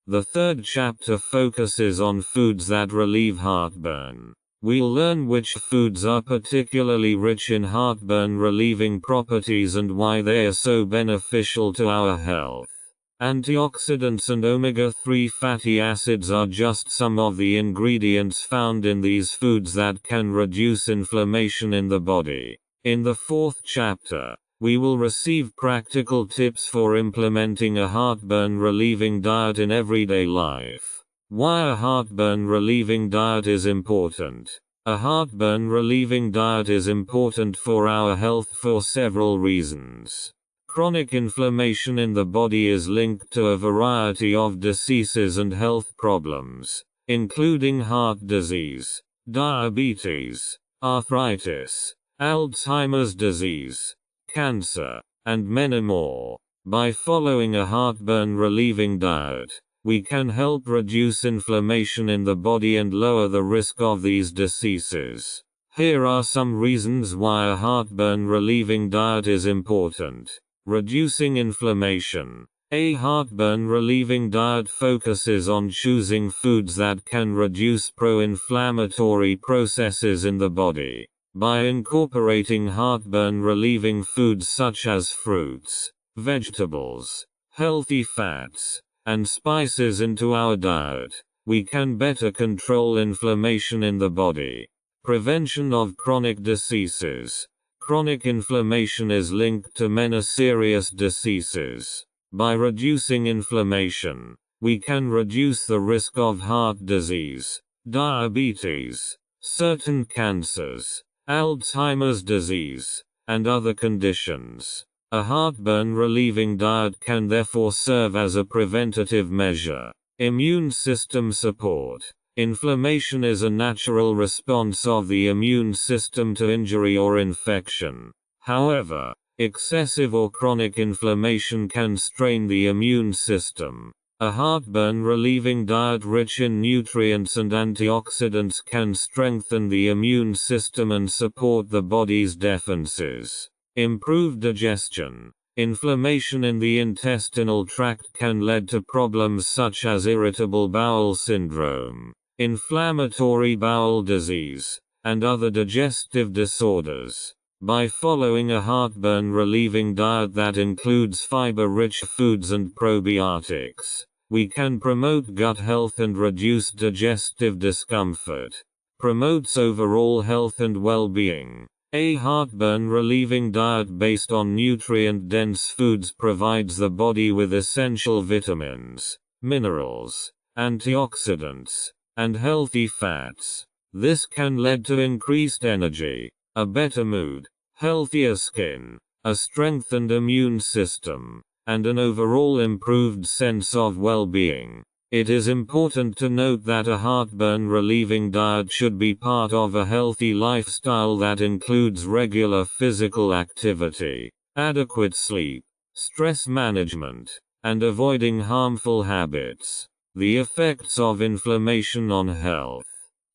The third chapter focuses on foods that relieve heartburn. We'll learn which foods are particularly rich in heartburn relieving properties and why they are so beneficial to our health. Antioxidants and omega-3 fatty acids are just some of the ingredients found in these foods that can reduce inflammation in the body. In the fourth chapter, we will receive practical tips for implementing a heartburn relieving diet in everyday life. Why a heartburn relieving diet is important. A heartburn relieving diet is important for our health for several reasons. Chronic inflammation in the body is linked to a variety of diseases and health problems, including heart disease, diabetes, arthritis, Alzheimer's disease, cancer, and many more. By following a heartburn relieving diet, we can help reduce inflammation in the body and lower the risk of these diseases. Here are some reasons why a heartburn relieving diet is important. Reducing inflammation. A heartburn relieving diet focuses on choosing foods that can reduce pro-inflammatory processes in the body. By incorporating heartburn relieving foods such as fruits, vegetables, healthy fats, and spices into our diet, we can better control inflammation in the body. Prevention of chronic diseases. Chronic inflammation is linked to many serious diseases. By reducing inflammation, we can reduce the risk of heart disease, diabetes, certain cancers, Alzheimer's disease, and other conditions. A heartburn relieving diet can therefore serve as a preventative measure. Immune system support. Inflammation is a natural response of the immune system to injury or infection. However, excessive or chronic inflammation can strain the immune system. A heartburn relieving diet rich in nutrients and antioxidants can strengthen the immune system and support the body's defenses. Improved digestion. Inflammation in the intestinal tract can lead to problems such as irritable bowel syndrome, inflammatory bowel disease, and other digestive disorders. By following a heartburn relieving diet that includes fiber-rich foods and probiotics, we can promote gut health and reduce digestive discomfort. Promotes overall health and well-being. A heartburn relieving diet based on nutrient-dense foods provides the body with essential vitamins, minerals, antioxidants, and healthy fats. This can lead to increased energy, a better mood, healthier skin, a strengthened immune system, and an overall improved sense of well-being. It is important to note that a heartburn relieving diet should be part of a healthy lifestyle that includes regular physical activity, adequate sleep, stress management, and avoiding harmful habits. The effects of inflammation on health.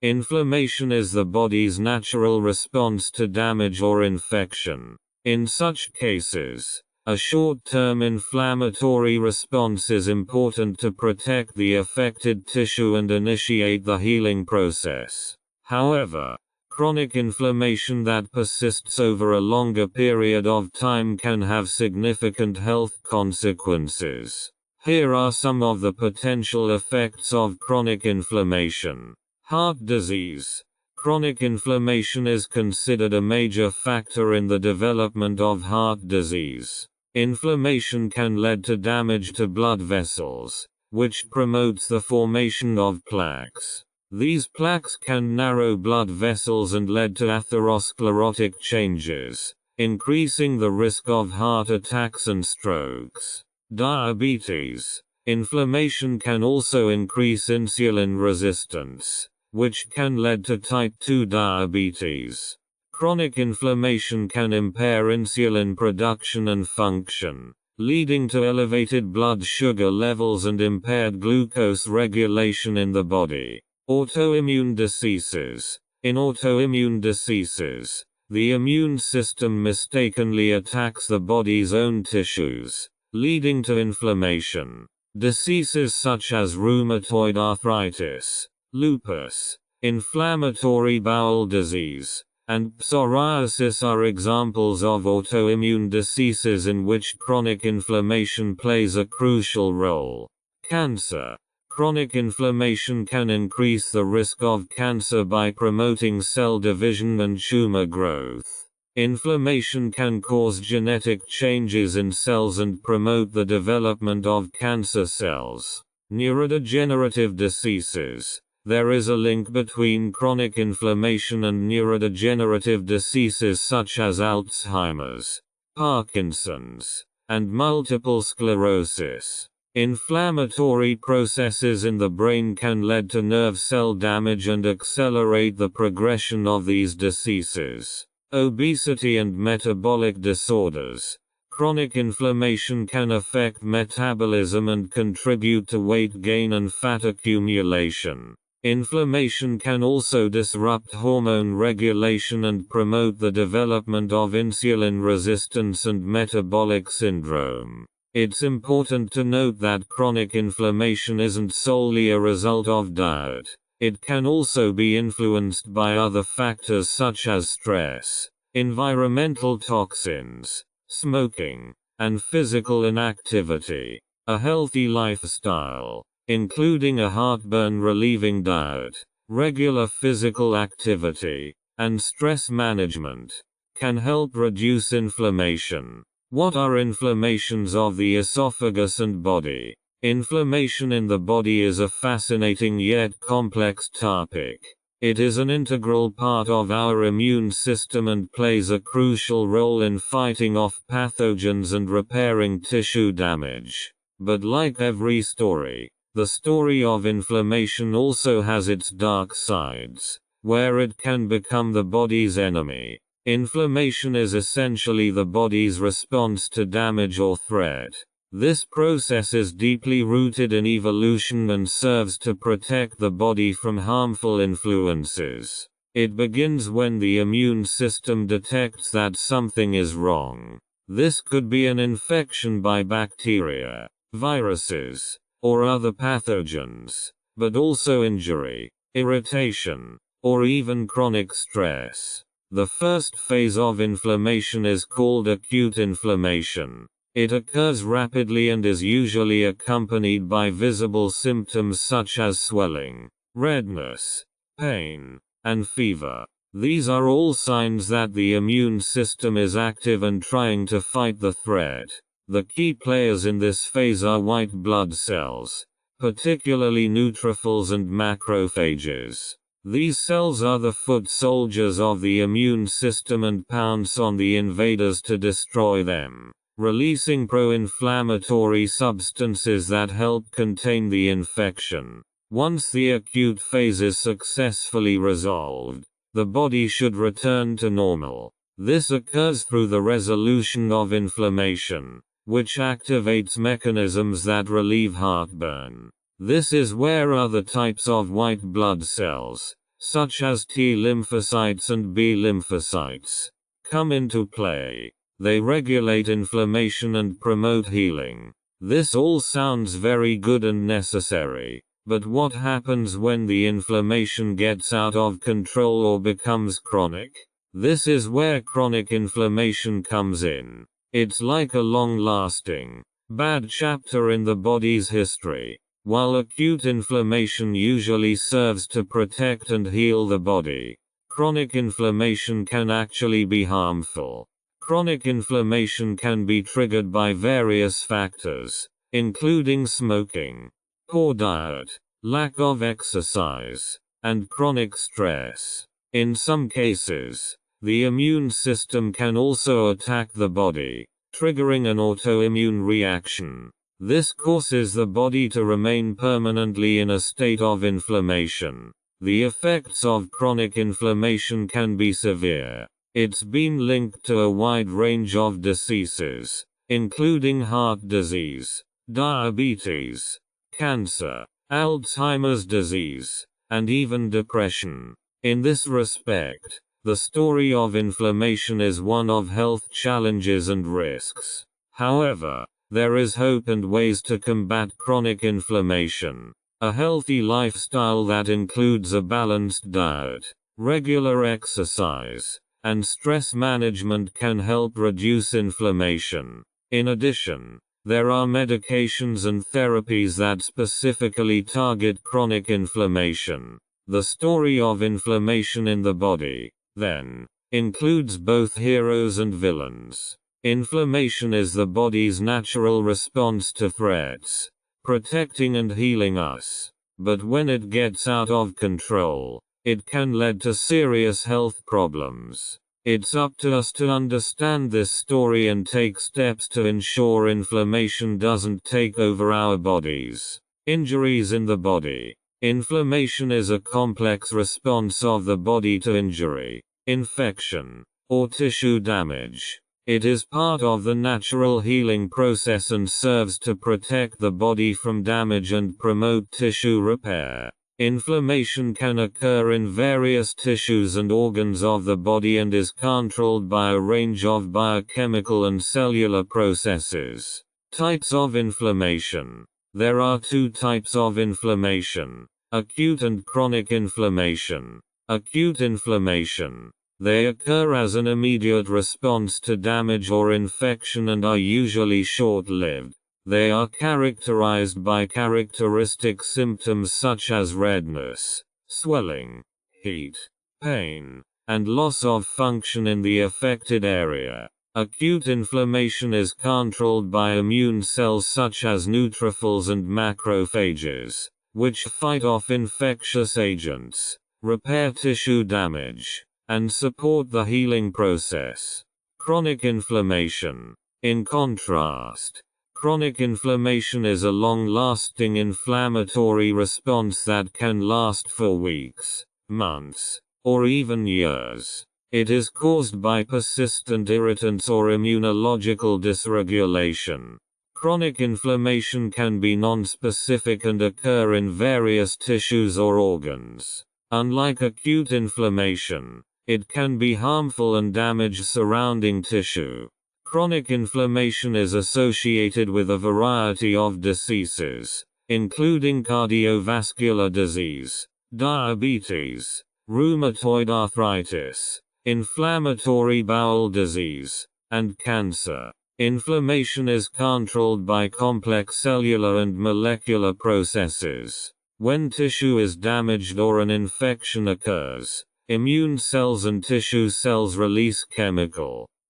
Inflammation is the body's natural response to damage or infection. In such cases, a short-term inflammatory response is important to protect the affected tissue and initiate the healing process. However, chronic inflammation that persists over a longer period of time can have significant health consequences. Here are some of the potential effects of chronic inflammation. Heart disease. Chronic inflammation is considered a major factor in the development of heart disease. Inflammation can lead to damage to blood vessels, which promotes the formation of plaques. These plaques can narrow blood vessels and lead to atherosclerotic changes, increasing the risk of heart attacks and strokes. Diabetes. Inflammation can also increase insulin resistance, which can lead to type 2 diabetes. Chronic inflammation can impair insulin production and function, leading to elevated blood sugar levels and impaired glucose regulation in the body. Autoimmune diseases. In autoimmune diseases, the immune system mistakenly attacks the body's own tissues, leading to inflammation. Diseases such as rheumatoid arthritis, lupus, inflammatory bowel disease, and psoriasis are examples of autoimmune diseases in which chronic inflammation plays a crucial role. Cancer. Chronic inflammation can increase the risk of cancer by promoting cell division and tumor growth. Inflammation can cause genetic changes in cells and promote the development of cancer cells. Neurodegenerative diseases. There is a link between chronic inflammation and neurodegenerative diseases such as Alzheimer's, Parkinson's, and multiple sclerosis. Inflammatory processes in the brain can lead to nerve cell damage and accelerate the progression of these diseases. Obesity and metabolic disorders. Chronic inflammation can affect metabolism and contribute to weight gain and fat accumulation. Inflammation can also disrupt hormone regulation and promote the development of insulin resistance and metabolic syndrome. It's important to note that chronic inflammation isn't solely a result of diet. It can also be influenced by other factors such as stress, environmental toxins, smoking, and physical inactivity. A healthy lifestyle, including a heartburn-relieving diet, regular physical activity, and stress management, can help reduce inflammation. What are inflammations of the esophagus and body? Inflammation in the body is a fascinating yet complex topic. It is an integral part of our immune system and plays a crucial role in fighting off pathogens and repairing tissue damage. But like every story, the story of inflammation also has its dark sides, where it can become the body's enemy. Inflammation is essentially the body's response to damage or threat. This process is deeply rooted in evolution and serves to protect the body from harmful influences. It begins when the immune system detects that something is wrong. This could be an infection by bacteria, viruses, or other pathogens, but also injury, irritation, or even chronic stress. The first phase of inflammation is called acute inflammation. It occurs rapidly and is usually accompanied by visible symptoms such as swelling, redness, pain, and fever. These are all signs that the immune system is active and trying to fight the threat. The key players in this phase are white blood cells, particularly neutrophils and macrophages. These cells are the foot soldiers of the immune system and pounce on the invaders to destroy them, releasing pro-inflammatory substances that help contain the infection. Once the acute phase is successfully resolved, the body should return to normal. This occurs through the resolution of inflammation, which activates mechanisms that relieve heartburn. This is where other types of white blood cells, such as T lymphocytes and B lymphocytes, come into play. They regulate inflammation and promote healing. This all sounds very good and necessary, but what happens when the inflammation gets out of control or becomes chronic? This is where chronic inflammation comes in. It's like a long-lasting, bad chapter in the body's history. While acute inflammation usually serves to protect and heal the body, chronic inflammation can actually be harmful. Chronic inflammation can be triggered by various factors, including smoking, poor diet, lack of exercise, and chronic stress. In some cases, the immune system can also attack the body, triggering an autoimmune reaction. This causes the body to remain permanently in a state of inflammation. The effects of chronic inflammation can be severe. It's been linked to a wide range of diseases, including heart disease, diabetes, cancer, Alzheimer's disease, and even depression. In this respect, the story of inflammation is one of health challenges and risks. However, there is hope and ways to combat chronic inflammation. A healthy lifestyle that includes a balanced diet, regular exercise, and stress management can help reduce inflammation. In addition, there are medications and therapies that specifically target chronic inflammation. The story of inflammation in the body, then, includes both heroes and villains. Inflammation is the body's natural response to threats, protecting and healing us. But when it gets out of control, it can lead to serious health problems. It's up to us to understand this story and take steps to ensure inflammation doesn't take over our bodies. Injuries in the body. Inflammation is a complex response of the body to injury, infection, or tissue damage. It is part of the natural healing process and serves to protect the body from damage and promote tissue repair. Inflammation can occur in various tissues and organs of the body and is controlled by a range of biochemical and cellular processes. Types of inflammation. There are two types of inflammation: acute and chronic inflammation. Acute inflammation. They occur as an immediate response to damage or infection and are usually short-lived. They are characterized by characteristic symptoms such as redness, swelling, heat, pain, and loss of function in the affected area. Acute inflammation is controlled by immune cells such as neutrophils and macrophages, which fight off infectious agents, repair tissue damage, and support the healing process. Chronic inflammation. In contrast, chronic inflammation is a long-lasting inflammatory response that can last for weeks, months, or even years. It is caused by persistent irritants or immunological dysregulation. Chronic inflammation can be nonspecific and occur in various tissues or organs. Unlike acute inflammation, it can be harmful and damage surrounding tissue. Chronic inflammation is associated with a variety of diseases, including cardiovascular disease, diabetes, rheumatoid arthritis, inflammatory bowel disease, and cancer. Inflammation is controlled by complex cellular and molecular processes. When tissue is damaged or an infection occurs, immune cells and tissue cells release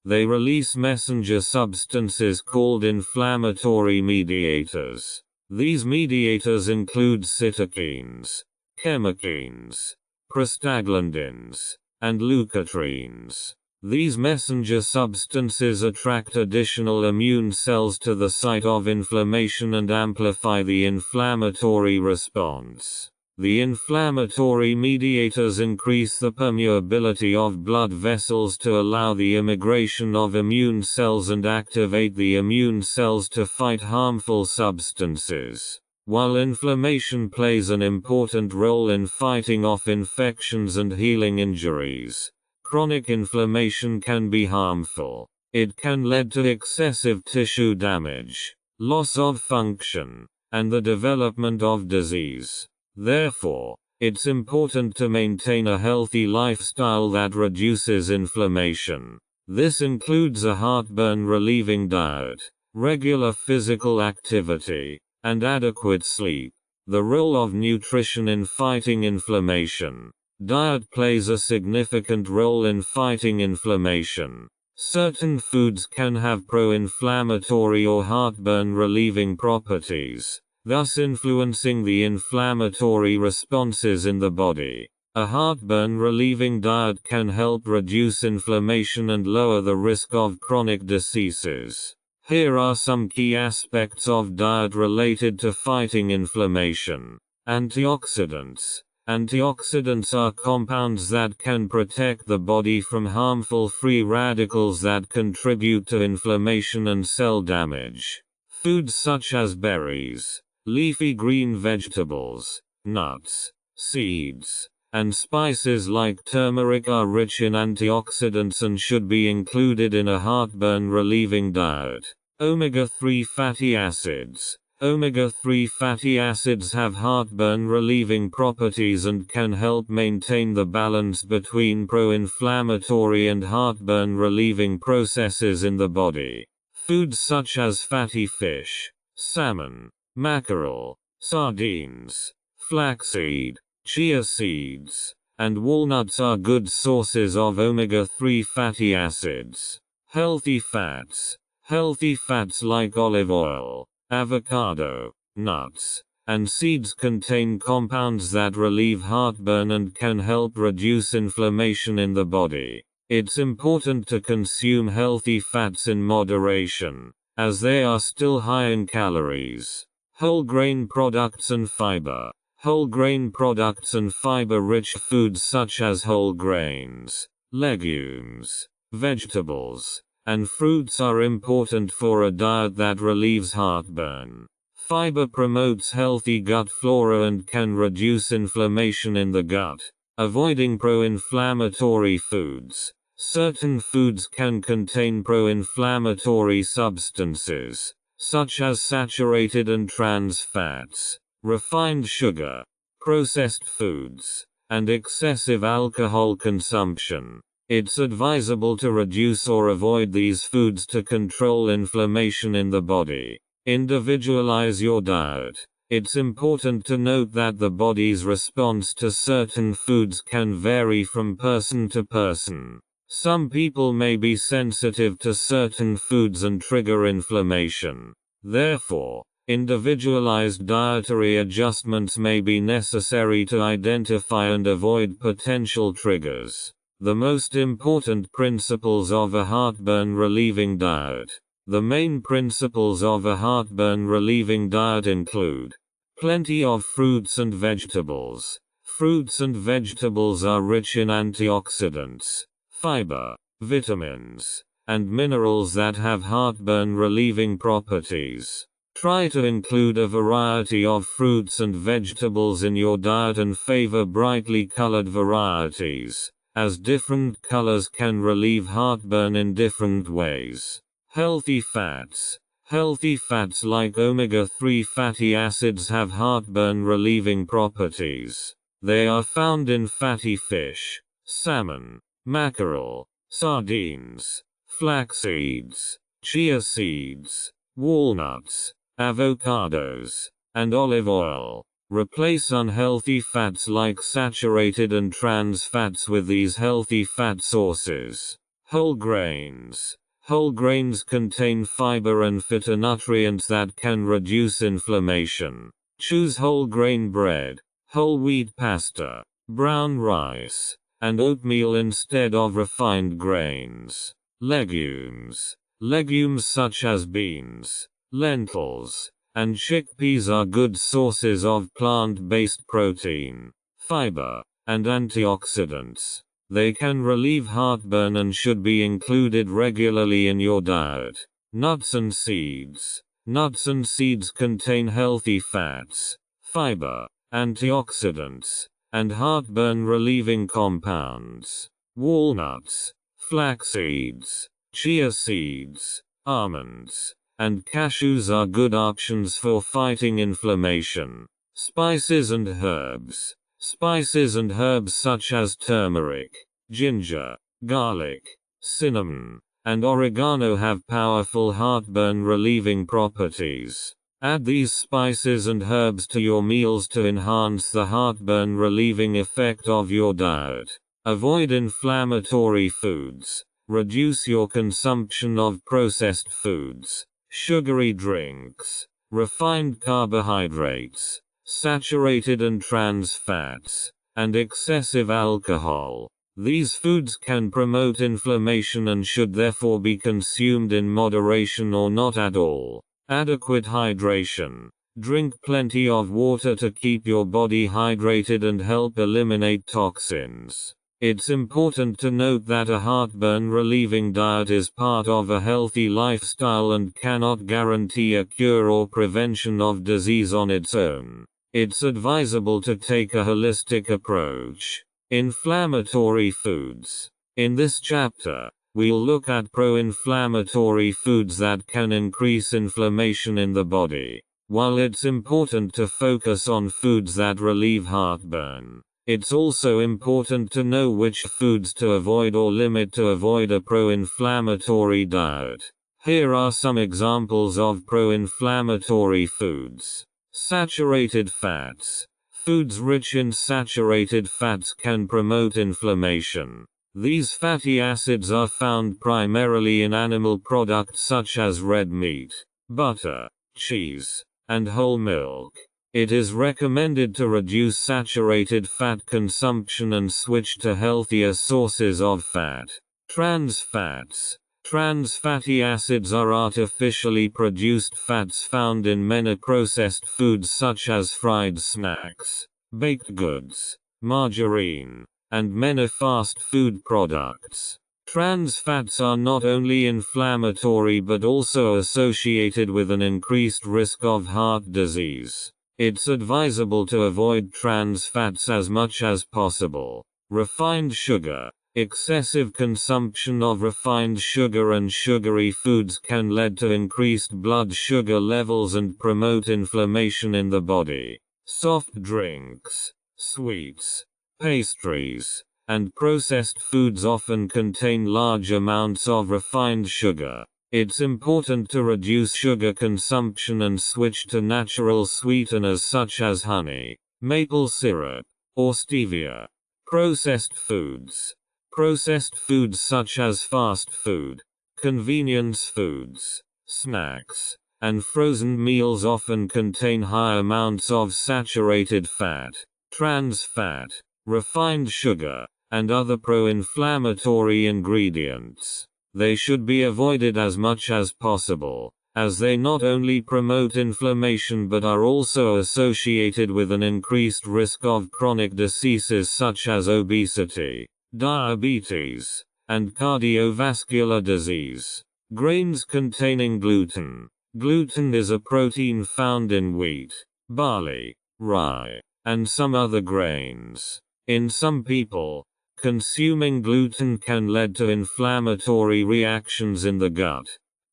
They release messenger substances called inflammatory mediators. These mediators include cytokines, chemokines, prostaglandins, and leukotrienes. These messenger substances attract additional immune cells to the site of inflammation and amplify the inflammatory response. The inflammatory mediators increase the permeability of blood vessels to allow the immigration of immune cells and activate the immune cells to fight harmful substances. While inflammation plays an important role in fighting off infections and healing injuries, chronic inflammation can be harmful. It can lead to excessive tissue damage, loss of function, and the development of disease. Therefore, it's important to maintain a healthy lifestyle that reduces inflammation. This includes a heartburn-relieving diet, regular physical activity, and adequate sleep. The role of nutrition in fighting inflammation. Diet plays a significant role in fighting inflammation. Certain foods can have pro-inflammatory or heartburn-relieving properties, thus influencing the inflammatory responses in the body. A heartburn-relieving diet can help reduce inflammation and lower the risk of chronic diseases. Here are some key aspects of diet related to fighting inflammation. Antioxidants. Antioxidants are compounds that can protect the body from harmful free radicals that contribute to inflammation and cell damage. Foods such as berries, leafy green vegetables, nuts, seeds, and spices like turmeric are rich in antioxidants and should be included in a heartburn-relieving diet. Omega-3 fatty acids. Omega-3 fatty acids have heartburn-relieving properties and can help maintain the balance between pro-inflammatory and heartburn-relieving processes in the body. Foods such as fatty fish, salmon, mackerel, sardines, flaxseed, chia seeds, and walnuts are good sources of omega-3 fatty acids. Healthy fats. Healthy fats like olive oil, avocado, nuts, and seeds contain compounds that relieve heartburn and can help reduce inflammation in the body. It's important to consume healthy fats in moderation, as they are still high in calories. Whole grain products and fiber. Whole grain products and fiber-rich foods such as whole grains, legumes, vegetables, and fruits are important for a diet that relieves heartburn. Fiber promotes healthy gut flora and can reduce inflammation in the gut. Avoiding pro-inflammatory foods. Certain foods can contain pro-inflammatory substances, such as saturated and trans fats, refined sugar, processed foods, and excessive alcohol consumption. It's advisable to reduce or avoid these foods to control inflammation in the body. Individualize your diet. It's important to note that the body's response to certain foods can vary from person to person. Some people may be sensitive to certain foods and trigger inflammation. Therefore, individualized dietary adjustments may be necessary to identify and avoid potential triggers. The most important principles of a heartburn-relieving diet. The main principles of a heartburn-relieving diet include plenty of fruits and vegetables. Fruits and vegetables are rich in antioxidants, fiber, vitamins, and minerals that have heartburn-relieving properties. Try to include a variety of fruits and vegetables in your diet and favor brightly colored varieties, as different colors can relieve heartburn in different ways. Healthy fats. Healthy fats like omega-3 fatty acids have heartburn-relieving properties. They are found in fatty fish, salmon, mackerel, sardines, flax seeds, chia seeds, walnuts, avocados, and olive oil. Replace unhealthy fats like saturated and trans fats with these healthy fat sources. Whole grains. Whole grains contain fiber and phytonutrients that can reduce inflammation. Choose whole grain bread, whole wheat pasta, brown rice, and oatmeal instead of refined grains. Legumes. Legumes such as beans, lentils, and chickpeas are good sources of plant-based protein, fiber, and antioxidants. They can relieve heartburn and should be included regularly in your diet. Nuts and seeds. Nuts and seeds contain healthy fats, fiber, antioxidants, and heartburn-relieving compounds. Walnuts, flax seeds, chia seeds, almonds, and cashews are good options for fighting inflammation. Spices and herbs. Spices and herbs such as turmeric, ginger, garlic, cinnamon, and oregano have powerful heartburn-relieving properties. Add these spices and herbs to your meals to enhance the heartburn-relieving effect of your diet. Avoid inflammatory foods. Reduce your consumption of processed foods, sugary drinks, refined carbohydrates, saturated and trans fats, and excessive alcohol. These foods can promote inflammation and should therefore be consumed in moderation or not at all. Adequate hydration. Drink plenty of water to keep your body hydrated and help eliminate toxins. It's important to note that a heartburn-relieving diet is part of a healthy lifestyle and cannot guarantee a cure or prevention of disease on its own. It's advisable to take a holistic approach. Inflammatory foods. In this chapter, we'll look at pro-inflammatory foods that can increase inflammation in the body. While it's important to focus on foods that relieve heartburn, it's also important to know which foods to avoid or limit to avoid a pro-inflammatory diet. Here are some examples of pro-inflammatory foods. Saturated fats. Foods rich in saturated fats can promote inflammation. These fatty acids are found primarily in animal products such as red meat, butter, cheese, and whole milk. It is recommended to reduce saturated fat consumption and switch to healthier sources of fat. Trans fats. Trans fatty acids are artificially produced fats found in many processed foods such as fried snacks, baked goods, margarine, and many fast food products. Trans fats are not only inflammatory but also associated with an increased risk of heart disease. It's advisable to avoid trans fats as much as possible. Refined sugar. Excessive consumption of refined sugar and sugary foods can lead to increased blood sugar levels and promote inflammation in the body. Soft drinks, sweets, pastries, and processed foods often contain large amounts of refined sugar. It's important to reduce sugar consumption and switch to natural sweeteners such as honey, maple syrup, or stevia. Processed foods. Processed foods such as fast food, convenience foods, snacks, and frozen meals often contain high amounts of saturated fat, trans fat, refined sugar, and other pro-inflammatory ingredients. They should be avoided as much as possible, as they not only promote inflammation but are also associated with an increased risk of chronic diseases such as obesity, diabetes, and cardiovascular disease. Grains containing gluten. Gluten is a protein found in wheat, barley, rye, and some other grains. In some people, consuming gluten can lead to inflammatory reactions in the gut.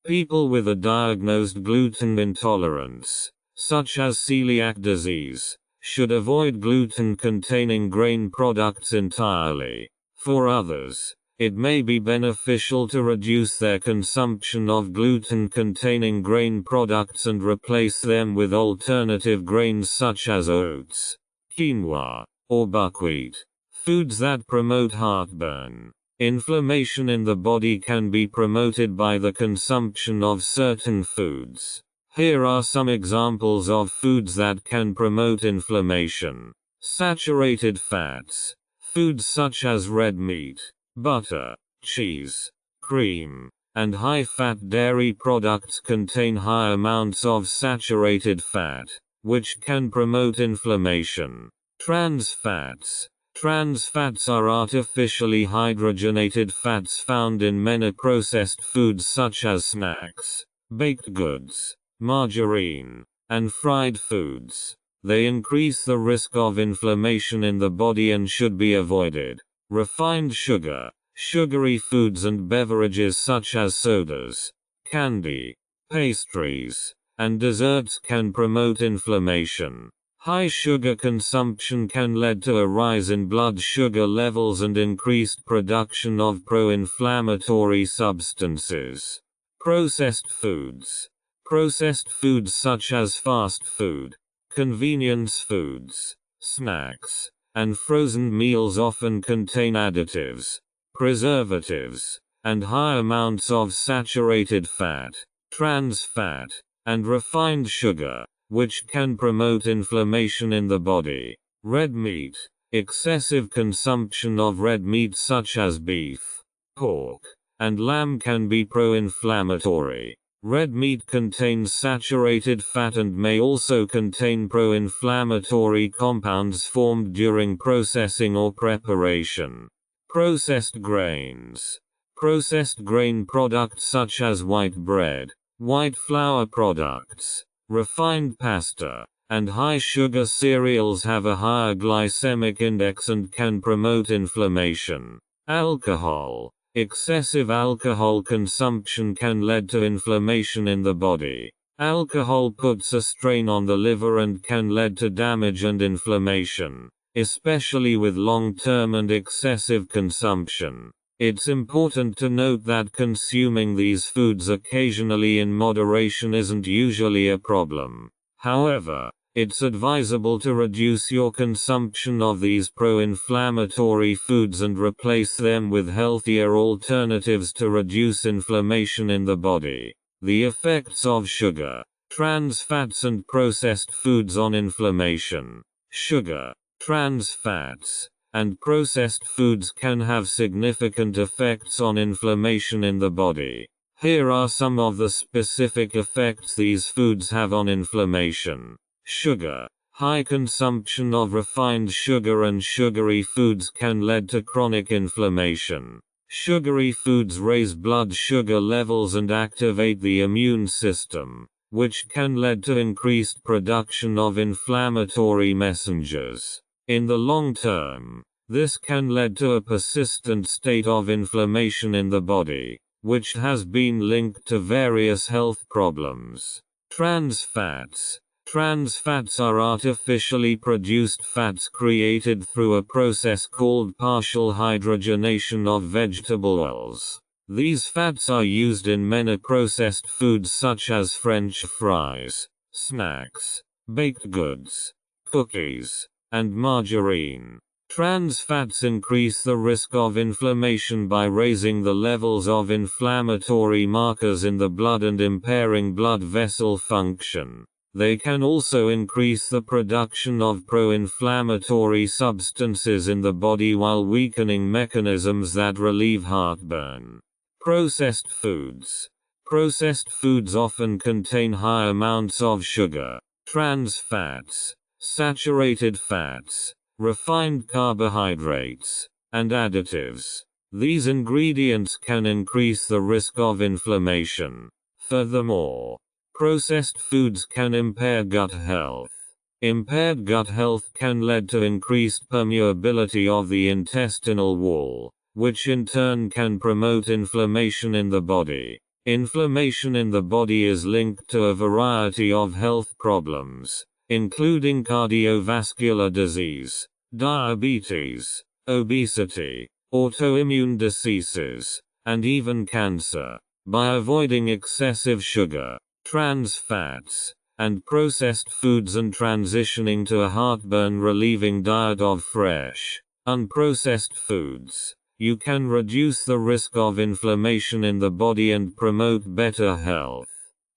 People with a diagnosed gluten intolerance, such as celiac disease, should avoid gluten-containing grain products entirely. For others, it may be beneficial to reduce their consumption of gluten-containing grain products and replace them with alternative grains such as oats, quinoa, or buckwheat. Foods that promote heartburn. Inflammation in the body can be promoted by the consumption of certain foods. Here are some examples of foods that can promote inflammation. Saturated fats. Foods such as red meat, butter, cheese, cream, and high-fat dairy products contain high amounts of saturated fat, which can promote inflammation. Trans fats. Trans fats are artificially hydrogenated fats found in many processed foods such as snacks, baked goods, margarine, and fried foods. They increase the risk of inflammation in the body and should be avoided. Refined sugar. Sugary foods and beverages such as sodas, candy, pastries, and desserts can promote inflammation. High sugar consumption can lead to a rise in blood sugar levels and increased production of pro-inflammatory substances. Processed foods. Processed foods such as fast food, convenience foods, snacks, and frozen meals often contain additives, preservatives, and high amounts of saturated fat, trans fat, and refined sugar, which can promote inflammation in the body. Red meat. Excessive consumption of red meat such as beef, pork, and lamb can be pro-inflammatory. Red meat contains saturated fat and may also contain pro-inflammatory compounds formed during processing or preparation. Processed grains. Processed grain products such as white bread, white flour products, refined pasta, and high sugar cereals have a higher glycemic index and can promote inflammation. Alcohol. Excessive alcohol consumption can lead to inflammation in the body. Alcohol puts a strain on the liver and can lead to damage and inflammation, especially with long-term and excessive consumption. It's important to note that consuming these foods occasionally in moderation isn't usually a problem. However, it's advisable to reduce your consumption of these pro-inflammatory foods and replace them with healthier alternatives to reduce inflammation in the body. The effects of sugar, trans fats and processed foods on inflammation. Sugar, trans fats, and processed foods can have significant effects on inflammation in the body. Here are some of the specific effects these foods have on inflammation. Sugar. High consumption of refined sugar and sugary foods can lead to chronic inflammation. Sugary foods raise blood sugar levels and activate the immune system, which can lead to increased production of inflammatory messengers. In the long term, this can lead to a persistent state of inflammation in the body, which has been linked to various health problems. Trans fats. Trans fats are artificially produced fats created through a process called partial hydrogenation of vegetable oils. These fats are used in many processed foods such as French fries, snacks, baked goods, cookies, and margarine. Trans fats increase the risk of inflammation by raising the levels of inflammatory markers in the blood and impairing blood vessel function. They can also increase the production of pro-inflammatory substances in the body while weakening mechanisms that relieve heartburn. Processed foods. Processed foods often contain high amounts of sugar, trans fats, saturated fats, refined carbohydrates, and additives. These ingredients can increase the risk of inflammation. Furthermore, processed foods can impair gut health. Impaired gut health can lead to increased permeability of the intestinal wall, which in turn can promote inflammation in the body. Inflammation in the body is linked to a variety of health problems, including cardiovascular disease, diabetes, obesity, autoimmune diseases, and even cancer. By avoiding excessive sugar, trans fats, and processed foods and transitioning to a heartburn-relieving diet of fresh, unprocessed foods, you can reduce the risk of inflammation in the body and promote better health.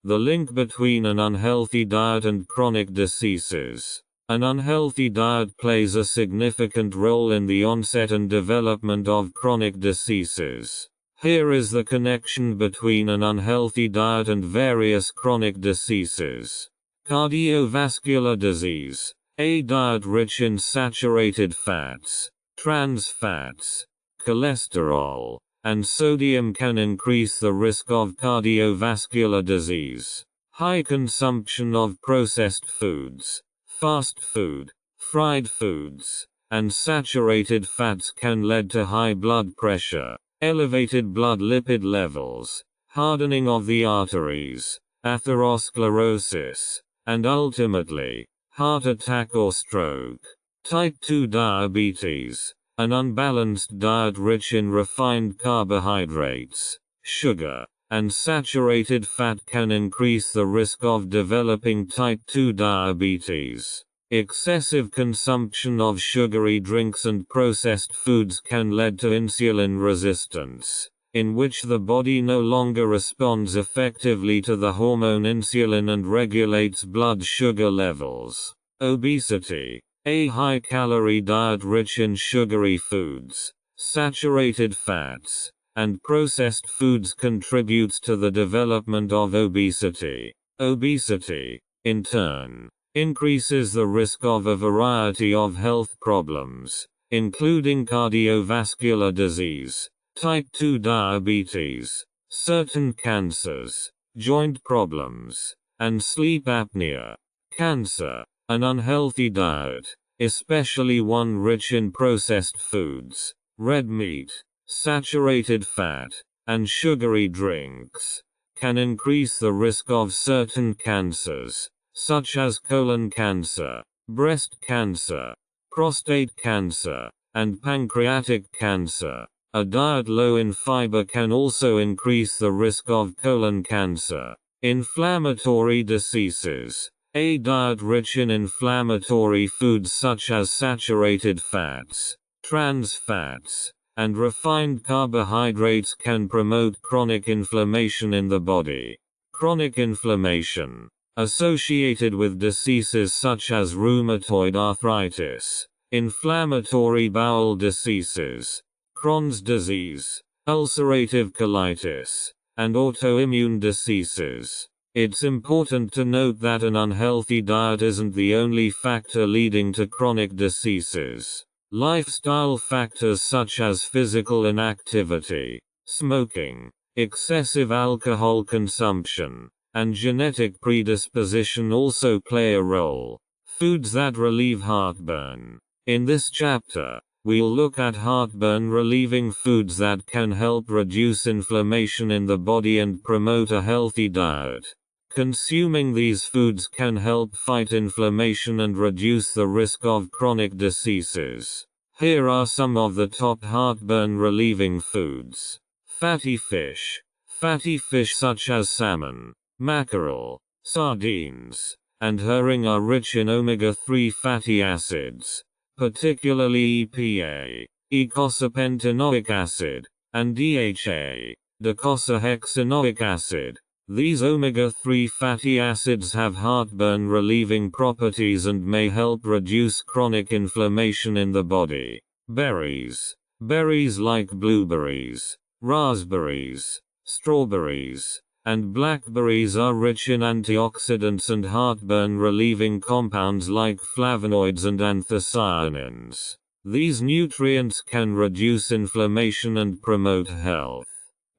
The link between an unhealthy diet and chronic diseases. An unhealthy diet plays a significant role in the onset and development of chronic diseases. Here is the connection between an unhealthy diet and various chronic diseases. Cardiovascular disease. A diet rich in saturated fats, trans fats, cholesterol, and sodium can increase the risk of cardiovascular disease. High consumption of processed foods, fast food, fried foods, and saturated fats can lead to high blood pressure, elevated blood lipid levels, hardening of the arteries, atherosclerosis, and ultimately, heart attack or stroke. Type 2 diabetes. An unbalanced diet rich in refined carbohydrates, sugar, and saturated fat can increase the risk of developing type 2 diabetes. Excessive consumption of sugary drinks and processed foods can lead to insulin resistance, in which the body no longer responds effectively to the hormone insulin and regulates blood sugar levels. Obesity. A high-calorie diet rich in sugary foods, saturated fats, and processed foods contributes to the development of obesity. Obesity, in turn, increases the risk of a variety of health problems, including cardiovascular disease, type 2 diabetes, certain cancers, joint problems, and sleep apnea. Cancer. An unhealthy diet, especially one rich in processed foods, red meat, saturated fat, and sugary drinks, can increase the risk of certain cancers, such as colon cancer, breast cancer, prostate cancer, and pancreatic cancer. A diet low in fiber can also increase the risk of colon cancer. Inflammatory diseases. A diet rich in inflammatory foods such as saturated fats, trans fats, and refined carbohydrates can promote chronic inflammation in the body. Chronic inflammation, associated with diseases such as rheumatoid arthritis, inflammatory bowel diseases, Crohn's disease, ulcerative colitis, and autoimmune diseases. It's important to note that an unhealthy diet isn't the only factor leading to chronic diseases. Lifestyle factors such as physical inactivity, smoking, excessive alcohol consumption, and genetic predisposition also play a role. Foods that relieve heartburn. In this chapter, we'll look at heartburn relieving foods that can help reduce inflammation in the body and promote a healthy diet. Consuming these foods can help fight inflammation and reduce the risk of chronic diseases. Here are some of the top heartburn relieving foods. Fatty fish. Fatty fish such as salmon, mackerel, sardines, and herring are rich in omega-3 fatty acids, particularly EPA, eicosapentaenoic acid, and DHA, docosahexaenoic acid. These omega-3 fatty acids have heartburn relieving properties and may help reduce chronic inflammation in the body. Berries. Berries like blueberries, raspberries, strawberries, and blackberries are rich in antioxidants and heartburn relieving compounds like flavonoids and anthocyanins. These nutrients can reduce inflammation and promote health.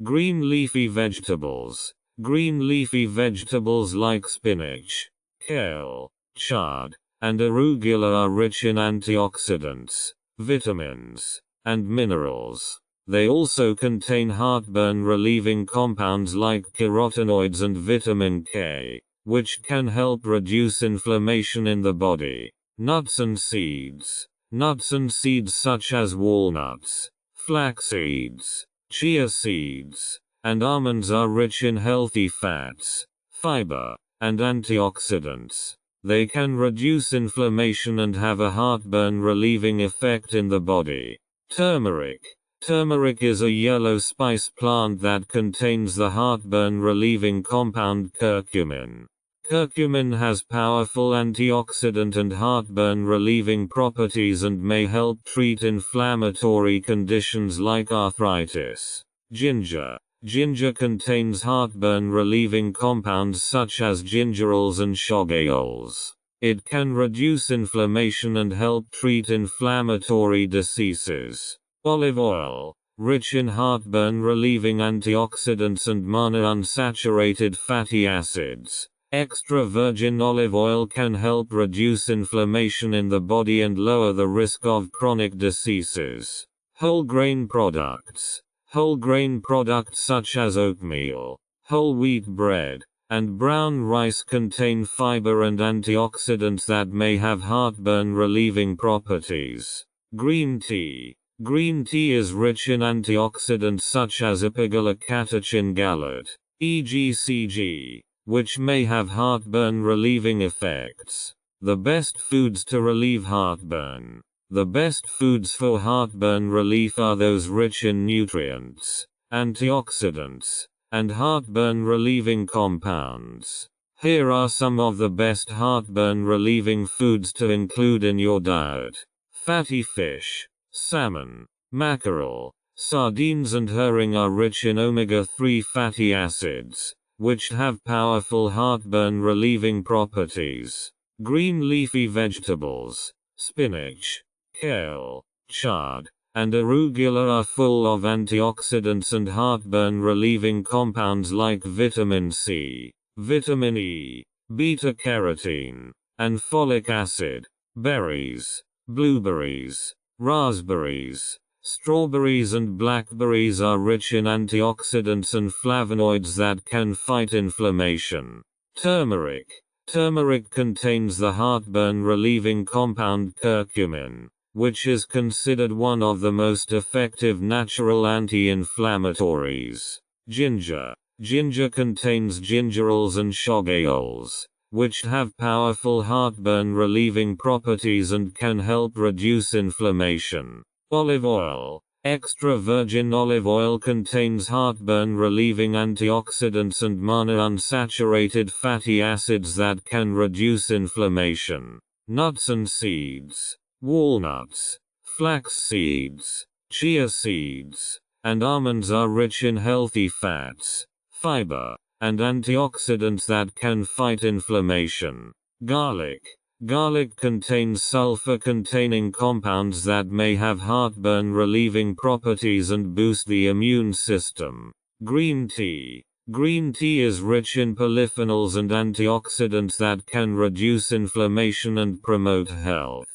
Green leafy vegetables. Green leafy vegetables like spinach, kale, chard, and arugula are rich in antioxidants, vitamins, and minerals. They also contain heartburn-relieving compounds like carotenoids and vitamin K, which can help reduce inflammation in the body. Nuts and seeds. Nuts and seeds such as walnuts, flax seeds, chia seeds, and almonds are rich in healthy fats, fiber, and antioxidants. They can reduce inflammation and have a heartburn-relieving effect in the body. Turmeric. Turmeric is a yellow spice plant that contains the heartburn-relieving compound curcumin. Curcumin has powerful antioxidant and heartburn-relieving properties and may help treat inflammatory conditions like arthritis. Ginger. Ginger contains heartburn-relieving compounds such as gingerols and shogaols. It can reduce inflammation and help treat inflammatory diseases. Olive oil. Rich in heartburn-relieving antioxidants and monounsaturated fatty acids. Extra virgin olive oil can help reduce inflammation in the body and lower the risk of chronic diseases. Whole grain products. Whole grain products such as oatmeal, whole wheat bread, and brown rice contain fiber and antioxidants that may have heartburn-relieving properties. Green tea. Green tea is rich in antioxidants such as epigallocatechin gallate, EGCG, which may have heartburn-relieving effects. The best foods to relieve heartburn. The best foods for heartburn relief are those rich in nutrients, antioxidants, and heartburn-relieving compounds. Here are some of the best heartburn-relieving foods to include in your diet. Fatty fish, salmon, mackerel, sardines and herring are rich in omega-3 fatty acids, which have powerful heartburn-relieving properties. Green leafy vegetables, spinach, kale, chard, and arugula are full of antioxidants and heartburn-relieving compounds like vitamin C, vitamin E, beta-carotene, and folic acid. Berries, blueberries, raspberries, strawberries and blackberries are rich in antioxidants and flavonoids that can fight inflammation. Turmeric. Turmeric contains the heartburn-relieving compound curcumin, which is considered one of the most effective natural anti-inflammatories. Ginger. Ginger contains gingerols and shogaols, which have powerful heartburn-relieving properties and can help reduce inflammation. Olive oil. Extra virgin olive oil contains heartburn-relieving antioxidants and monounsaturated fatty acids that can reduce inflammation. Nuts and seeds. Walnuts, flax seeds, chia seeds, and almonds are rich in healthy fats, fiber, and antioxidants that can fight inflammation. Garlic. Garlic contains sulfur-containing compounds that may have heartburn-relieving properties and boost the immune system. Green tea. Green tea is rich in polyphenols and antioxidants that can reduce inflammation and promote health.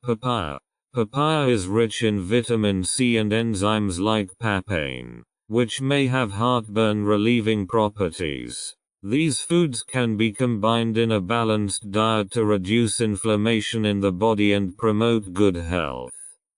Papaya. Papaya is rich in vitamin C and enzymes like papain, which may have heartburn-relieving properties. These foods can be combined in a balanced diet to reduce inflammation in the body and promote good health.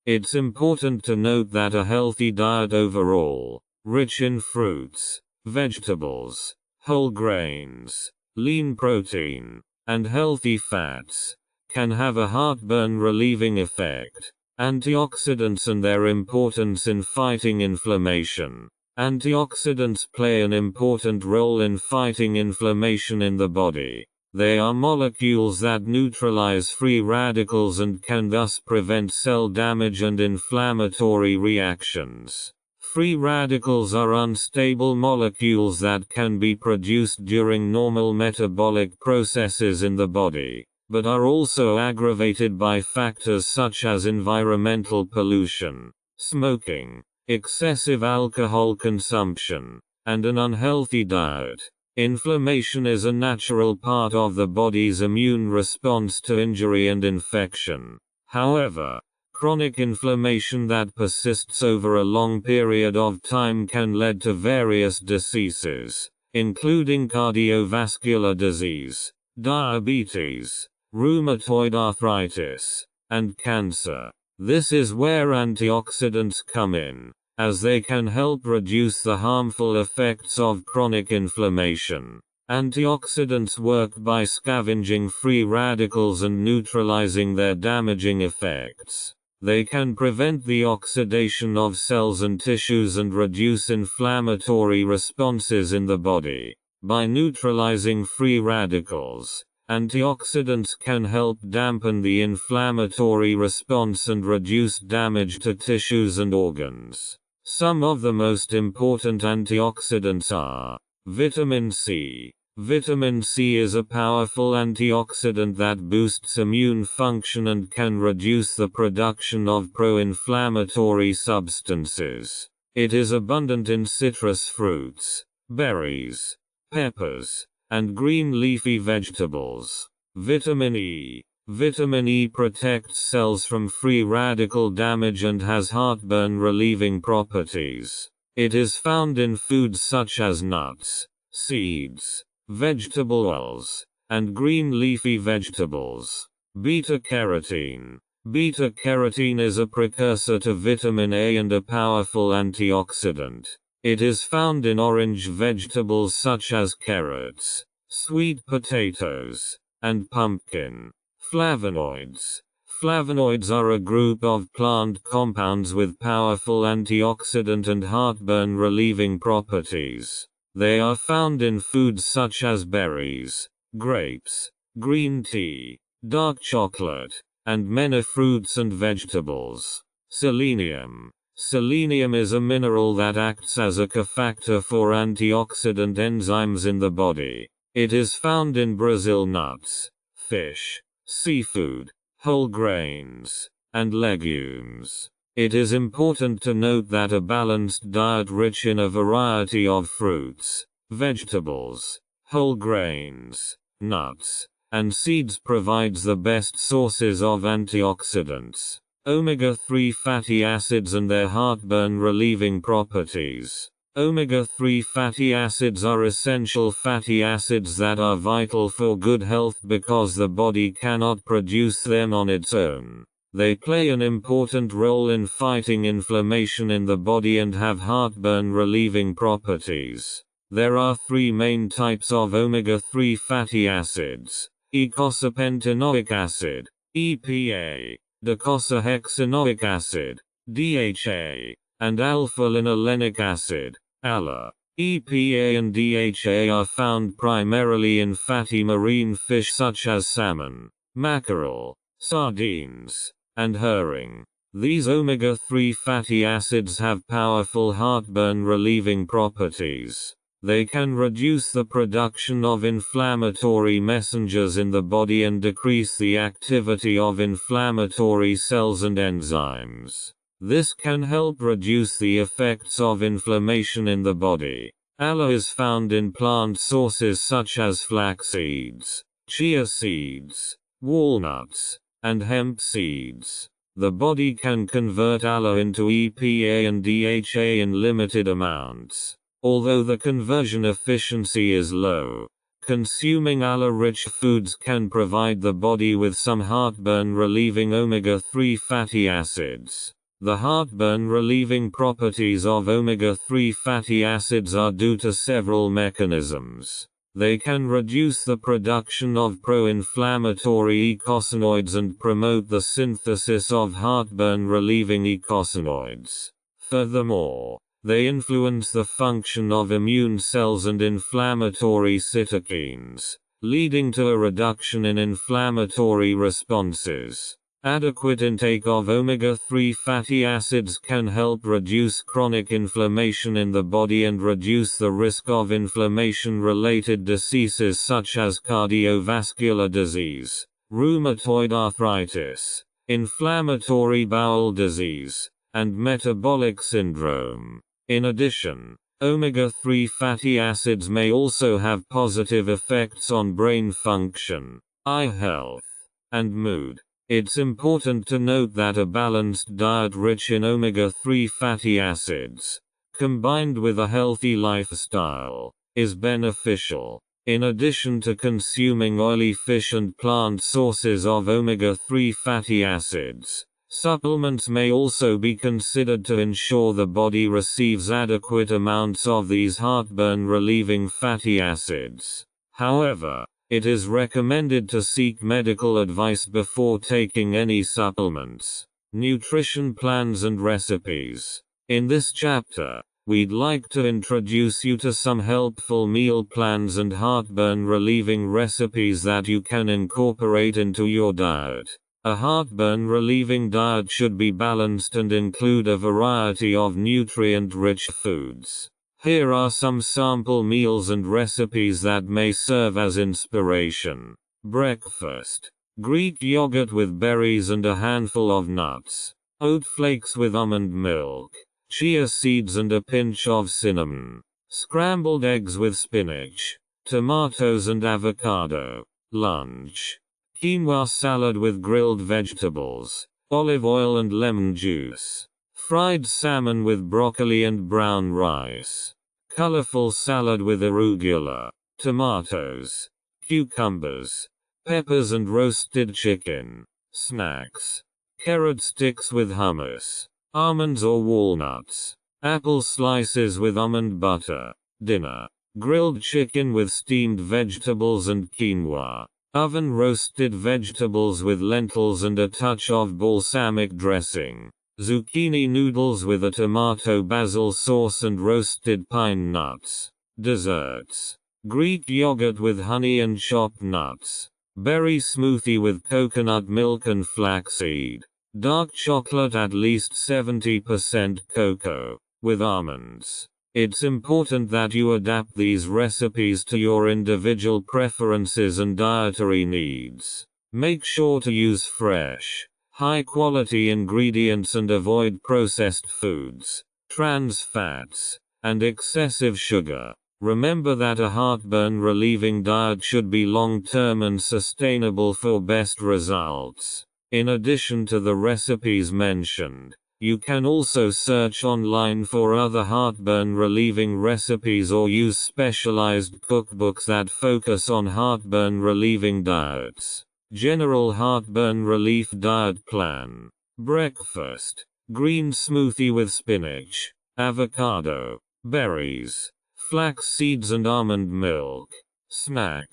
It's important to note that a healthy diet overall, rich in fruits, vegetables, whole grains, lean protein, and healthy fats, can have a heartburn-relieving effect. Antioxidants and their importance in fighting inflammation. Antioxidants play an important role in fighting inflammation in the body. They are molecules that neutralize free radicals and can thus prevent cell damage and inflammatory reactions. Free radicals are unstable molecules that can be produced during normal metabolic processes in the body, but are also aggravated by factors such as environmental pollution, smoking, excessive alcohol consumption, and an unhealthy diet. Inflammation is a natural part of the body's immune response to injury and infection. However, chronic inflammation that persists over a long period of time can lead to various diseases, including cardiovascular disease, diabetes, rheumatoid arthritis, and cancer. This is where antioxidants come in, as they can help reduce the harmful effects of chronic inflammation. Antioxidants work by scavenging free radicals and neutralizing their damaging effects. They can prevent the oxidation of cells and tissues and reduce inflammatory responses in the body. By neutralizing free radicals, antioxidants can help dampen the inflammatory response and reduce damage to tissues and organs. Some of the most important antioxidants are vitamin C. Vitamin C is a powerful antioxidant that boosts immune function and can reduce the production of pro-inflammatory substances. It is abundant in citrus fruits, berries, peppers, and green leafy vegetables. Vitamin E. Vitamin E protects cells from free radical damage and has heartburn relieving properties. It is found in foods such as nuts, seeds, vegetable oils, and green leafy vegetables. Beta-carotene. Beta-carotene is a precursor to vitamin A and a powerful antioxidant. It is found in orange vegetables such as carrots, sweet potatoes, and pumpkin. Flavonoids. Flavonoids are a group of plant compounds with powerful antioxidant and heartburn relieving properties. They are found in foods such as berries, grapes, green tea, dark chocolate, and many fruits and vegetables. Selenium. Selenium is a mineral that acts as a cofactor for antioxidant enzymes in the body. It is found in Brazil nuts, fish, seafood, whole grains, and legumes. It is important to note that a balanced diet rich in a variety of fruits, vegetables, whole grains, nuts, and seeds provides the best sources of antioxidants. Omega-3 fatty acids and their heartburn relieving properties. Omega-3 fatty acids are essential fatty acids that are vital for good health because the body cannot produce them on its own. They play an important role in fighting inflammation in the body and have heartburn relieving properties. There are three main types of omega-3 fatty acids: eicosapentaenoic acid, EPA, docosahexaenoic acid, DHA, and alpha-linolenic acid, ALA. EPA and DHA are found primarily in fatty marine fish such as salmon, mackerel, sardines, and herring. These omega-3 fatty acids have powerful heartburn relieving properties. They can reduce the production of inflammatory messengers in the body and decrease the activity of inflammatory cells and enzymes. This can help reduce the effects of inflammation in the body. ALA is found in plant sources such as flax seeds, chia seeds, walnuts, and hemp seeds. The body can convert ALA into EPA and DHA in limited amounts. Although the conversion efficiency is low, consuming ALA-rich foods can provide the body with some heartburn-relieving omega-3 fatty acids. The heartburn-relieving properties of omega-3 fatty acids are due to several mechanisms. They can reduce the production of pro-inflammatory eicosanoids and promote the synthesis of heartburn-relieving eicosanoids. Furthermore, they influence the function of immune cells and inflammatory cytokines, leading to a reduction in inflammatory responses. Adequate intake of omega-3 fatty acids can help reduce chronic inflammation in the body and reduce the risk of inflammation-related diseases such as cardiovascular disease, rheumatoid arthritis, inflammatory bowel disease, and metabolic syndrome. In addition, omega-3 fatty acids may also have positive effects on brain function, eye health, and mood. It's important to note that a balanced diet rich in omega-3 fatty acids, combined with a healthy lifestyle, is beneficial. In addition to consuming oily fish and plant sources of omega-3 fatty acids, supplements may also be considered to ensure the body receives adequate amounts of these heartburn-relieving fatty acids. However, it is recommended to seek medical advice before taking any supplements. Nutrition plans and recipes. In this chapter, we'd like to introduce you to some helpful meal plans and heartburn relieving recipes that you can incorporate into your diet. A heartburn-relieving diet should be balanced and include a variety of nutrient-rich foods. Here are some sample meals and recipes that may serve as inspiration. Breakfast. Greek yogurt with berries and a handful of nuts. Oat flakes with almond milk. Chia seeds and a pinch of cinnamon. Scrambled eggs with spinach. Tomatoes and avocado. Lunch. Quinoa salad with grilled vegetables, olive oil and lemon juice. Fried salmon with broccoli and brown rice. Colorful salad with arugula, tomatoes, cucumbers, peppers and roasted chicken. Snacks. Carrot sticks with hummus. Almonds or walnuts. Apple slices with almond butter. Dinner. Grilled chicken with steamed vegetables and quinoa. Oven roasted vegetables with lentils and a touch of balsamic dressing. Zucchini noodles with a tomato basil sauce and roasted pine nuts. Desserts. Greek yogurt with honey and chopped nuts. Berry smoothie with coconut milk and flaxseed. Dark chocolate at least 70% cocoa, with almonds. It's important that you adapt these recipes to your individual preferences and dietary needs. Make sure to use fresh, high-quality ingredients and avoid processed foods, trans fats, and excessive sugar. Remember that a heartburn-relieving diet should be long-term and sustainable for best results. In addition to the recipes mentioned, you can also search online for other heartburn-relieving recipes or use specialized cookbooks that focus on heartburn-relieving diets. General heartburn relief diet plan. Breakfast. Green smoothie with spinach, avocado, berries, flax seeds and almond milk. Snack.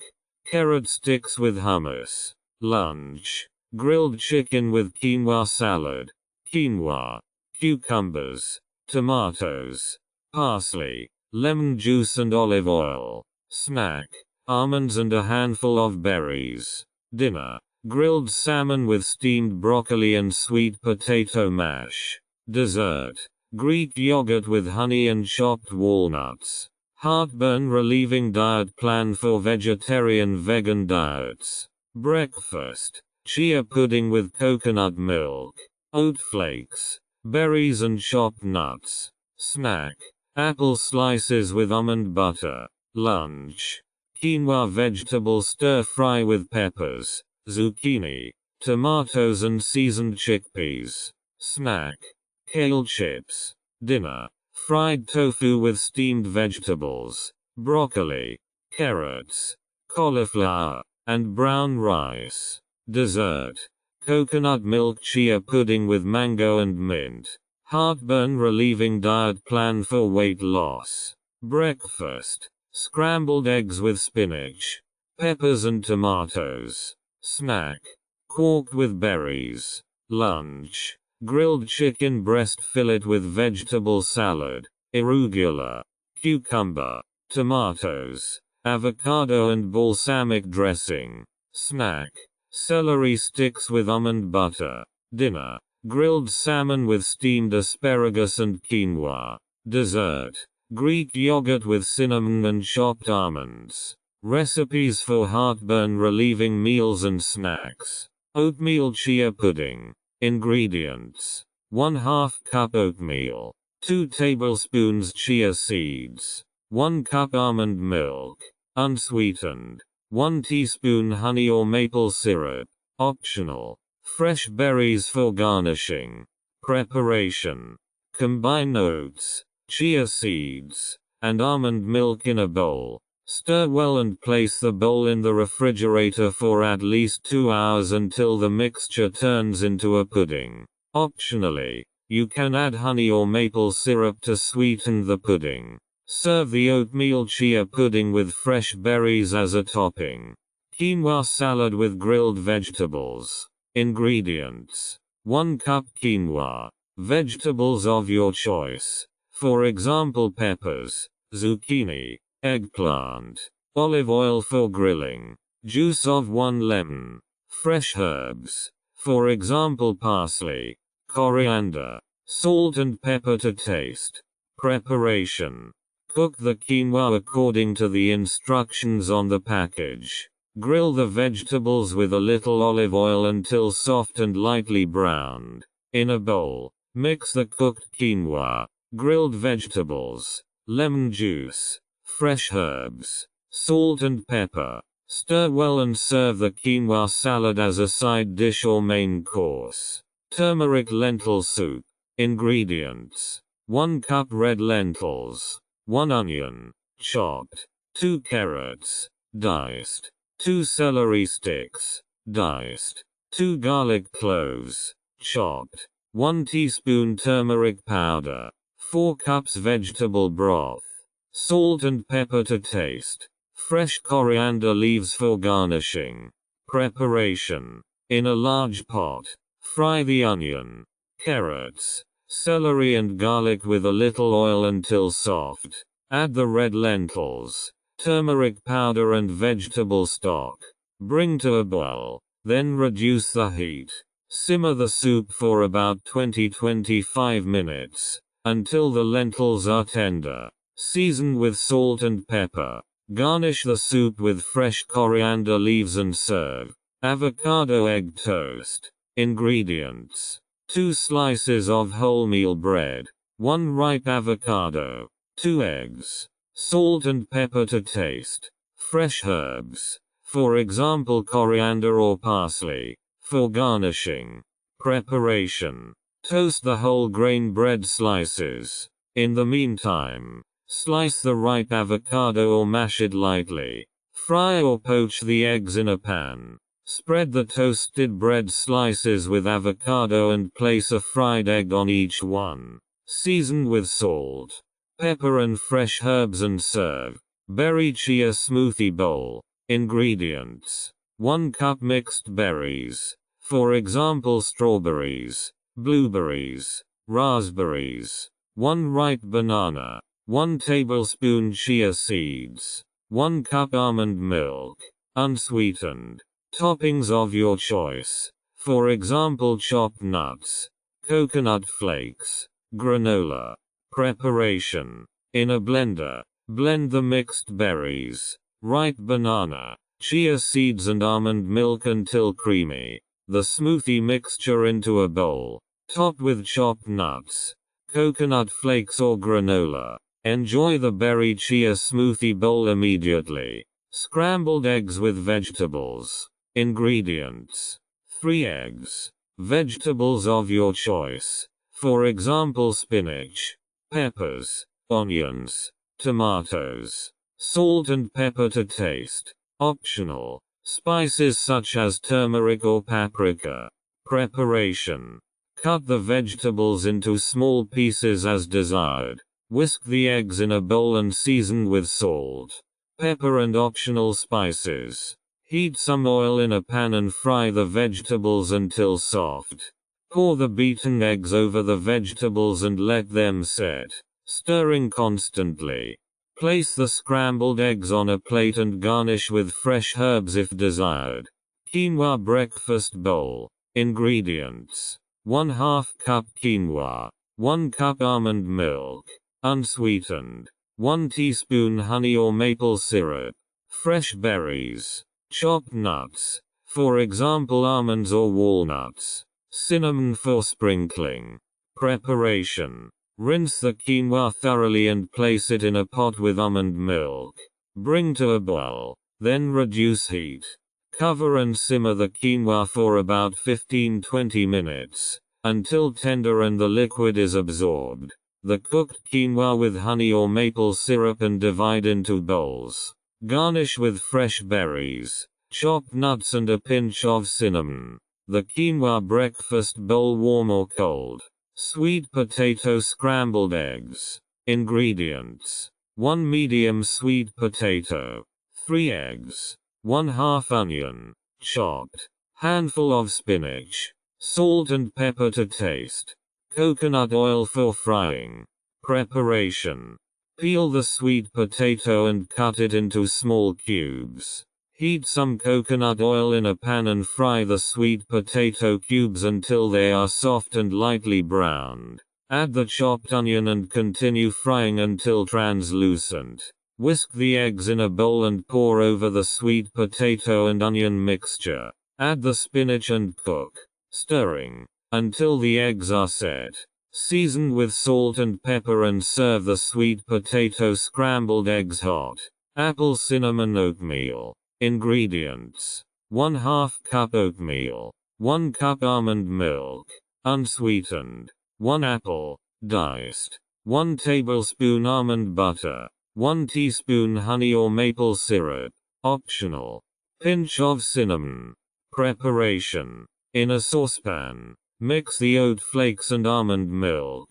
Carrot sticks with hummus. Lunch. Grilled chicken with quinoa salad. Quinoa, cucumbers, tomatoes, parsley, lemon juice and olive oil. Snack. Almonds and a handful of berries. Dinner. Grilled salmon with steamed broccoli and sweet potato mash. Dessert. Greek yogurt with honey and chopped walnuts. Heartburn relieving diet plan for vegetarian/vegan diets. Breakfast. Chia pudding with coconut milk. Oat flakes, berries and chopped nuts. Snack. Apple slices with almond butter. Lunch. Quinoa vegetable stir fry with peppers, zucchini, tomatoes and seasoned chickpeas. Snack. Kale chips. Dinner. Fried tofu with steamed vegetables, broccoli, carrots, cauliflower, and brown rice. Dessert. Coconut milk chia pudding with mango and mint. Heartburn relieving diet plan for weight loss. Breakfast. Scrambled eggs with spinach, peppers and tomatoes. Snack. Quark with berries. Lunch. Grilled chicken breast fillet with vegetable salad, arugula, cucumber, tomatoes, avocado and balsamic dressing. Snack. Celery sticks with almond butter. Dinner. Grilled salmon with steamed asparagus and quinoa. Dessert. Greek yogurt with cinnamon and chopped almonds. Recipes for heartburn relieving meals and snacks. Oatmeal chia pudding. Ingredients. 1/2 cup oatmeal. 2 tablespoons chia seeds. 1 cup almond milk. Unsweetened. 1 teaspoon honey or maple syrup. Optional. Fresh berries for garnishing. Preparation. Combine oats, chia seeds, and almond milk in a bowl. Stir well and place the bowl in the refrigerator for at least 2 hours until the mixture turns into a pudding. Optionally, you can add honey or maple syrup to sweeten the pudding. Serve the oatmeal chia pudding with fresh berries as a topping. Quinoa salad with grilled vegetables. Ingredients. 1 cup quinoa. Vegetables of your choice. For example, peppers, zucchini, eggplant. Olive oil for grilling. Juice of 1 lemon. Fresh herbs. For example, parsley, coriander, salt and pepper to taste. Preparation. Cook the quinoa according to the instructions on the package. Grill the vegetables with a little olive oil until soft and lightly browned. In a bowl, mix the cooked quinoa, grilled vegetables, lemon juice, fresh herbs, salt and pepper. Stir well and serve the quinoa salad as a side dish or main course. Turmeric lentil soup. Ingredients: 1 cup red lentils, 1 onion, chopped, 2 carrots, diced, 2 celery sticks, diced, 2 garlic cloves, chopped, 1 teaspoon turmeric powder, 4 cups vegetable broth, salt and pepper to taste, fresh coriander leaves for garnishing. Preparation. In a large pot, fry the onion, carrots, celery and garlic with a little oil until soft. Add the red lentils, turmeric powder and vegetable stock. Bring to a boil, then reduce the heat. Simmer the soup for about 20-25 minutes, until the lentils are tender. Season with salt and pepper. Garnish the soup with fresh coriander leaves and serve. Avocado egg toast. Ingredients: 2 slices of wholemeal bread, 1 ripe avocado, 2 eggs, salt and pepper to taste, fresh herbs, for example coriander or parsley, for garnishing. Preparation. Toast the whole grain bread slices. In the meantime, slice the ripe avocado or mash it lightly. Fry or poach the eggs in a pan. Spread the toasted bread slices with avocado and place a fried egg on each one. Season with salt, pepper and fresh herbs and serve. Berry chia smoothie bowl. Ingredients: 1 cup mixed berries, for example strawberries, blueberries, raspberries, 1 ripe banana, 1 tablespoon chia seeds, 1 cup almond milk, unsweetened. Toppings of your choice, for example chopped nuts, coconut flakes, granola. Preparation. In a blender, blend the mixed berries, ripe banana, chia seeds and almond milk until creamy. The smoothie mixture into a bowl, top with chopped nuts, coconut flakes or granola. Enjoy the berry chia smoothie bowl immediately. Scrambled eggs with vegetables. Ingredients: 3 eggs, vegetables of your choice, for example spinach, peppers, onions, tomatoes, salt and pepper to taste, optional, spices such as turmeric or paprika. Preparation. Cut the vegetables into small pieces as desired. Whisk the eggs in a bowl and season with salt, pepper and optional spices. Heat some oil in a pan and fry the vegetables until soft. Pour the beaten eggs over the vegetables and let them set, stirring constantly. Place the scrambled eggs on a plate and garnish with fresh herbs if desired. Quinoa breakfast bowl. Ingredients: 1/2 cup quinoa, 1 cup almond milk, unsweetened, 1 teaspoon honey or maple syrup, fresh berries, chopped nuts, for example almonds or walnuts, cinnamon for sprinkling. Preparation. Rinse the quinoa thoroughly and place it in a pot with almond milk. Bring to a boil, then reduce heat. Cover and simmer the quinoa for about 15-20 minutes, until tender and the liquid is absorbed. The cooked quinoa with honey or maple syrup and divide into bowls. Garnish with fresh berries, chopped nuts and a pinch of cinnamon. The quinoa breakfast bowl warm or cold. Sweet potato scrambled eggs. Ingredients: 1 medium sweet potato, 3 eggs, 1/2 onion, chopped, handful of spinach, salt and pepper to taste, coconut oil for frying. Preparation. Peel the sweet potato and cut it into small cubes. Heat some coconut oil in a pan and fry the sweet potato cubes until they are soft and lightly browned. Add the chopped onion and continue frying until translucent. Whisk the eggs in a bowl and pour over the sweet potato and onion mixture. Add the spinach and cook, stirring, until the eggs are set. Season with salt and pepper and serve the sweet potato scrambled eggs hot. Apple cinnamon oatmeal. Ingredients: 1/2 cup oatmeal, 1 cup almond milk, unsweetened, 1 apple, diced, 1 tablespoon almond butter, 1 teaspoon honey or maple syrup, optional, pinch of cinnamon. Preparation: in a saucepan, mix the oat flakes and almond milk.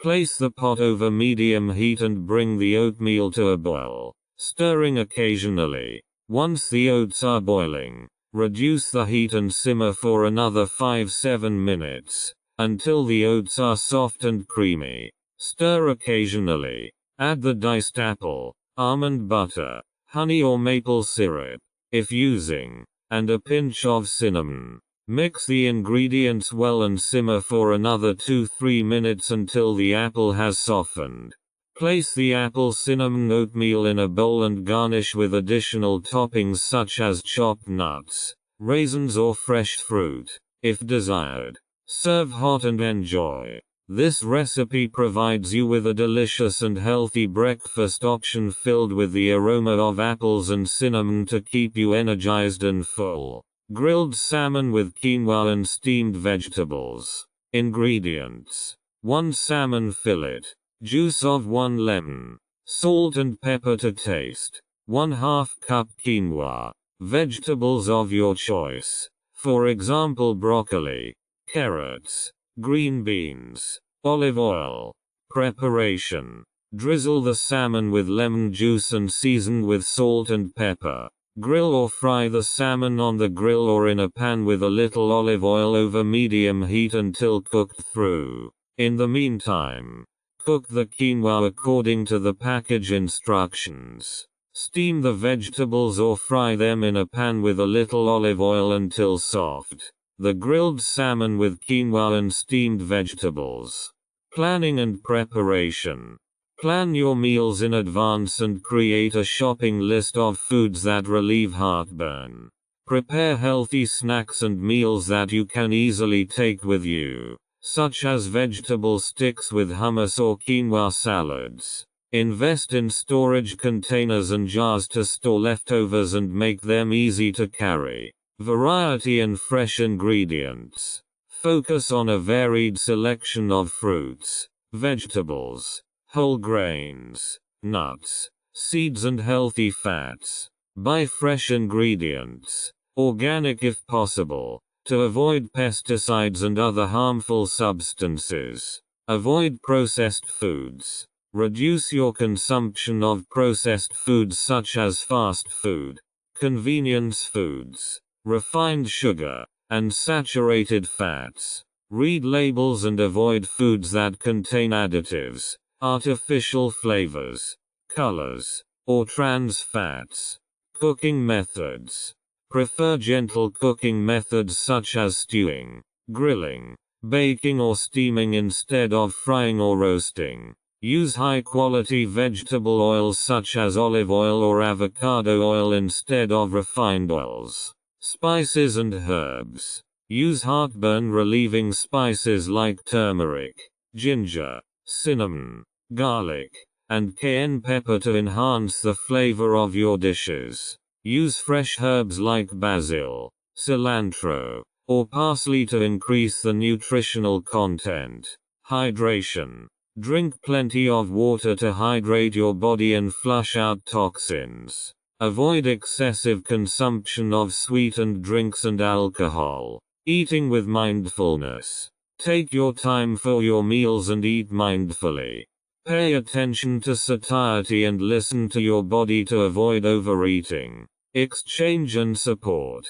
Place the pot over medium heat and bring the oatmeal to a boil, stirring occasionally. Once the oats are boiling, reduce the heat and simmer for another 5-7 minutes, until the oats are soft and creamy. Stir occasionally. Add the diced apple, almond butter, honey or maple syrup, if using, and a pinch of cinnamon. Mix the ingredients well and simmer for another 2-3 minutes until the apple has softened. Place the apple cinnamon oatmeal in a bowl and garnish with additional toppings such as chopped nuts, raisins or fresh fruit, if desired. Serve hot and enjoy. This recipe provides you with a delicious and healthy breakfast option filled with the aroma of apples and cinnamon to keep you energized and full. Grilled salmon with quinoa and steamed vegetables. Ingredients: 1 salmon fillet, juice of 1 lemon, salt and pepper to taste, 1/2 cup quinoa, vegetables of your choice, for example broccoli, carrots, green beans, olive oil. Preparation: drizzle the salmon with lemon juice and season with salt and pepper. Grill or fry the salmon on the grill or in a pan with a little olive oil over medium heat until cooked through. In the meantime, cook the quinoa according to the package instructions. Steam the vegetables or fry them in a pan with a little olive oil until soft. The grilled salmon with quinoa and steamed vegetables. Planning and preparation. Plan your meals in advance and create a shopping list of foods that relieve heartburn. Prepare healthy snacks and meals that you can easily take with you, such as vegetable sticks with hummus or quinoa salads. Invest in storage containers and jars to store leftovers and make them easy to carry. Variety and fresh ingredients. Focus on a varied selection of fruits, vegetables, whole grains, nuts, seeds and healthy fats. Buy fresh ingredients, organic if possible, to avoid pesticides and other harmful substances. Avoid processed foods. Reduce your consumption of processed foods such as fast food, convenience foods, refined sugar, and saturated fats. Read labels and avoid foods that contain additives, artificial flavors, colors, or trans fats. Cooking methods. Prefer gentle cooking methods such as stewing, grilling, baking or steaming instead of frying or roasting. Use high-quality vegetable oils such as olive oil or avocado oil instead of refined oils. Spices and herbs. Use heartburn-relieving spices like turmeric, ginger, cinnamon, garlic, and cayenne pepper to enhance the flavor of your dishes. Use fresh herbs like basil, cilantro, or parsley to increase the nutritional content. Hydration. Drink plenty of water to hydrate your body and flush out toxins. Avoid excessive consumption of sweetened drinks and alcohol. Eating with mindfulness. Take your time for your meals and eat mindfully. Pay attention to satiety and listen to your body to avoid overeating. Exchange and support.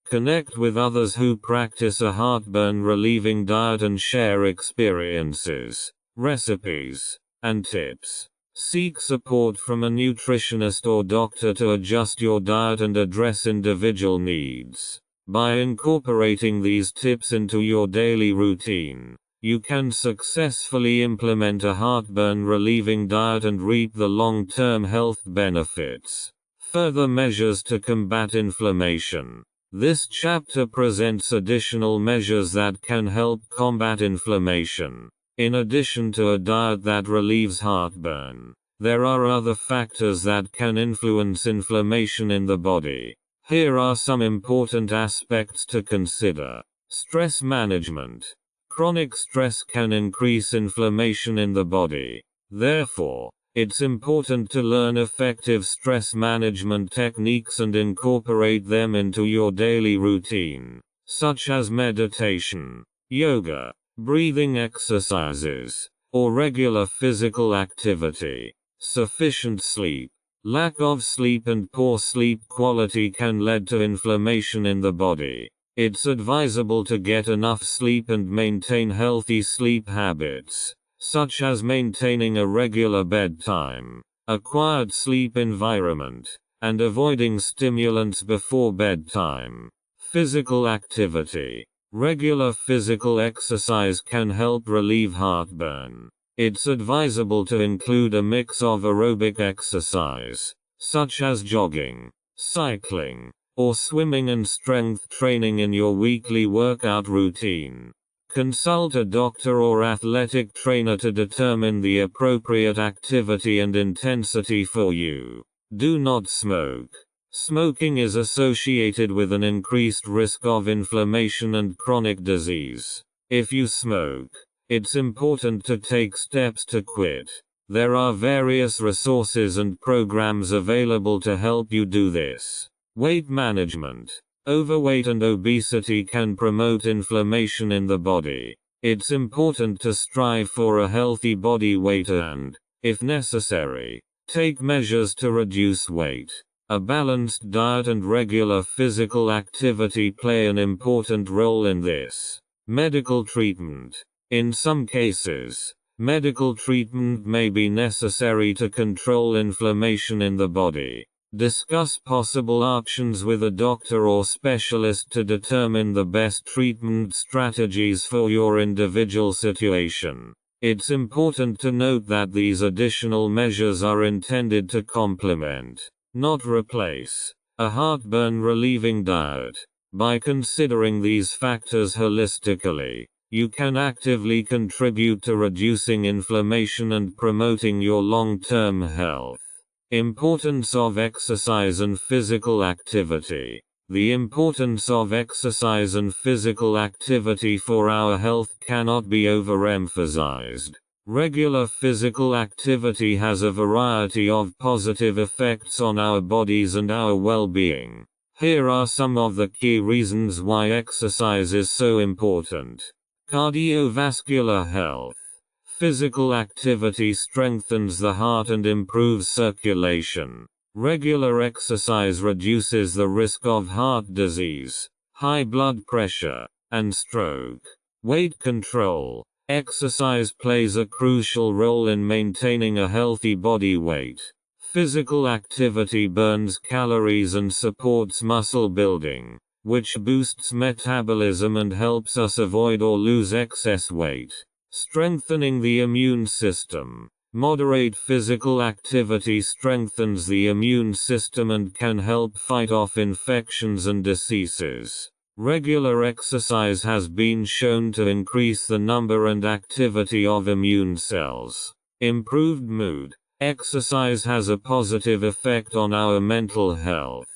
Connect with others who practice a heartburn-relieving diet and share experiences, recipes, and tips. Seek support from a nutritionist or doctor to adjust your diet and address individual needs. By incorporating these tips into your daily routine, you can successfully implement a heartburn-relieving diet and reap the long-term health benefits. Further measures to combat inflammation. This chapter presents additional measures that can help combat inflammation. In addition to a diet that relieves heartburn, there are other factors that can influence inflammation in the body. Here are some important aspects to consider. Stress management. Chronic stress can increase inflammation in the body. Therefore, it's important to learn effective stress management techniques and incorporate them into your daily routine, such as meditation, yoga, breathing exercises, or regular physical activity. Sufficient sleep. Lack of sleep and poor sleep quality can lead to inflammation in the body. It's advisable to get enough sleep and maintain healthy sleep habits, such as maintaining a regular bedtime, a quiet sleep environment, and avoiding stimulants before bedtime. Physical activity. Regular physical exercise can help relieve heartburn. It's advisable to include a mix of aerobic exercise, such as jogging, cycling, or swimming, and strength training in your weekly workout routine. Consult a doctor or athletic trainer to determine the appropriate activity and intensity for you. Do not smoke. Smoking is associated with an increased risk of inflammation and chronic disease. If you smoke, it's important to take steps to quit. There are various resources and programs available to help you do this. Weight management. Overweight and obesity can promote inflammation in the body. It's important to strive for a healthy body weight and, if necessary, take measures to reduce weight. A balanced diet and regular physical activity play an important role in this. Medical treatment. In some cases, medical treatment may be necessary to control inflammation in the body. Discuss possible options with a doctor or specialist to determine the best treatment strategies for your individual situation. It's important to note that these additional measures are intended to complement, not replace, a heartburn-relieving diet. By considering these factors holistically, you can actively contribute to reducing inflammation and promoting your long-term health. Importance of exercise and physical activity. The importance of exercise and physical activity for our health cannot be overemphasized. Regular physical activity has a variety of positive effects on our bodies and our well-being. Here are some of the key reasons why exercise is so important. Cardiovascular health. Physical activity strengthens the heart and improves circulation. Regular exercise reduces the risk of heart disease, high blood pressure, and stroke. Weight control. Exercise plays a crucial role in maintaining a healthy body weight. Physical activity burns calories and supports muscle building, which boosts metabolism and helps us avoid or lose excess weight. Strengthening the immune system. Moderate physical activity strengthens the immune system and can help fight off infections and diseases. Regular exercise has been shown to increase the number and activity of immune cells. Improved mood. Exercise has a positive effect on our mental health.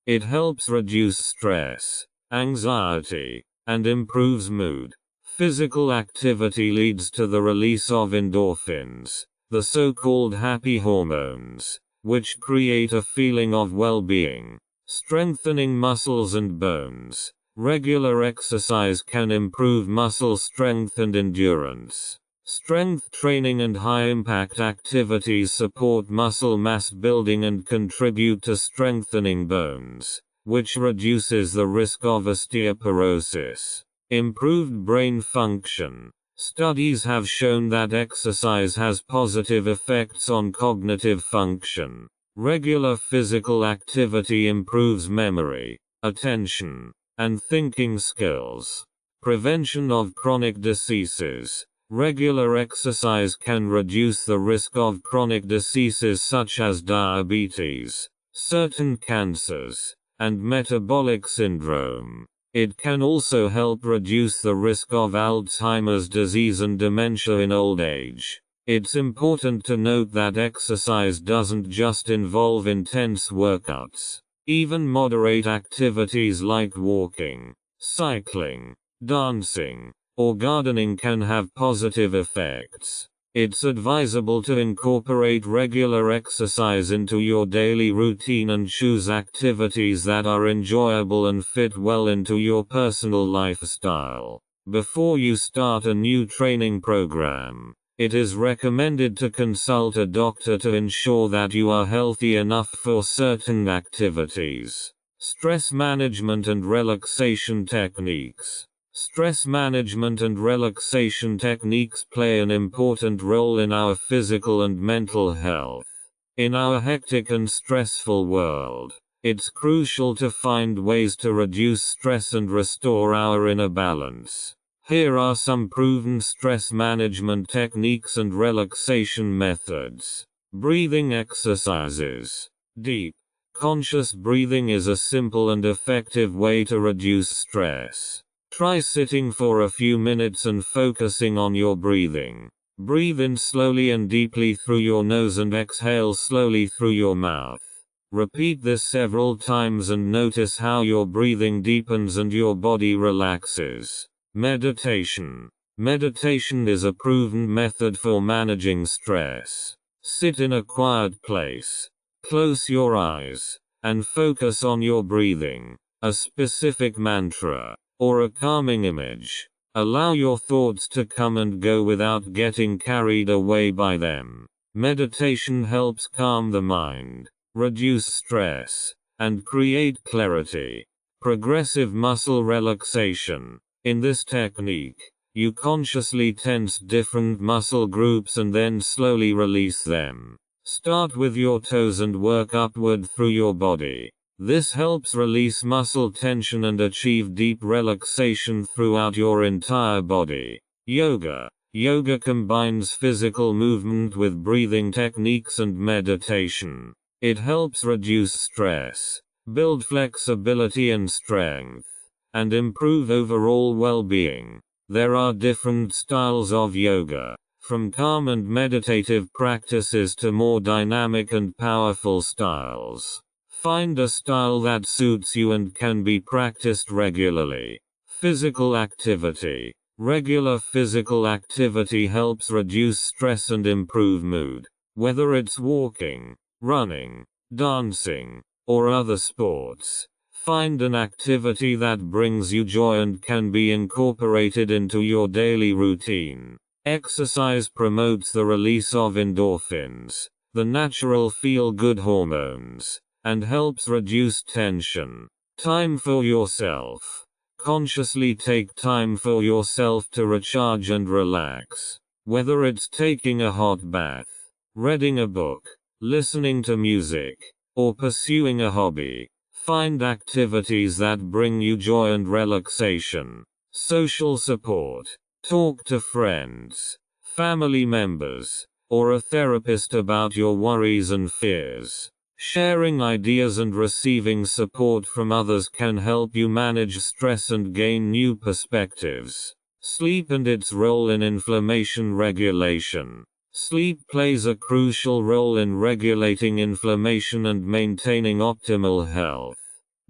It helps reduce stress, anxiety, and improves mood. Physical activity leads to the release of endorphins, the so-called happy hormones, which create a feeling of well-being. Strengthening muscles and bones. Regular exercise can improve muscle strength and endurance. Strength training and high-impact activities support muscle mass building and contribute to strengthening bones, which reduces the risk of osteoporosis. Improved brain function. Studies have shown that exercise has positive effects on cognitive function. Regular physical activity improves memory, attention, and thinking skills. Prevention of chronic diseases. Regular exercise can reduce the risk of chronic diseases such as diabetes, certain cancers, and metabolic syndrome. It can also help reduce the risk of Alzheimer's disease and dementia in old age. It's important to note that exercise doesn't just involve intense workouts. Even moderate activities like walking, cycling, dancing, or gardening can have positive effects. It's advisable to incorporate regular exercise into your daily routine and choose activities that are enjoyable and fit well into your personal lifestyle. Before you start a new training program, it is recommended to consult a doctor to ensure that you are healthy enough for certain activities. Stress management and relaxation techniques. Stress management and relaxation techniques play an important role in our physical and mental health. In our hectic and stressful world, it's crucial to find ways to reduce stress and restore our inner balance. Here are some proven stress management techniques and relaxation methods. Breathing exercises. Deep, conscious breathing is a simple and effective way to reduce stress. Try sitting for a few minutes and focusing on your breathing. Breathe in slowly and deeply through your nose and exhale slowly through your mouth. Repeat this several times and notice how your breathing deepens and your body relaxes. Meditation. Meditation is a proven method for managing stress. Sit in a quiet place. Close your eyes and focus on your breathing, a specific mantra, or a calming image. Allow your thoughts to come and go without getting carried away by them. Meditation helps calm the mind, reduce stress, and create clarity. Progressive muscle relaxation. In this technique, you consciously tense different muscle groups and then slowly release them. Start with your toes and work upward through your body. This helps release muscle tension and achieve deep relaxation throughout your entire body. Yoga. Yoga combines physical movement with breathing techniques and meditation. It helps reduce stress, build flexibility and strength, and improve overall well-being. There are different styles of yoga, from calm and meditative practices to more dynamic and powerful styles. Find a style that suits you and can be practiced regularly. Physical activity. Regular physical activity helps reduce stress and improve mood. Whether it's walking, running, dancing, or other sports, find an activity that brings you joy and can be incorporated into your daily routine. Exercise promotes the release of endorphins, the natural feel-good hormones, and helps reduce tension. Time for yourself. Consciously take time for yourself to recharge and relax. Whether it's taking a hot bath, reading a book, listening to music, or pursuing a hobby, find activities that bring you joy and relaxation. Social support. Talk to friends, family members, or a therapist about your worries and fears. Sharing ideas and receiving support from others can help you manage stress and gain new perspectives. Sleep and its role in inflammation regulation. Sleep plays a crucial role in regulating inflammation and maintaining optimal health.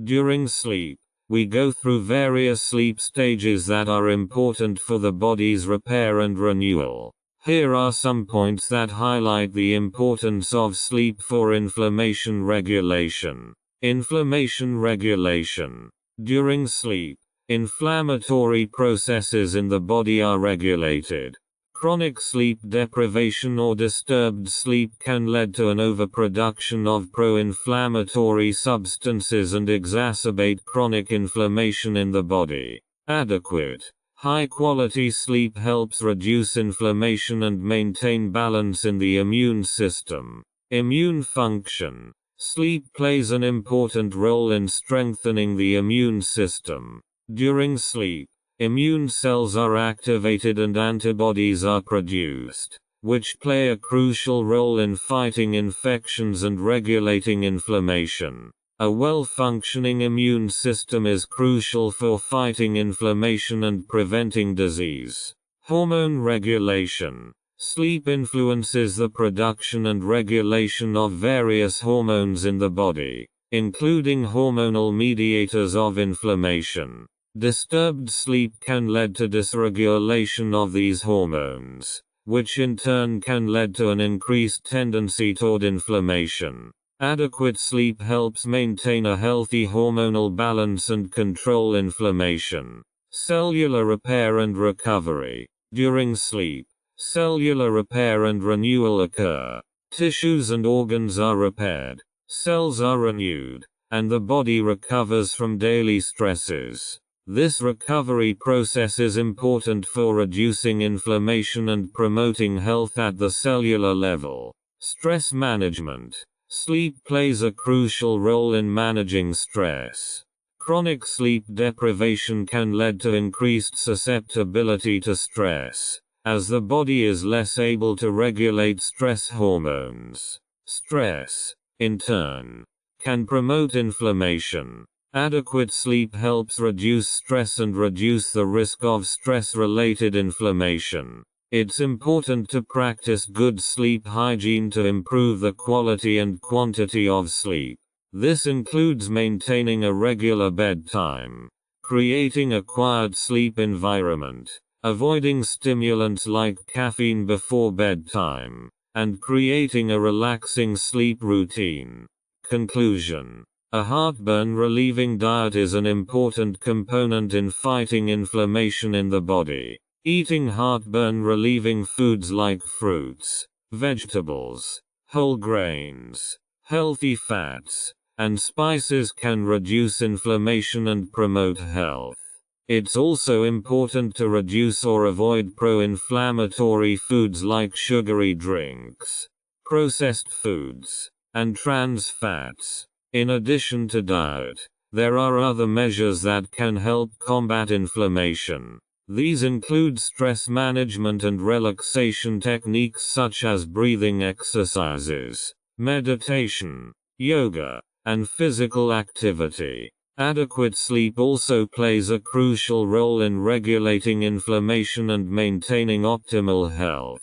During sleep, we go through various sleep stages that are important for the body's repair and renewal. Here are some points that highlight the importance of sleep for inflammation regulation. Inflammation regulation. During sleep, inflammatory processes in the body are regulated. Chronic sleep deprivation or disturbed sleep can lead to an overproduction of pro-inflammatory substances and exacerbate chronic inflammation in the body. Adequate, High-quality sleep helps reduce inflammation and maintain balance in the immune system. Immune function. Sleep plays an important role in strengthening the immune system. During sleep, immune cells are activated and antibodies are produced, which play a crucial role in fighting infections and regulating inflammation. A well-functioning immune system is crucial for fighting inflammation and preventing disease. Hormone regulation. Sleep influences the production and regulation of various hormones in the body, including hormonal mediators of inflammation. Disturbed sleep can lead to dysregulation of these hormones, which in turn can lead to an increased tendency toward inflammation. Adequate sleep helps maintain a healthy hormonal balance and control inflammation. Cellular repair and recovery. During sleep, cellular repair and renewal occur. Tissues and organs are repaired, cells are renewed, and the body recovers from daily stresses. This recovery process is important for reducing inflammation and promoting health at the cellular level. Stress management. Sleep plays a crucial role in managing stress. Chronic sleep deprivation can lead to increased susceptibility to stress, as the body is less able to regulate stress hormones. Stress, in turn, can promote inflammation. Adequate sleep helps reduce stress and reduce the risk of stress-related inflammation. It's important to practice good sleep hygiene to improve the quality and quantity of sleep. This includes maintaining a regular bedtime, creating a quiet sleep environment, avoiding stimulants like caffeine before bedtime, and creating a relaxing sleep routine. Conclusion. A heartburn-relieving diet is an important component in fighting inflammation in the body. Eating heartburn-relieving foods like fruits, vegetables, whole grains, healthy fats, and spices can reduce inflammation and promote health. It's also important to reduce or avoid pro-inflammatory foods like sugary drinks, processed foods, and trans fats. In addition to diet, there are other measures that can help combat inflammation. These include stress management and relaxation techniques such as breathing exercises, meditation, yoga, and physical activity. Adequate sleep also plays a crucial role in regulating inflammation and maintaining optimal health.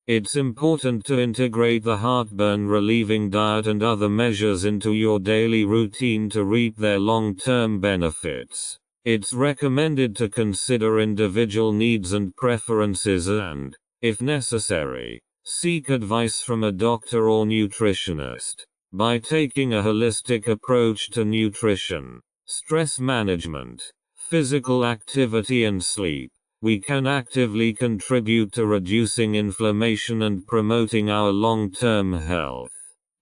It's important to integrate the heartburn-relieving diet and other measures into your daily routine to reap their long-term benefits. It's recommended to consider individual needs and preferences and, if necessary, seek advice from a doctor or nutritionist. By taking a holistic approach to nutrition, stress management, physical activity and sleep, we can actively contribute to reducing inflammation and promoting our long-term health.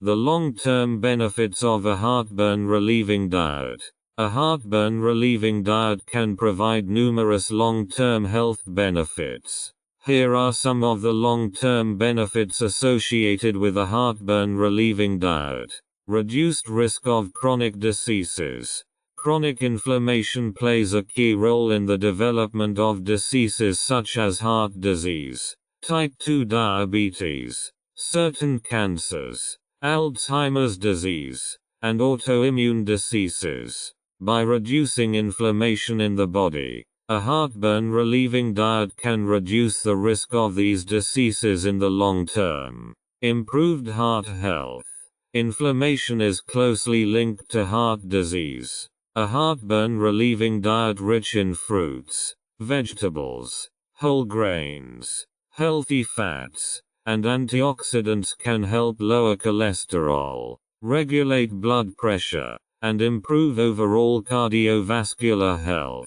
The long-term benefits of a heartburn-relieving diet. A heartburn-relieving diet can provide numerous long-term health benefits. Here are some of the long-term benefits associated with a heartburn-relieving diet. Reduced risk of chronic diseases. Chronic inflammation plays a key role in the development of diseases such as heart disease, type 2 diabetes, certain cancers, Alzheimer's disease, and autoimmune diseases. By reducing inflammation in the body, a heartburn-relieving diet can reduce the risk of these diseases in the long term. Improved heart health. Inflammation is closely linked to heart disease. A heartburn-relieving diet rich in fruits, vegetables, whole grains, healthy fats, and antioxidants can help lower cholesterol, regulate blood pressure, and improve overall cardiovascular health.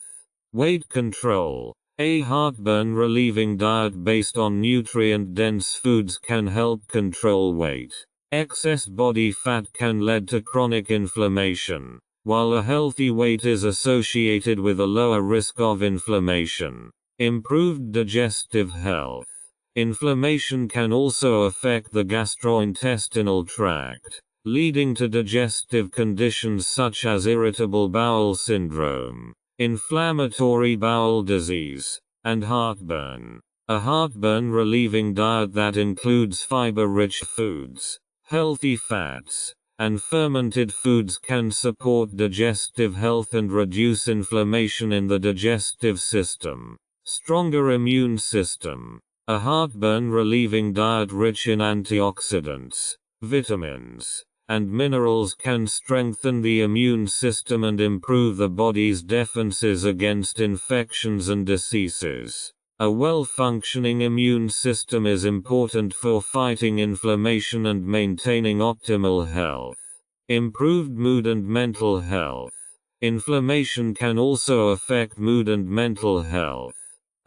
Weight control. A heartburn-relieving diet based on nutrient-dense foods can help control weight. Excess body fat can lead to chronic inflammation, while a healthy weight is associated with a lower risk of inflammation. Improved digestive health. Inflammation can also affect the gastrointestinal tract, leading to digestive conditions such as irritable bowel syndrome, inflammatory bowel disease, and heartburn. A heartburn-relieving diet that includes fiber-rich foods, healthy fats, and fermented foods can support digestive health and reduce inflammation in the digestive system. Stronger immune system. A heartburn-relieving diet rich in antioxidants, vitamins, and minerals can strengthen the immune system and improve the body's defenses against infections and diseases. A well-functioning immune system is important for fighting inflammation and maintaining optimal health. Improved mood and mental health. Inflammation can also affect mood and mental health.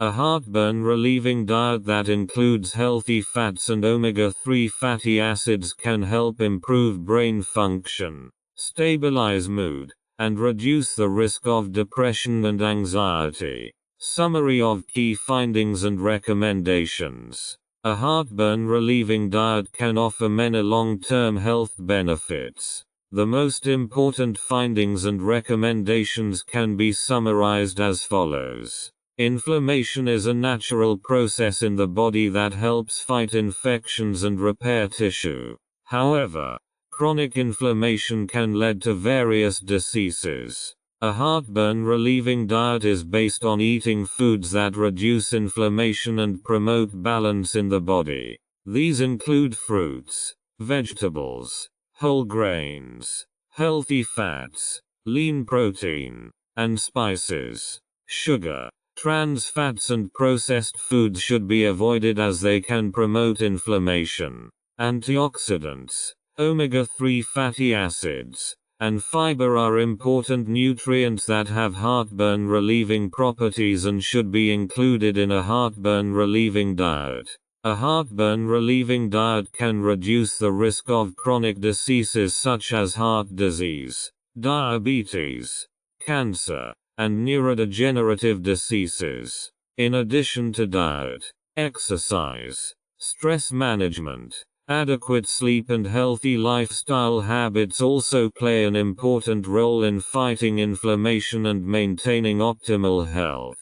A heartburn-relieving diet that includes healthy fats and omega-3 fatty acids can help improve brain function, stabilize mood, and reduce the risk of depression and anxiety. Summary of key findings and recommendations. A heartburn-relieving diet can offer many long-term health benefits. The most important findings and recommendations can be summarized as follows. Inflammation is a natural process in the body that helps fight infections and repair tissue. However, chronic inflammation can lead to various diseases. A heartburn-relieving diet is based on eating foods that reduce inflammation and promote balance in the body. These include fruits, vegetables, whole grains, healthy fats, lean protein, and spices. Sugar, trans fats and processed foods should be avoided as they can promote inflammation. Antioxidants, omega-3 fatty acids, and fiber are important nutrients that have heartburn-relieving properties and should be included in a heartburn-relieving diet. A heartburn-relieving diet can reduce the risk of chronic diseases such as heart disease, diabetes, cancer, and neurodegenerative diseases. In addition to diet, exercise, stress management, adequate sleep and healthy lifestyle habits also play an important role in fighting inflammation and maintaining optimal health.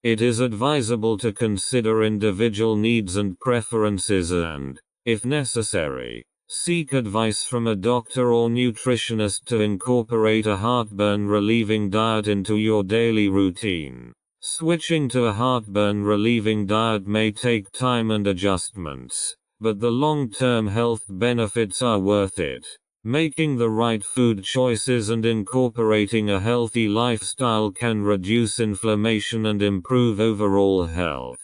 It is advisable to consider individual needs and preferences and, if necessary, seek advice from a doctor or nutritionist to incorporate a heartburn-relieving diet into your daily routine. Switching to a heartburn-relieving diet may take time and adjustments, but the long-term health benefits are worth it. Making the right food choices and incorporating a healthy lifestyle can reduce inflammation and improve overall health.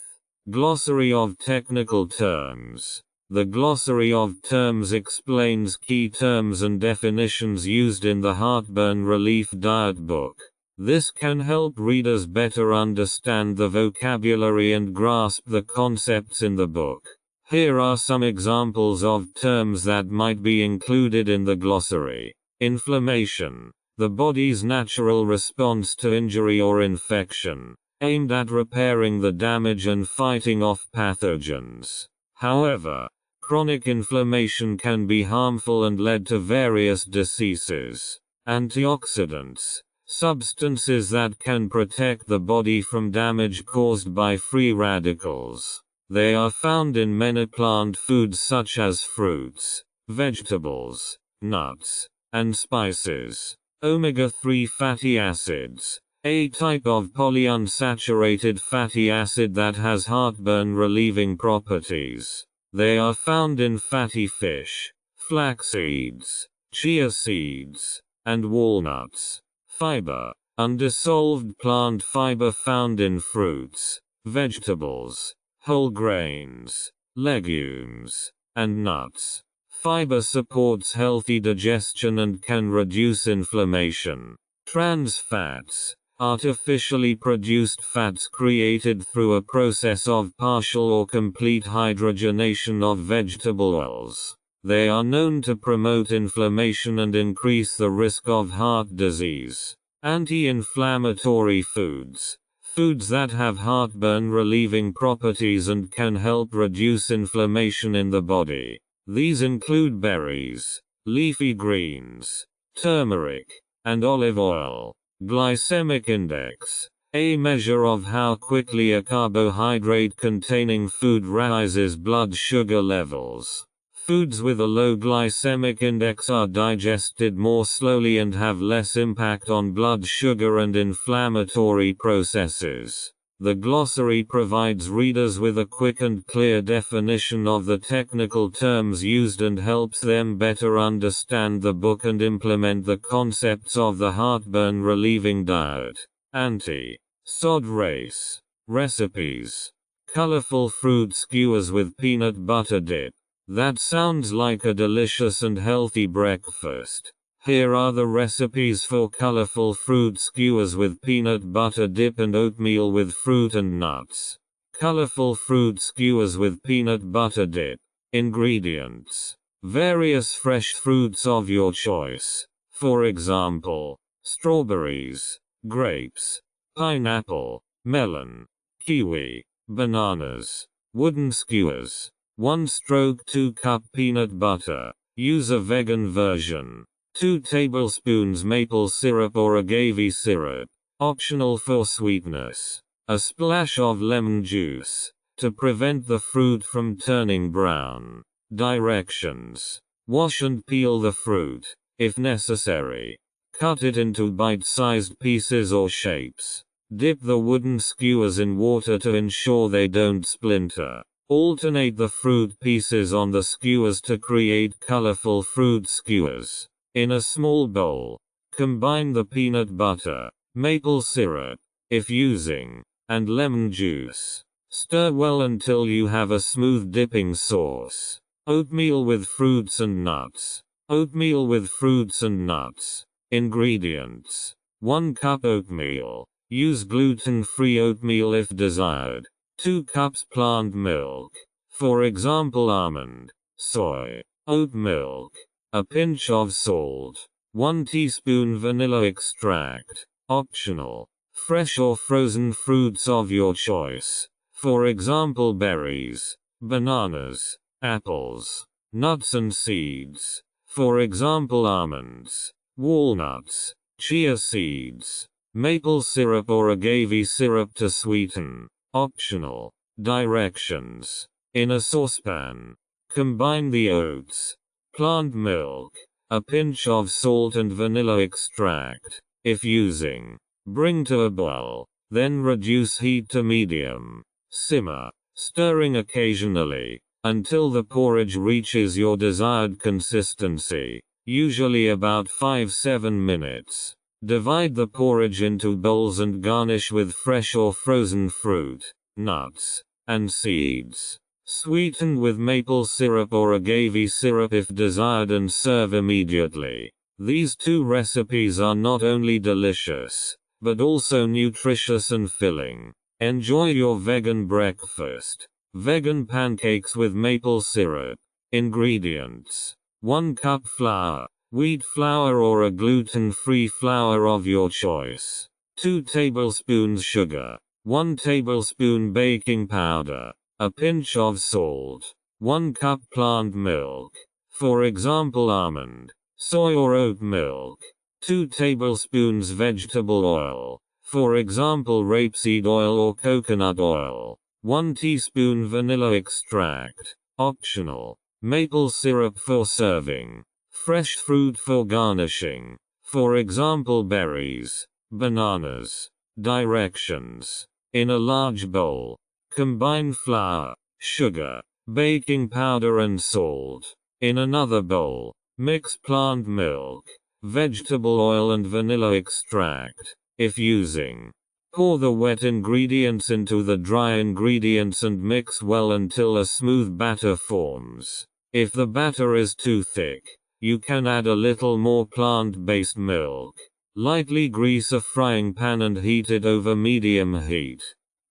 Glossary of technical terms. The glossary of terms explains key terms and definitions used in the Heartburn Relief Diet book. This can help readers better understand the vocabulary and grasp the concepts in the book. Here are some examples of terms that might be included in the glossary. Inflammation, the body's natural response to injury or infection, aimed at repairing the damage and fighting off pathogens. However, chronic inflammation can be harmful and lead to various diseases. Antioxidants, substances that can protect the body from damage caused by free radicals. They are found in many plant foods such as fruits, vegetables, nuts, and spices. Omega-3 fatty acids, a type of polyunsaturated fatty acid that has heartburn-relieving properties. They are found in fatty fish, flax seeds, chia seeds, and walnuts. Fiber, undissolved plant fiber found in fruits, vegetables, whole grains, legumes, and nuts. Fiber supports healthy digestion and can reduce inflammation. Trans fats, artificially produced fats created through a process of partial or complete hydrogenation of vegetable oils. They are known to promote inflammation and increase the risk of heart disease. Anti-inflammatory foods, Foods that have heartburn relieving properties and can help reduce inflammation in the body. These include berries, leafy greens, turmeric, and olive oil. Glycemic index, a measure of how quickly a carbohydrate-containing food rises blood sugar levels. Foods with a low glycemic index are digested more slowly and have less impact on blood sugar and inflammatory processes. The glossary provides readers with a quick and clear definition of the technical terms used and helps them better understand the book and implement the concepts of the heartburn relieving diet. Anti-sod race. Recipes. Colorful fruit skewers with peanut butter dip. That sounds like a delicious and healthy breakfast. Here are the recipes for colorful fruit skewers with peanut butter dip and oatmeal with fruit and nuts. Colorful fruit skewers with peanut butter dip. Ingredients. Various fresh fruits of your choice. For example, strawberries, grapes, pineapple, melon, kiwi, bananas. Wooden skewers. 1 stroke 2 cup peanut butter. Use a vegan version. 2 tablespoons maple syrup or agave syrup. Optional for sweetness. A splash of lemon juice. To prevent the fruit from turning brown. Directions. Wash and peel the fruit. If necessary. Cut it into bite-sized pieces or shapes. Dip the wooden skewers in water to ensure they don't splinter. Alternate the fruit pieces on the skewers to create colorful fruit skewers. In a small bowl, combine the peanut butter, maple syrup, if using, and lemon juice. Stir well until you have a smooth dipping sauce. Oatmeal with fruits and nuts. Oatmeal with fruits and nuts. Ingredients. 1 cup oatmeal. Use gluten-free oatmeal if desired. 2 cups plant milk. For example almond, soy, oat milk. A pinch of salt. 1 teaspoon vanilla extract. Optional. Fresh or frozen fruits of your choice. For example berries, bananas, apples, nuts and seeds. For example almonds, walnuts, chia seeds. Maple syrup or agave syrup to sweeten. Optional. Directions. In a saucepan, combine the oats, plant milk, a pinch of salt and vanilla extract. If using, bring to a boil, then reduce heat to medium. Simmer, stirring occasionally, until the porridge reaches your desired consistency, usually about 5-7 minutes. Divide the porridge into bowls and garnish with fresh or frozen fruit, nuts, and seeds. Sweeten with maple syrup or agave syrup if desired and serve immediately. These 2 recipes are not only delicious, but also nutritious and filling. Enjoy your vegan breakfast. Vegan pancakes with maple syrup. Ingredients. 1 cup flour, wheat flour or a gluten-free flour of your choice. 2 tablespoons sugar. 1 tablespoon baking powder. A pinch of salt. 1 cup plant milk. For example almond, soy or oat milk. 2 tablespoons vegetable oil. For example rapeseed oil or coconut oil. 1 teaspoon vanilla extract. Optional. Maple syrup for serving. Fresh fruit for garnishing. For example berries, bananas. Directions. In a large bowl, combine flour, sugar, baking powder and salt. In another bowl, mix plant milk, vegetable oil and vanilla extract. If using, pour the wet ingredients into the dry ingredients and mix well until a smooth batter forms. If the batter is too thick, you can add a little more plant-based milk. Lightly grease a frying pan and heat it over medium heat.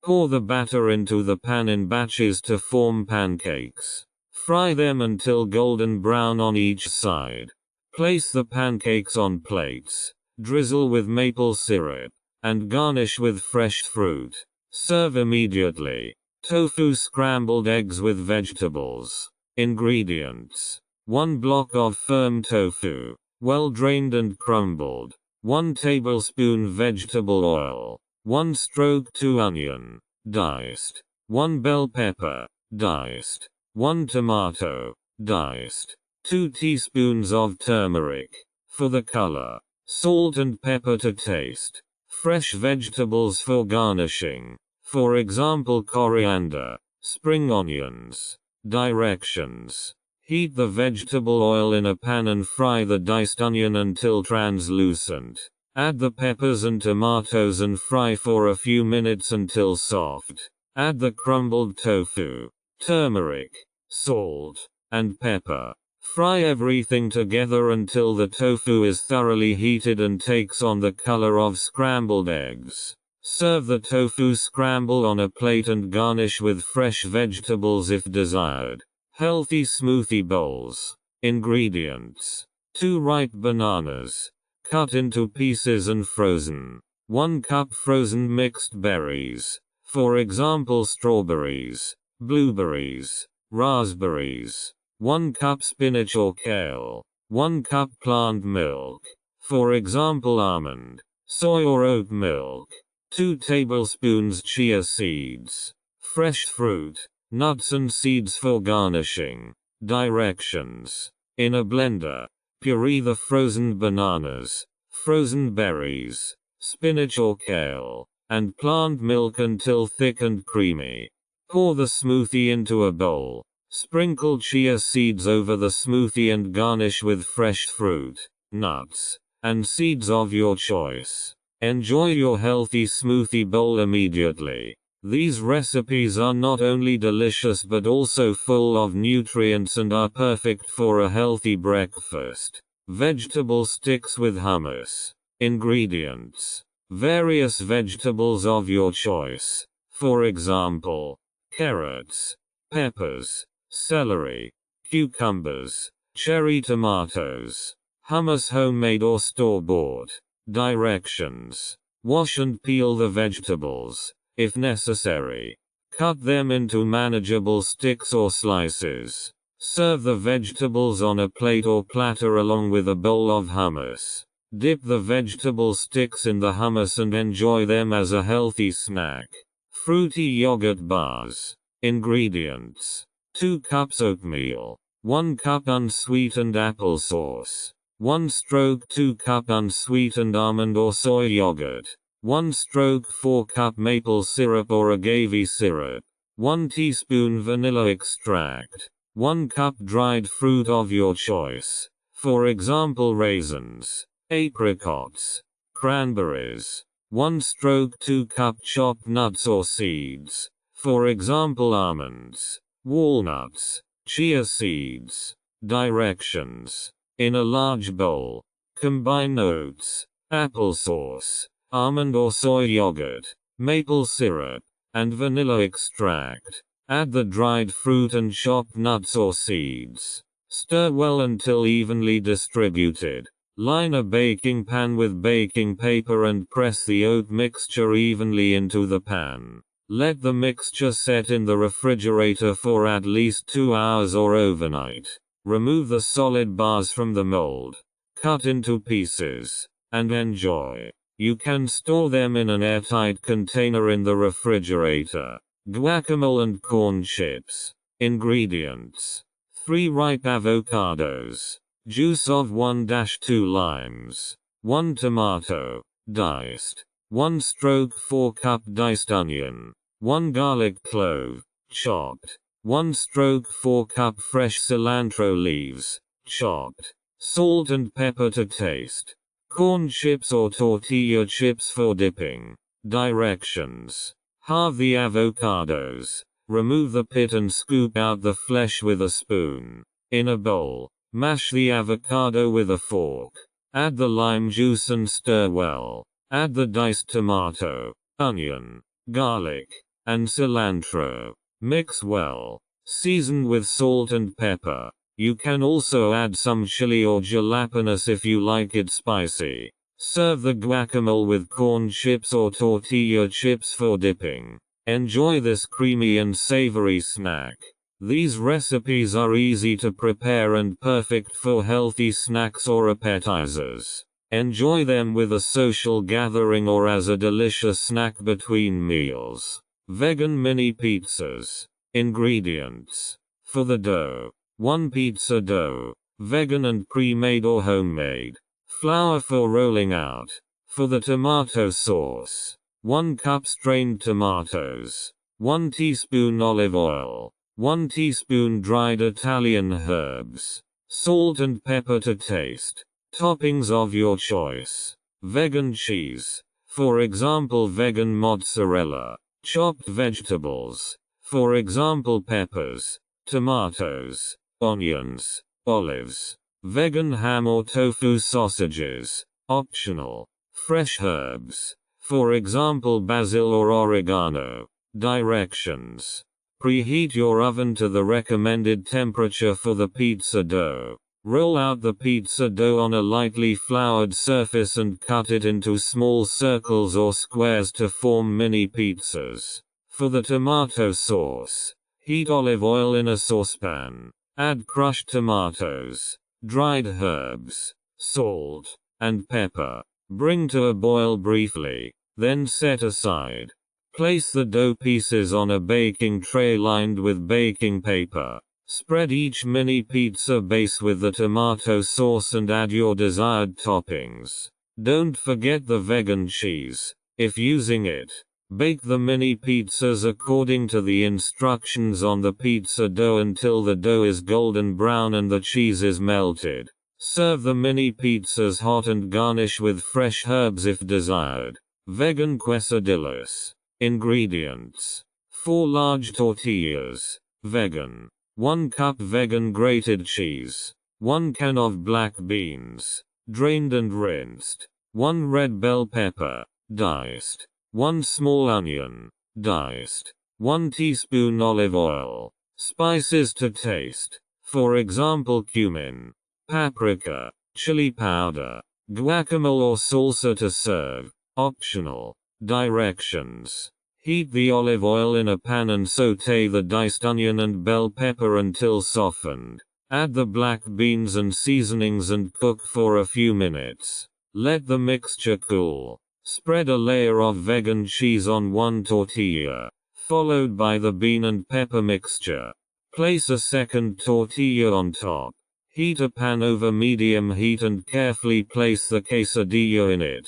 Pour the batter into the pan in batches to form pancakes. Fry them until golden brown on each side. Place the pancakes on plates. Drizzle with maple syrup. and garnish with fresh fruit. Serve immediately. Tofu scrambled eggs with vegetables. Ingredients: 1 block of firm tofu, well drained and crumbled. 1 tablespoon vegetable oil. 1 stroke 2 onion, diced. 1 bell pepper, diced. 1 tomato, diced. 2 teaspoons of turmeric, for the color. Salt and pepper to taste. Fresh vegetables for garnishing. For example, coriander, spring onions. Directions: heat the vegetable oil in a pan and fry the diced onion until translucent. Add the peppers and tomatoes and fry for a few minutes until soft. Add the crumbled tofu, turmeric, salt, and pepper. Fry everything together until the tofu is thoroughly heated and takes on the color of scrambled eggs. Serve the tofu scramble on a plate and garnish with fresh vegetables if desired. Healthy smoothie bowls. Ingredients: 2 ripe bananas, cut into pieces and frozen. 1 cup frozen mixed berries, for example strawberries, blueberries, raspberries. 1 cup spinach or kale. 1 cup plant milk, for example almond, soy or oat milk. 2 tablespoons chia seeds. Fresh fruit, nuts and seeds for garnishing. Directions: in a blender, puree the frozen bananas, frozen berries, spinach or kale, and plant milk until thick and creamy. Pour the smoothie into a bowl. Sprinkle chia seeds over the smoothie and garnish with fresh fruit, nuts, and seeds of your choice. Enjoy your healthy smoothie bowl immediately. These recipes are not only delicious but also full of nutrients and are perfect for a healthy breakfast. Vegetable sticks with hummus. Ingredients: various vegetables of your choice. For example, carrots, peppers, celery, cucumbers, cherry tomatoes. Hummus homemade or store-bought. Directions: wash and peel the vegetables, if necessary. Cut them into manageable sticks or slices. Serve the vegetables on a plate or platter along with a bowl of hummus. Dip the vegetable sticks in the hummus and enjoy them as a healthy snack. Fruity yogurt bars. Ingredients: 2 cups oatmeal, 1 cup unsweetened applesauce, 1 stroke 2 cup unsweetened almond or soy yogurt, 1 stroke 4 cup maple syrup or agave syrup, 1 teaspoon vanilla extract, 1 cup dried fruit of your choice, for example raisins, apricots, cranberries, 1 stroke 2 cup chopped nuts or seeds, for example almonds, walnuts, chia seeds. Directions: in a large bowl, combine oats, applesauce, almond or soy yogurt, maple syrup, and vanilla extract. Add the dried fruit and chopped nuts or seeds. Stir well until evenly distributed. Line a baking pan with baking paper and press the oat mixture evenly into the pan. Let the mixture set in the refrigerator for at least 2 hours or overnight. Remove the solid bars from the mold. Cut into pieces, and enjoy. You can store them in an airtight container in the refrigerator. Guacamole and corn chips. Ingredients: 3 ripe avocados, juice of 1-2 limes, 1 tomato, diced, 1 stroke 4 cup diced onion, 1 garlic clove, chopped, 1 stroke 4 cup fresh cilantro leaves, chopped, salt and pepper to taste, corn chips or tortilla chips for dipping. Directions: halve the avocados, remove the pit and scoop out the flesh with a spoon. In a bowl, mash the avocado with a fork. Add the lime juice and stir well. Add the diced tomato, onion, garlic, and cilantro. Mix well. Season with salt and pepper. You can also add some chili or jalapenos if you like it spicy. Serve the guacamole with corn chips or tortilla chips for dipping. Enjoy this creamy and savory snack. These recipes are easy to prepare and perfect for healthy snacks or appetizers. Enjoy them with a social gathering or as a delicious snack between meals. Vegan mini pizzas. Ingredients. For the dough: 1 pizza dough, vegan and pre-made or homemade. Flour for rolling out. For the tomato sauce: 1 cup strained tomatoes, 1 teaspoon olive oil, 1 teaspoon dried Italian herbs, salt and pepper to taste. Toppings of your choice. Vegan cheese. For example, vegan mozzarella. Chopped vegetables. For example, peppers, tomatoes, onions, olives. Vegan ham or tofu sausages. Optional. Fresh herbs. For example, basil or oregano. Directions. Preheat your oven to the recommended temperature for the pizza dough. Roll out the pizza dough on a lightly floured surface and cut it into small circles or squares to form mini pizzas. For the tomato sauce, heat olive oil in a saucepan. Add crushed tomatoes, dried herbs, salt, and pepper. Bring to a boil briefly, then set aside. Place the dough pieces on a baking tray lined with baking paper. Spread each mini pizza base with the tomato sauce and add your desired toppings. Don't forget the vegan cheese, if using it. Bake the mini pizzas according to the instructions on the pizza dough until the dough is golden brown and the cheese is melted. Serve the mini pizzas hot and garnish with fresh herbs if desired. Vegan quesadillas. Ingredients: 4 large tortillas, vegan. 1 cup vegan grated cheese. 1 can of black beans, drained and rinsed. 1 red bell pepper, diced. 1 small onion, diced. 1 teaspoon olive oil. Spices to taste. For example, cumin, paprika, chili powder, guacamole or salsa to serve. Optional. Directions. Heat the olive oil in a pan and sauté the diced onion and bell pepper until softened. Add the black beans and seasonings and cook for a few minutes. Let the mixture cool. Spread a layer of vegan cheese on 1 tortilla, followed by the bean and pepper mixture. Place a second tortilla on top. Heat a pan over medium heat and carefully place the quesadilla in it.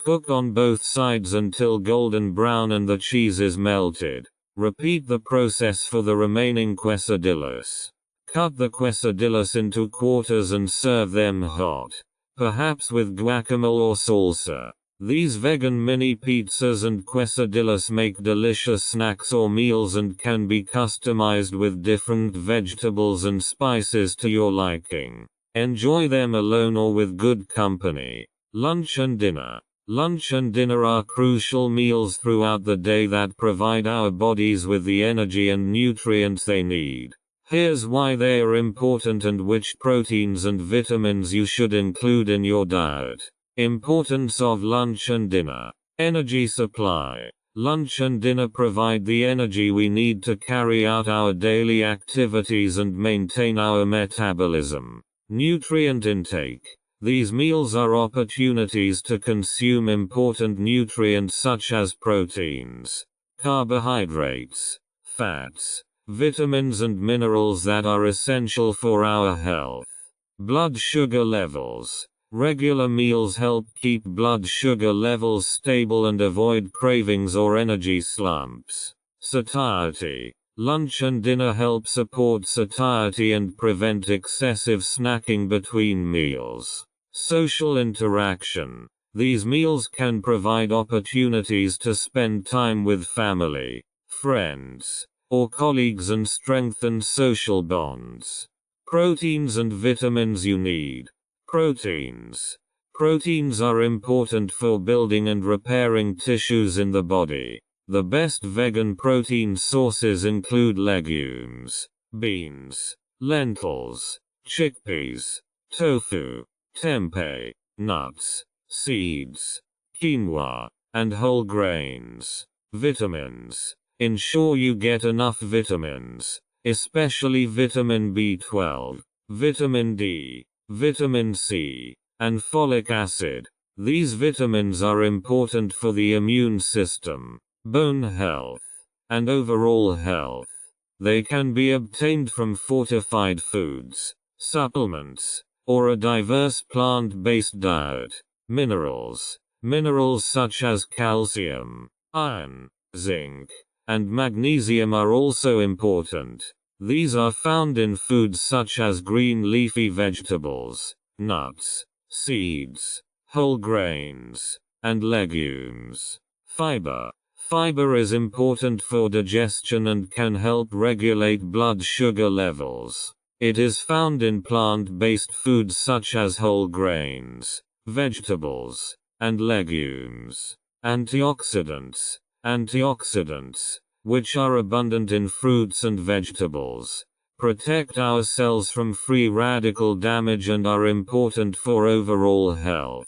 Cook on both sides until golden brown and the cheese is melted. Repeat the process for the remaining quesadillas. Cut the quesadillas into quarters and serve them hot, perhaps with guacamole or salsa. These vegan mini pizzas and quesadillas make delicious snacks or meals and can be customized with different vegetables and spices to your liking. Enjoy them alone or with good company. Lunch and dinner. Lunch and dinner are crucial meals throughout the day that provide our bodies with the energy and nutrients they need. Here's why they are important and which proteins and vitamins you should include in your diet. Importance of lunch and dinner. Energy supply. Lunch and dinner provide the energy we need to carry out our daily activities and maintain our metabolism. Nutrient intake. These meals are opportunities to consume important nutrients such as proteins, carbohydrates, fats, vitamins and minerals that are essential for our health. Blood sugar levels. Regular meals help keep blood sugar levels stable and avoid cravings or energy slumps. Satiety. Lunch and dinner help support satiety and prevent excessive snacking between meals. Social interaction. These meals can provide opportunities to spend time with family, friends, or colleagues and strengthen social bonds. Proteins and vitamins you need. Proteins. Proteins are important for building and repairing tissues in the body. The best vegan protein sources include legumes, beans, lentils, chickpeas, tofu, tempeh, nuts, seeds, quinoa, and whole grains. Vitamins. Ensure you get enough vitamins, especially vitamin B12, vitamin D, vitamin C, and folic acid. These vitamins are important for the immune system, bone health, and overall health. They can be obtained from fortified foods, supplements, or a diverse plant-based diet. Minerals. Minerals such as calcium, iron, zinc, and magnesium are also important. These are found in foods such as green leafy vegetables, nuts, seeds, whole grains, and legumes. Fiber. Fiber is important for digestion and can help regulate blood sugar levels. It is found in plant-based foods such as whole grains, vegetables, and legumes. Antioxidants. Antioxidants, which are abundant in fruits and vegetables, protect our cells from free radical damage and are important for overall health.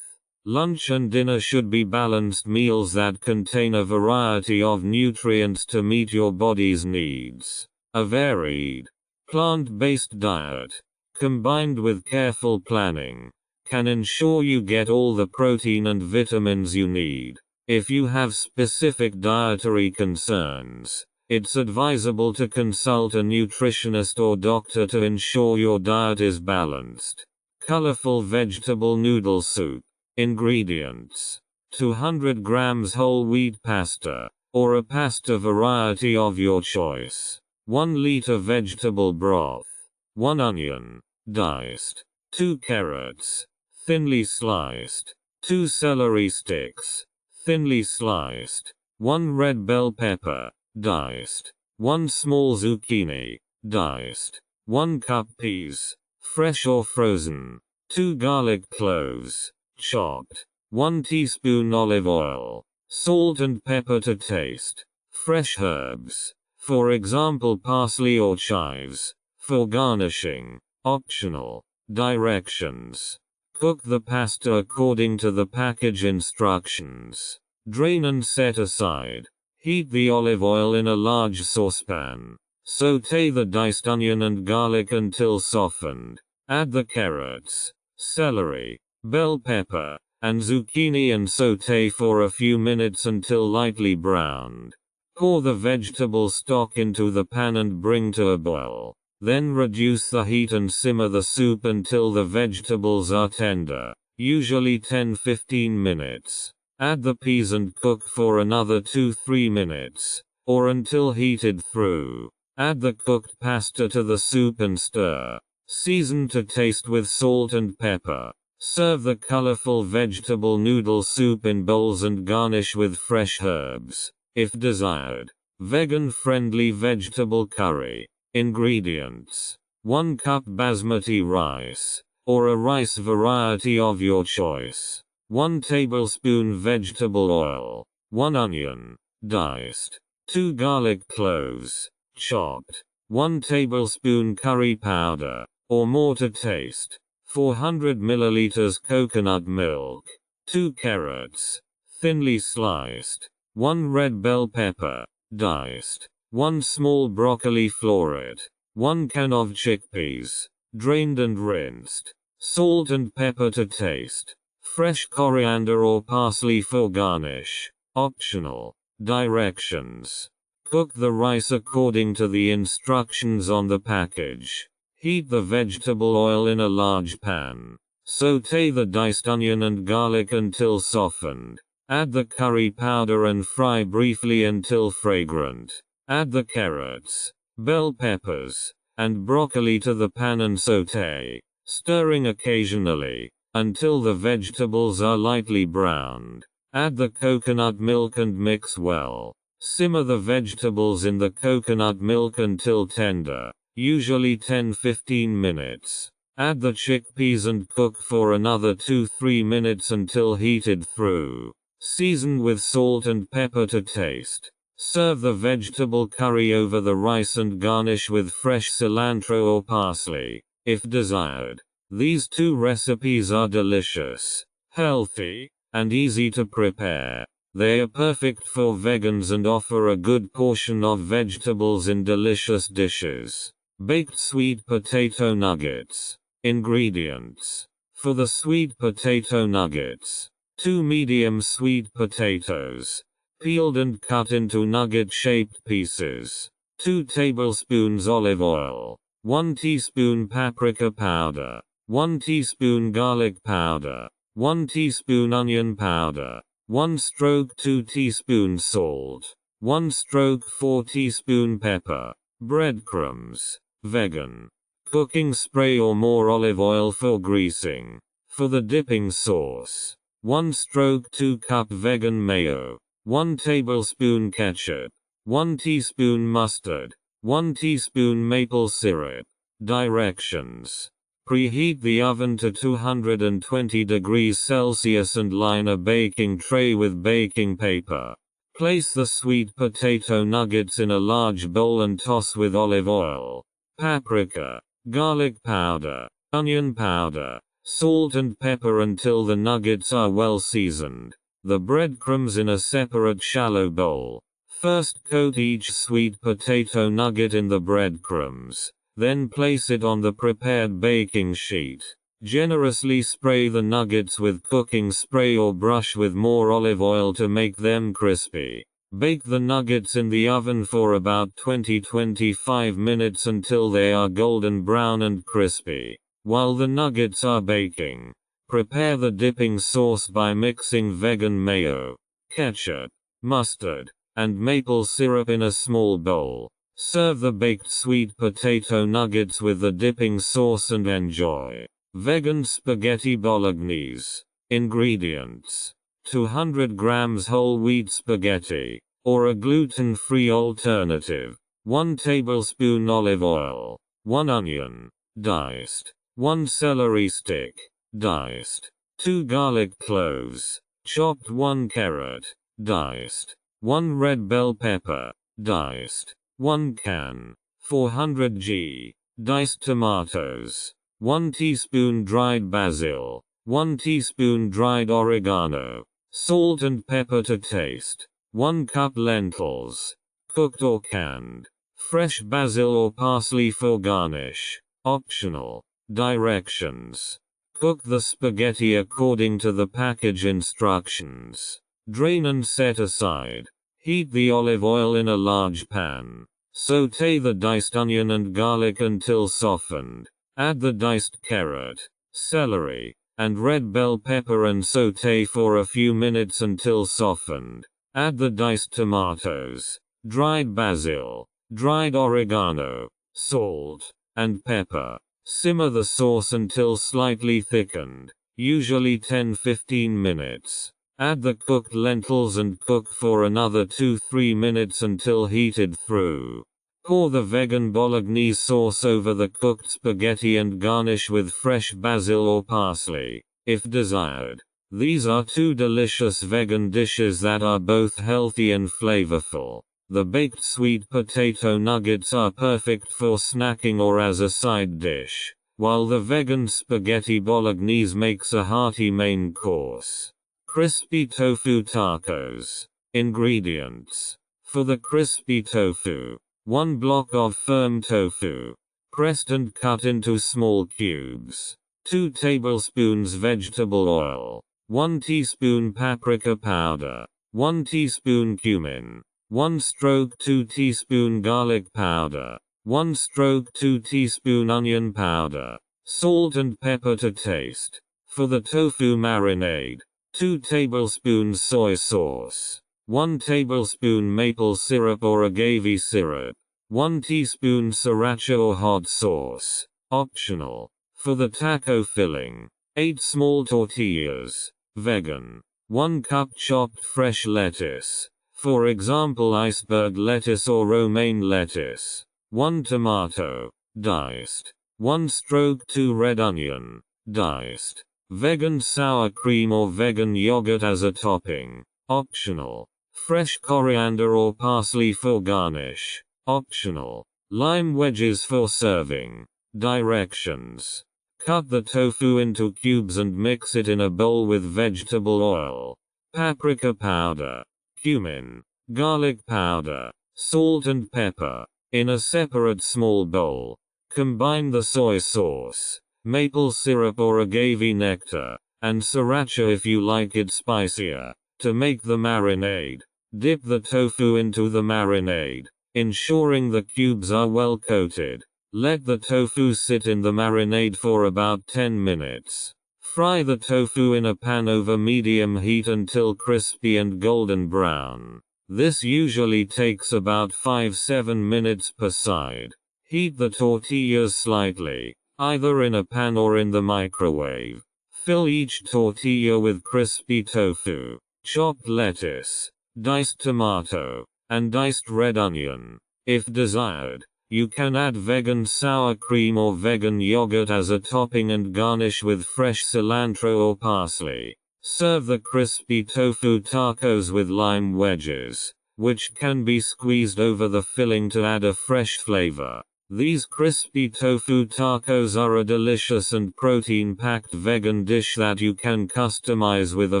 Lunch and dinner should be balanced meals that contain a variety of nutrients to meet your body's needs. A varied, plant-based diet, combined with careful planning, can ensure you get all the protein and vitamins you need. If you have specific dietary concerns, it's advisable to consult a nutritionist or doctor to ensure your diet is balanced. Colorful vegetable noodle soup. Ingredients: 200 grams whole wheat pasta, or a pasta variety of your choice. 1 liter vegetable broth. 1 onion, diced. 2 carrots, thinly sliced. 2 celery sticks, thinly sliced. 1 red bell pepper, diced. 1 small zucchini, diced. 1 cup peas, fresh or frozen. 2 garlic cloves, chopped. 1 teaspoon olive oil. Salt and pepper to taste. Fresh herbs, for example parsley or chives, for garnishing. Optional. Directions. Cook the pasta according to the package instructions. Drain and set aside. Heat the olive oil in a large saucepan. Sauté the diced onion and garlic until softened. Add the carrots, celery, bell pepper, and zucchini and sauté for a few minutes until lightly browned. Pour the vegetable stock into the pan and bring to a boil. Then reduce the heat and simmer the soup until the vegetables are tender, usually 10-15 minutes. Add the peas and cook for another 2-3 minutes, or until heated through. Add the cooked pasta to the soup and stir. Season to taste with salt and pepper. Serve the colorful vegetable noodle soup in bowls and garnish with fresh herbs, if desired. Vegan-friendly vegetable curry. Ingredients: 1 cup basmati rice, or a rice variety of your choice. 1 tablespoon vegetable oil. 1 onion, diced. 2 garlic cloves, chopped. 1 tablespoon curry powder, or more to taste. 400 milliliters coconut milk. 2 carrots, thinly sliced. 1 red bell pepper, diced. 1 small broccoli floret. 1 can of chickpeas, drained and rinsed. Salt and pepper to taste. Fresh coriander or parsley for garnish. Optional. Directions. Cook the rice according to the instructions on the package. Heat the vegetable oil in a large pan. Sauté the diced onion and garlic until softened. Add the curry powder and fry briefly until fragrant. Add the carrots, bell peppers, and broccoli to the pan and sauté, stirring occasionally, until the vegetables are lightly browned. Add the coconut milk and mix well. Simmer the vegetables in the coconut milk until tender, usually 10-15 minutes. Add the chickpeas and cook for another 2-3 minutes until heated through. Season with salt and pepper to taste. Serve the vegetable curry over the rice and garnish with fresh cilantro or parsley, if desired. These 2 recipes are delicious, healthy, and easy to prepare. They are perfect for vegans and offer a good portion of vegetables in delicious dishes. Baked sweet potato nuggets. Ingredients. For the sweet potato nuggets: 2 medium sweet potatoes, peeled and cut into nugget-shaped pieces. 2 tablespoons olive oil. 1 teaspoon paprika powder. 1 teaspoon garlic powder. 1 teaspoon onion powder. 1 stroke 2 teaspoon salt. 1 stroke 4 teaspoon pepper. Breadcrumbs. Vegan. Cooking spray or more olive oil for greasing. For the dipping sauce: 1 stroke 2 cup vegan mayo. 1 tablespoon ketchup. 1 teaspoon mustard. 1 teaspoon maple syrup. Directions. Preheat the oven to 220 degrees Celsius and line a baking tray with baking paper. Place the sweet potato nuggets in a large bowl and toss with olive oil, paprika, garlic powder, onion powder, salt and pepper until the nuggets are well seasoned. The breadcrumbs in a separate shallow bowl. First coat each sweet potato nugget in the breadcrumbs. Then place it on the prepared baking sheet. Generously spray the nuggets with cooking spray or brush with more olive oil to make them crispy. Bake the nuggets in the oven for about 20-25 minutes until they are golden brown and crispy. While the nuggets are baking, prepare the dipping sauce by mixing vegan mayo, ketchup, mustard, and maple syrup in a small bowl. Serve the baked sweet potato nuggets with the dipping sauce and enjoy. Vegan spaghetti bolognese. Ingredients: 200 grams whole wheat spaghetti, or a gluten-free alternative. 1 tablespoon olive oil. 1 onion, diced. 1 celery stick, diced. 2 garlic cloves, chopped. 1 carrot, diced. 1 red bell pepper, diced. 1 can, 400 g, diced tomatoes. 1 teaspoon dried basil. 1 teaspoon dried oregano. Salt and pepper to taste. 1 cup lentils, cooked or canned. Fresh basil or parsley for garnish. Optional. Directions. Cook the spaghetti according to the package instructions. Drain and set aside. Heat the olive oil in a large pan. Sauté the diced onion and garlic until softened. Add the diced carrot, celery, and red bell pepper and sauté for a few minutes until softened. Add the diced tomatoes, dried basil, dried oregano, salt, and pepper. Simmer the sauce until slightly thickened, usually 10-15 minutes. Add the cooked lentils and cook for another 2-3 minutes until heated through. Pour the vegan bolognese sauce over the cooked spaghetti and garnish with fresh basil or parsley, if desired. These are 2 delicious vegan dishes that are both healthy and flavorful. The baked sweet potato nuggets are perfect for snacking or as a side dish, while the vegan spaghetti bolognese makes a hearty main course. Crispy tofu tacos. Ingredients. For the crispy tofu: 1 block of firm tofu, pressed and cut into small cubes. 2 tablespoons vegetable oil. 1 teaspoon paprika powder. 1 teaspoon cumin. 1 stroke 2 teaspoon garlic powder. 1 stroke 2 teaspoon onion powder. Salt and pepper to taste. For the tofu marinade: 2 tablespoons soy sauce. 1 tablespoon maple syrup or agave syrup. 1 teaspoon sriracha or hot sauce. Optional. For the taco filling: 8 small tortillas. Vegan. 1 cup chopped fresh lettuce. For example, iceberg lettuce or romaine lettuce. 1 tomato, diced. 1 stroke 2 red onion, diced. Vegan sour cream or vegan yogurt as a topping. Optional. Fresh coriander or parsley for garnish. Optional. Lime wedges for serving. Directions. Cut the tofu into cubes and mix it in a bowl with vegetable oil, paprika powder, cumin, garlic powder, salt and pepper. In a separate small bowl, combine the soy sauce, maple syrup or agave nectar, and sriracha if you like it spicier. To make the marinade, dip the tofu into the marinade, ensuring the cubes are well coated. Let the tofu sit in the marinade for about 10 minutes. Fry the tofu in a pan over medium heat until crispy and golden brown. This usually takes about 5-7 minutes per side. Heat the tortillas slightly, either in a pan or in the microwave. Fill each tortilla with crispy tofu, chopped lettuce, diced tomato, and diced red onion. If desired, you can add vegan sour cream or vegan yogurt as a topping and garnish with fresh cilantro or parsley. Serve the crispy tofu tacos with lime wedges, which can be squeezed over the filling to add a fresh flavor. These crispy tofu tacos are a delicious and protein-packed vegan dish that you can customize with a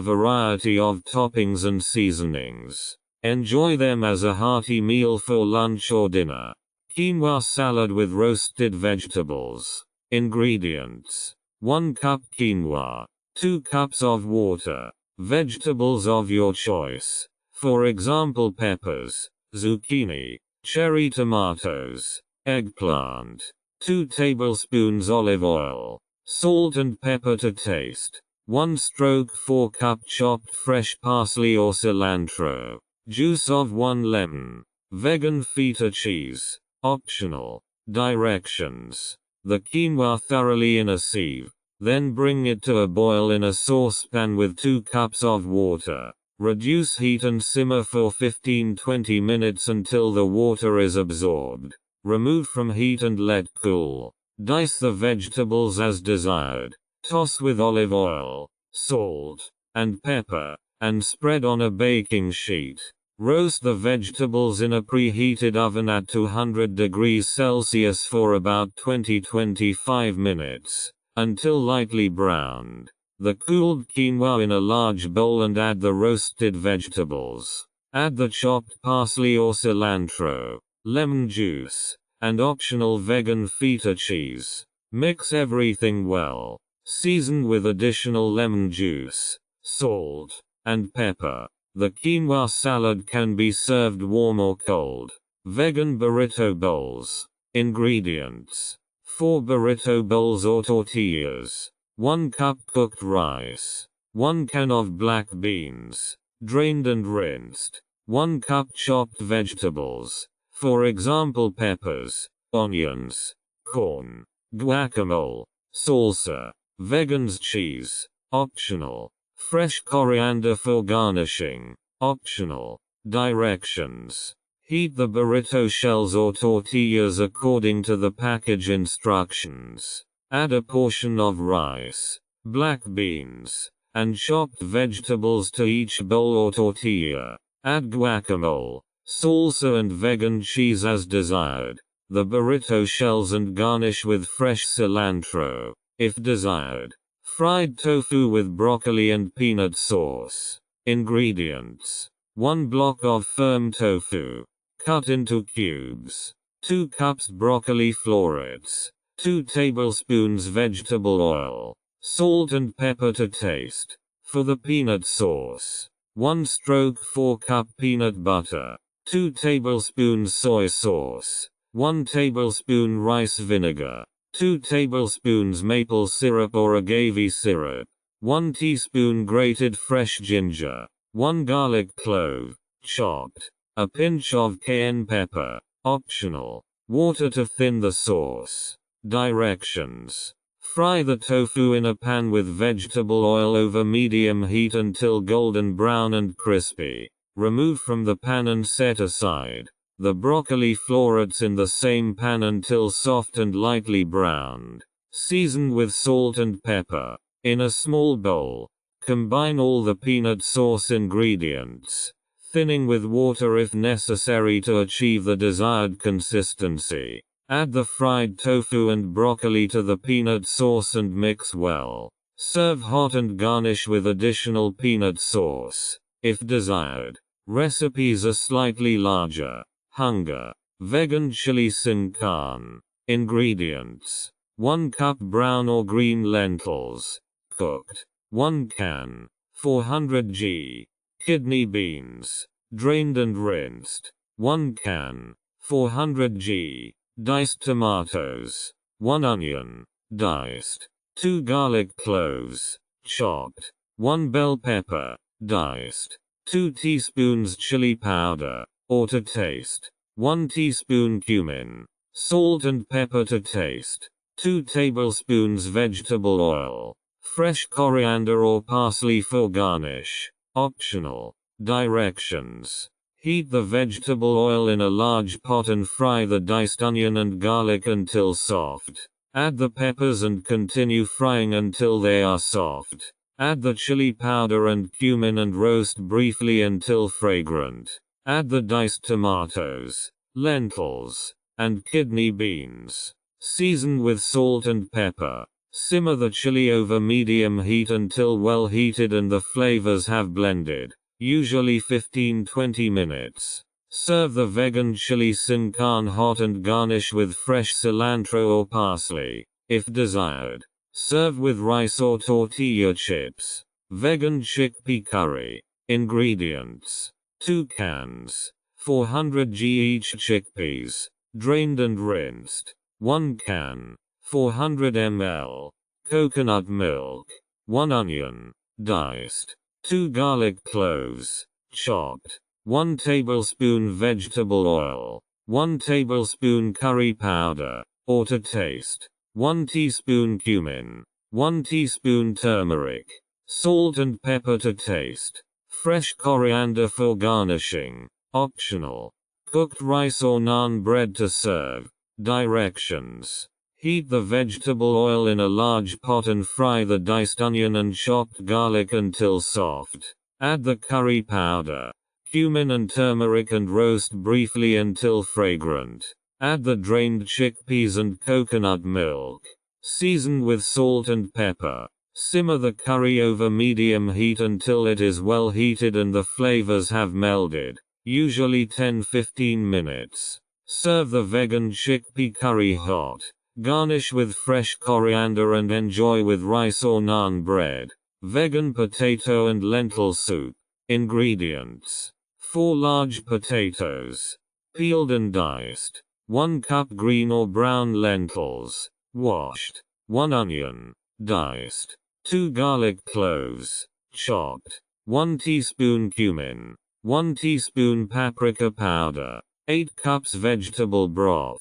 variety of toppings and seasonings. Enjoy them as a hearty meal for lunch or dinner. Quinoa salad with roasted vegetables. Ingredients: 1 cup quinoa, 2 cups of water, vegetables of your choice, for example peppers, zucchini, cherry tomatoes, eggplant, 2 tablespoons olive oil, salt and pepper to taste, 1/4 cup chopped fresh parsley or cilantro, juice of 1 lemon, vegan feta cheese, optional. Directions: the quinoa thoroughly in a sieve, then bring it to a boil in a saucepan with 2 cups of water. Reduce heat and simmer for 15-20 minutes until the water is absorbed. Remove from heat and let cool. Dice the vegetables as desired. Toss with olive oil, salt, and pepper, and spread on a baking sheet. Roast the vegetables in a preheated oven at 200 degrees Celsius for about 20-25 minutes, until lightly browned. The cooled quinoa in a large bowl and add the roasted vegetables. Add the chopped parsley or cilantro, lemon juice, and optional vegan feta cheese. Mix everything well. Season with additional lemon juice, salt, and pepper. The quinoa salad can be served warm or cold. Vegan burrito bowls. Ingredients: 4 burrito bowls or tortillas, 1 cup cooked rice, 1 can of black beans, drained and rinsed, 1 cup chopped vegetables, for example peppers, onions, corn, guacamole, salsa, vegan's cheese, optional. Fresh coriander for garnishing, optional. Directions: heat the burrito shells or tortillas according to the package instructions. Add a portion of rice, black beans, and chopped vegetables to each bowl or tortilla. Add guacamole, salsa and vegan cheese as desired. The burrito shells and garnish with fresh cilantro, if desired. Fried tofu with broccoli and peanut sauce. Ingredients: 1 block of firm tofu, cut into cubes, 2 cups broccoli florets, 2 tablespoons vegetable oil, salt and pepper to taste. For the peanut sauce, 1/4 cup peanut butter, 2 tablespoons soy sauce, 1 tablespoon rice vinegar, 2 tablespoons maple syrup or agave syrup, 1 teaspoon grated fresh ginger, 1 garlic clove, chopped, a pinch of cayenne pepper, optional. Water to thin the sauce. Directions: fry the tofu in a pan with vegetable oil over medium heat until golden brown and crispy. Remove from the pan and set aside. The broccoli florets in the same pan until soft and lightly browned. Season with salt and pepper. In a small bowl, combine all the peanut sauce ingredients, thinning with water if necessary to achieve the desired consistency. Add the fried tofu and broccoli to the peanut sauce and mix well. Serve hot and garnish with additional peanut sauce, if desired. Recipes are slightly larger. Hunger. Vegan chili sin carne. Ingredients: 1 cup brown or green lentils, cooked. 1 can. 400 g. Kidney beans, drained and rinsed. 1 can. 400 g. Diced tomatoes. 1 onion, diced. 2 garlic cloves, chopped. 1 bell pepper, diced. 2 teaspoons chili powder, or to taste. 1 teaspoon cumin. Salt and pepper to taste. 2 tablespoons vegetable oil. Fresh coriander or parsley for garnish. Optional. Directions: heat the vegetable oil in a large pot and fry the diced onion and garlic until soft. Add the peppers and continue frying until they are soft. Add the chili powder and cumin and roast briefly until fragrant. Add the diced tomatoes, lentils, and kidney beans. Season with salt and pepper. Simmer the chili over medium heat until well heated and the flavors have blended, usually 15-20 minutes. Serve the vegan chili sin carne hot and garnish with fresh cilantro or parsley, if desired. Serve with rice or tortilla chips. Vegan chickpea curry. Ingredients: 2 cans, 400 g each chickpeas, drained and rinsed. 1 can, 400 ml, coconut milk. 1 onion, diced. 2 garlic cloves, chopped. 1 tablespoon vegetable oil. 1 tablespoon curry powder, or to taste. 1 teaspoon cumin. 1 teaspoon turmeric. Salt and pepper to taste. Fresh coriander for garnishing. Optional. Cooked rice or naan bread to serve. Directions: heat the vegetable oil in a large pot and fry the diced onion and chopped garlic until soft. Add the curry powder, cumin and turmeric and roast briefly until fragrant. Add the drained chickpeas and coconut milk. Season with salt and pepper. Simmer the curry over medium heat until it is well heated and the flavors have melded, usually 10-15 minutes. Serve the vegan chickpea curry hot. Garnish with fresh coriander and enjoy with rice or naan bread. Vegan potato and lentil soup. Ingredients: 4 large potatoes, peeled and diced. 1 cup green or brown lentils, washed. 1 onion, diced. 2 garlic cloves, chopped. 1 teaspoon cumin. 1 teaspoon paprika powder. 8 cups vegetable broth.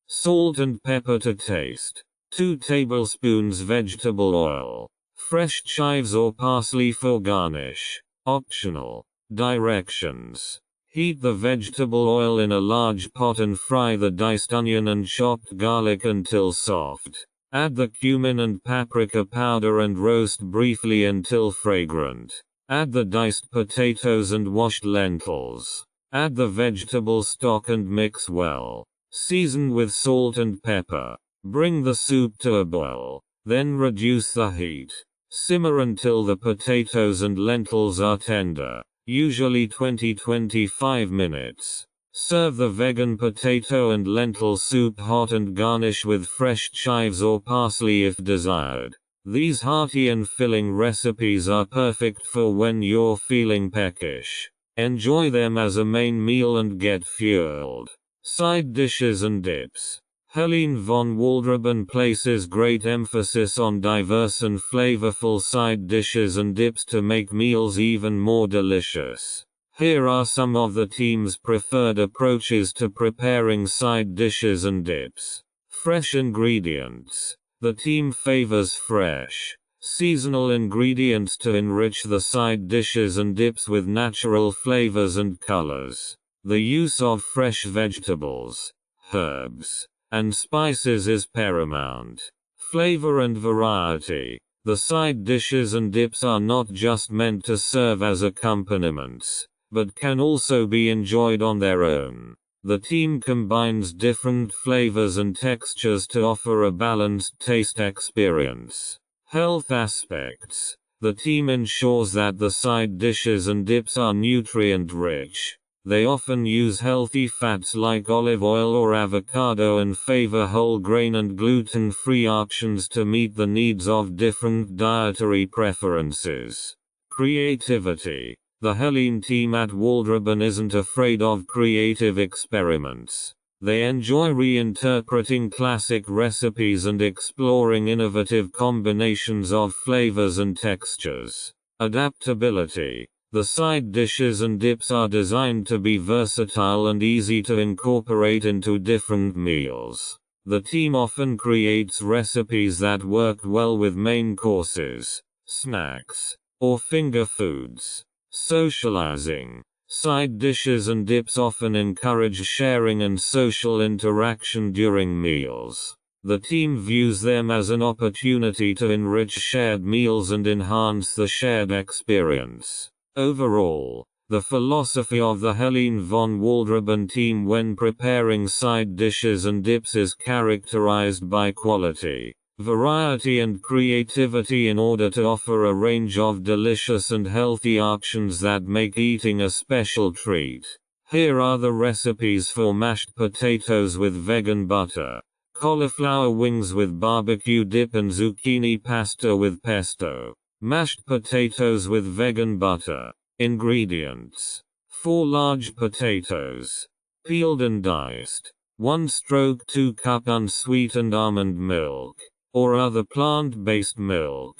Salt and pepper to taste. 2 tablespoons vegetable oil. Fresh chives or parsley for garnish. Optional. Directions: heat the vegetable oil in a large pot and fry the diced onion and chopped garlic until soft. Add the cumin and paprika powder and roast briefly until fragrant. Add the diced potatoes and washed lentils. Add the vegetable stock and mix well. Season with salt and pepper. Bring the soup to a boil. Then reduce the heat. Simmer until the potatoes and lentils are tender, usually 20-25 minutes. Serve the vegan potato and lentil soup hot and garnish with fresh chives or parsley if desired. These hearty and filling recipes are perfect for when you're feeling peckish. Enjoy them as a main meal and get fueled. Side dishes and dips. Helene von Waldreben places great emphasis on diverse and flavorful side dishes and dips to make meals even more delicious. Here are some of the team's preferred approaches to preparing side dishes and dips. Fresh ingredients. The team favors fresh, seasonal ingredients to enrich the side dishes and dips with natural flavors and colors. The use of fresh vegetables, herbs, and spices is paramount. Flavor and variety. The side dishes and dips are not just meant to serve as accompaniments, but can also be enjoyed on their own. The team combines different flavors and textures to offer a balanced taste experience. Health aspects. The team ensures that the side dishes and dips are nutrient-rich. They often use healthy fats like olive oil or avocado and favor whole grain and gluten-free options to meet the needs of different dietary preferences. Creativity. The Hellene team at Waldreben isn't afraid of creative experiments. They enjoy reinterpreting classic recipes and exploring innovative combinations of flavors and textures. Adaptability. The side dishes and dips are designed to be versatile and easy to incorporate into different meals. The team often creates recipes that work well with main courses, snacks, or finger foods. Socializing. Side dishes and dips often encourage sharing and social interaction during meals. The team views them as an opportunity to enrich shared meals and enhance the shared experience. Overall, the philosophy of the Helene von Waldreben team when preparing side dishes and dips is characterized by quality, variety and creativity in order to offer a range of delicious and healthy options that make eating a special treat. Here are the recipes for mashed potatoes with vegan butter, cauliflower wings with barbecue dip and zucchini pasta with pesto. Mashed potatoes with vegan butter. Ingredients: 4 large potatoes, peeled and diced. 1/2 cup unsweetened almond milk, or other plant-based milk.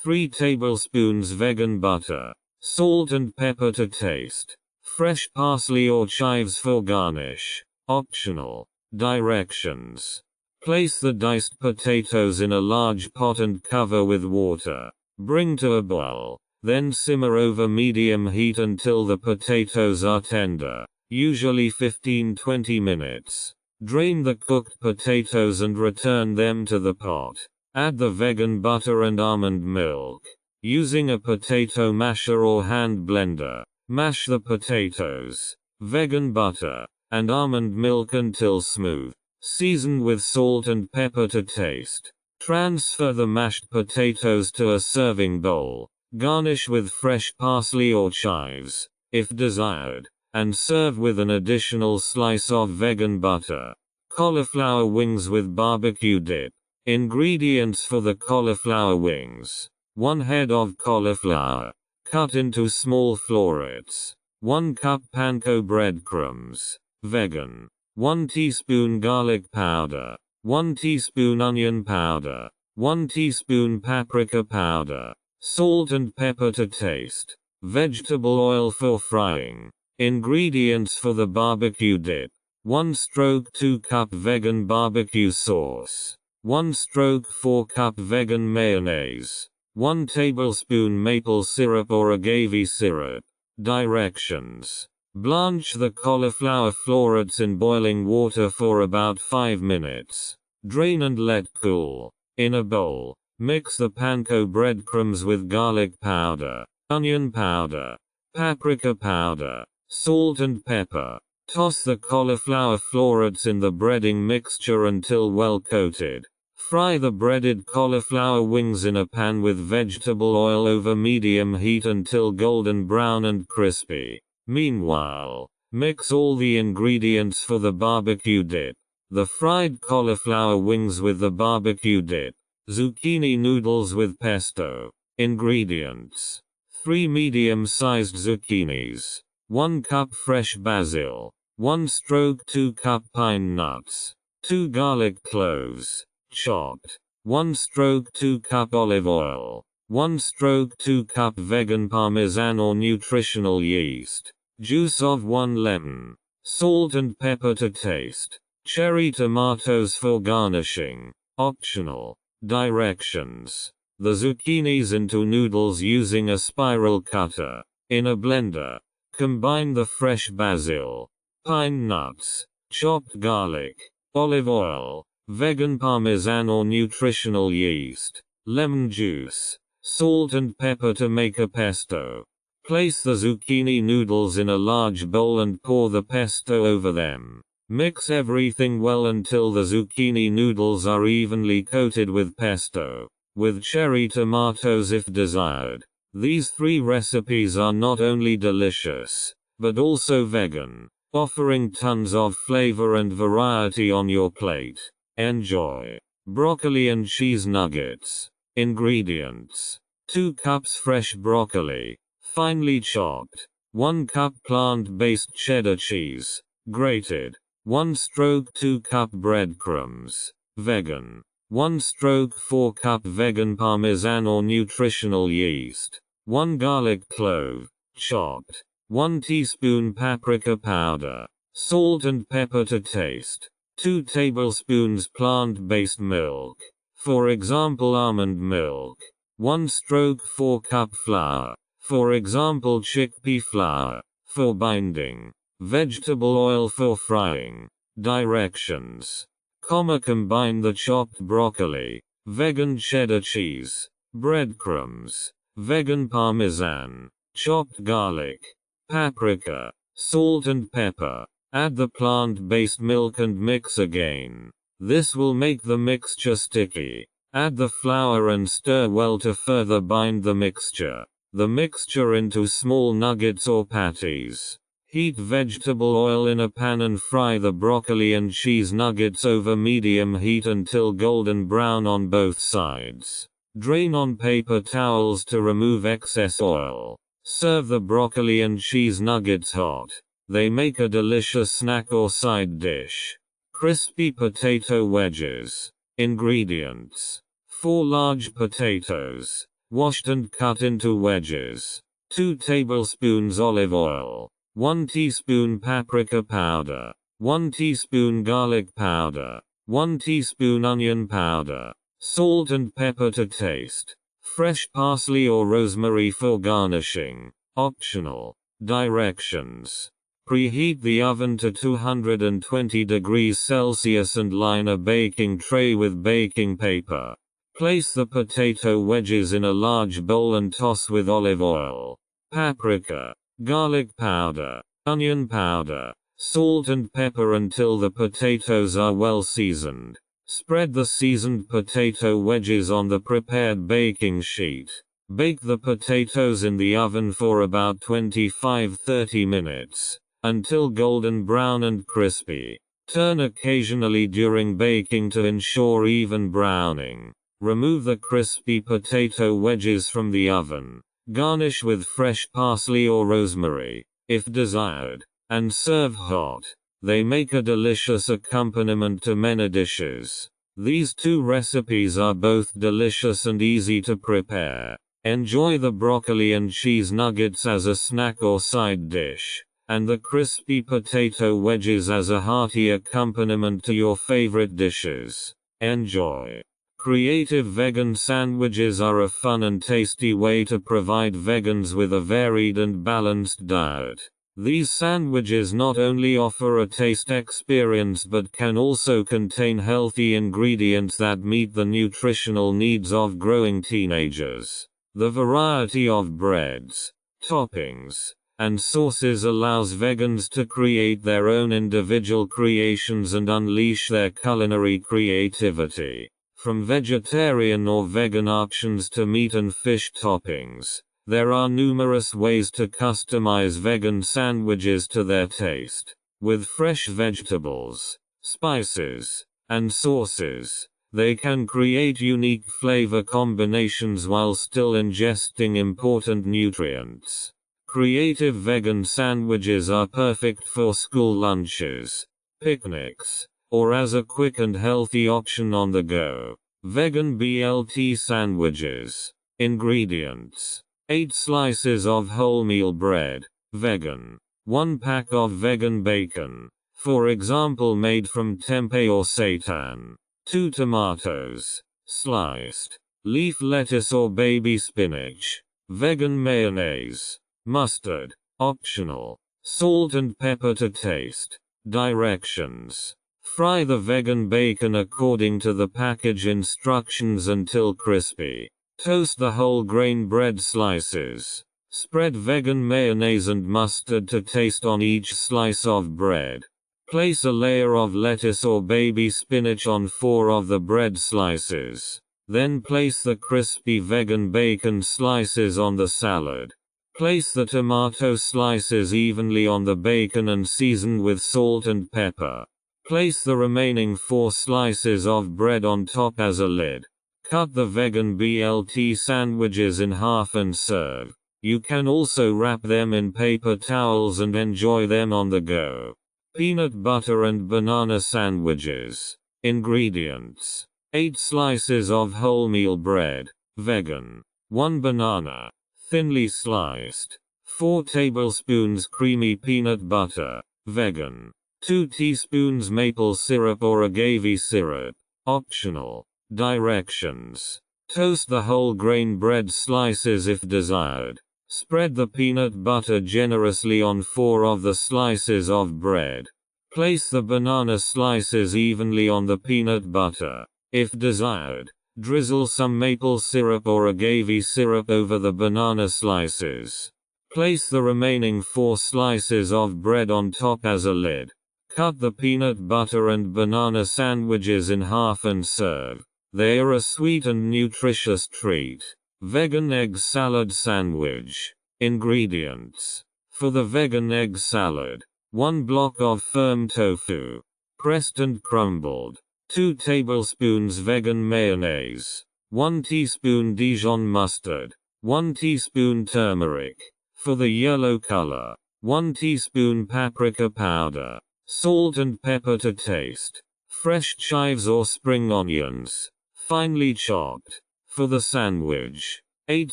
3 tablespoons vegan butter. Salt and pepper to taste. Fresh parsley or chives for garnish. Optional. Directions: place the diced potatoes in a large pot and cover with water. Bring to a boil, then simmer over medium heat until the potatoes are tender, usually 15-20 minutes. Drain the cooked potatoes and return them to the pot. Add the vegan butter and almond milk. Using a potato masher or hand blender, mash the potatoes, vegan butter, and almond milk until smooth. Season with salt and pepper to taste. Transfer the mashed potatoes to a serving bowl. Garnish with fresh parsley or chives, if desired, and serve with an additional slice of vegan butter. Cauliflower wings with barbecue dip. Ingredients for the cauliflower wings: 1 head of cauliflower, cut into small florets. 1 cup panko breadcrumbs, vegan. 1 teaspoon garlic powder. 1 teaspoon onion powder, 1 teaspoon paprika powder, salt and pepper to taste, vegetable oil for frying. Ingredients for the barbecue dip: 1/2 cup vegan barbecue sauce, 1/4 cup vegan mayonnaise, 1 tablespoon maple syrup or agave syrup. Directions: blanch the cauliflower florets in boiling water for about 5 minutes. Drain and let cool. In a bowl, mix the panko breadcrumbs with garlic powder, onion powder, paprika powder, salt and pepper. Toss the cauliflower florets in the breading mixture until well coated. Fry the breaded cauliflower wings in a pan with vegetable oil over medium heat until golden brown and crispy. Meanwhile, mix all the ingredients for the barbecue dip. The fried cauliflower wings with the barbecue dip. Zucchini noodles with pesto. Ingredients: 3 medium-sized zucchinis. 1 cup fresh basil. 1/2 cup pine nuts. 2 garlic cloves, chopped. 1/2 cup olive oil. 1/2 cup vegan parmesan or nutritional yeast. Juice of 1 lemon. Salt and pepper to taste. Cherry tomatoes for garnishing. Optional. Directions: the zucchinis into noodles using a spiral cutter. In a blender, combine the fresh basil, pine nuts, chopped garlic, olive oil, vegan parmesan or nutritional yeast, lemon juice, salt and pepper to make a pesto. Place the zucchini noodles in a large bowl and pour the pesto over them. Mix everything well until the zucchini noodles are evenly coated with pesto, with cherry tomatoes if desired. These 3 recipes are not only delicious, but also vegan, offering tons of flavor and variety on your plate. Enjoy. Broccoli and cheese nuggets. Ingredients: 2 cups fresh broccoli, finely chopped. 1 cup plant-based cheddar cheese, grated. 1/2 cup breadcrumbs, vegan. 1/4 cup vegan parmesan or nutritional yeast. 1 garlic clove, chopped. 1 teaspoon paprika powder. Salt and pepper to taste. 2 tablespoons plant-based milk, for example almond milk. 1/4 cup flour, for example chickpea flour, for binding. Vegetable oil for frying. Directions. Combine the chopped broccoli, vegan cheddar cheese, breadcrumbs, vegan parmesan, chopped garlic, paprika, salt and pepper. Add the plant-based milk and mix again. This will make the mixture sticky. Add the flour and stir well to further bind the mixture. The mixture into small nuggets or patties. Heat vegetable oil in a pan and fry the broccoli and cheese nuggets over medium heat until golden brown on both sides. Drain on paper towels to remove excess oil. Serve the broccoli and cheese nuggets hot. They make a delicious snack or side dish. Crispy potato wedges. Ingredients: 4 large potatoes, washed and cut into wedges. 2 tablespoons olive oil. 1 teaspoon paprika powder. 1 teaspoon garlic powder. 1 teaspoon onion powder. Salt and pepper to taste. Fresh parsley or rosemary for garnishing. Optional. Directions. Preheat the oven to 220 degrees Celsius and line a baking tray with baking paper. Place the potato wedges in a large bowl and toss with olive oil, paprika, garlic powder, onion powder, salt and pepper until the potatoes are well seasoned. Spread the seasoned potato wedges on the prepared baking sheet. Bake the potatoes in the oven for about 25-30 minutes, until golden brown and crispy. Turn occasionally during baking to ensure even browning. Remove the crispy potato wedges from the oven. Garnish with fresh parsley or rosemary, if desired, and serve hot. They make a delicious accompaniment to many dishes. These 2 recipes are both delicious and easy to prepare. Enjoy the broccoli and cheese nuggets as a snack or side dish, and the crispy potato wedges as a hearty accompaniment to your favorite dishes. Enjoy. Creative vegan sandwiches are a fun and tasty way to provide vegans with a varied and balanced diet. These sandwiches not only offer a taste experience but can also contain healthy ingredients that meet the nutritional needs of growing teenagers. The variety of breads, toppings, and sauces allows vegans to create their own individual creations and unleash their culinary creativity. From vegetarian or vegan options to meat and fish toppings, there are numerous ways to customize vegan sandwiches to their taste. With fresh vegetables, spices, and sauces, they can create unique flavor combinations while still ingesting important nutrients. Creative vegan sandwiches are perfect for school lunches, picnics, or as a quick and healthy option on the go. Vegan BLT sandwiches. Ingredients: 8 slices of wholemeal bread, vegan. 1 pack of vegan bacon, for example made from tempeh or seitan. 2 tomatoes, sliced. Leaf lettuce or baby spinach. Vegan mayonnaise. Mustard, optional. Salt and pepper to taste. Directions: fry the vegan bacon according to the package instructions until crispy. Toast the whole grain bread slices. Spread vegan mayonnaise and mustard to taste on each slice of bread. Place a layer of lettuce or baby spinach on 4 of the bread slices. Then place the crispy vegan bacon slices on the salad. Place the tomato slices evenly on the bacon and season with salt and pepper. Place the remaining 4 slices of bread on top as a lid. Cut the vegan BLT sandwiches in half and serve. You can also wrap them in paper towels and enjoy them on the go. Peanut butter and banana sandwiches. Ingredients: 8 slices of wholemeal bread, vegan. 1 banana, thinly sliced. 4 tablespoons creamy peanut butter, vegan. 2 teaspoons maple syrup or agave syrup, optional. Directions: toast the whole grain bread slices if desired. Spread the peanut butter generously on 4 of the slices of bread. Place the banana slices evenly on the peanut butter. If desired, drizzle some maple syrup or agave syrup over the banana slices. Place the remaining 4 slices of bread on top as a lid. Cut the peanut butter and banana sandwiches in half and serve. They are a sweet and nutritious treat. Vegan egg salad sandwich. Ingredients: for the vegan egg salad, 1 block of firm tofu, pressed and crumbled. 2 tablespoons vegan mayonnaise. 1 teaspoon Dijon mustard. 1 teaspoon turmeric, for the yellow color. 1 teaspoon paprika powder. Salt and pepper to taste. Fresh chives or spring onions, finely chopped. For the sandwich, 8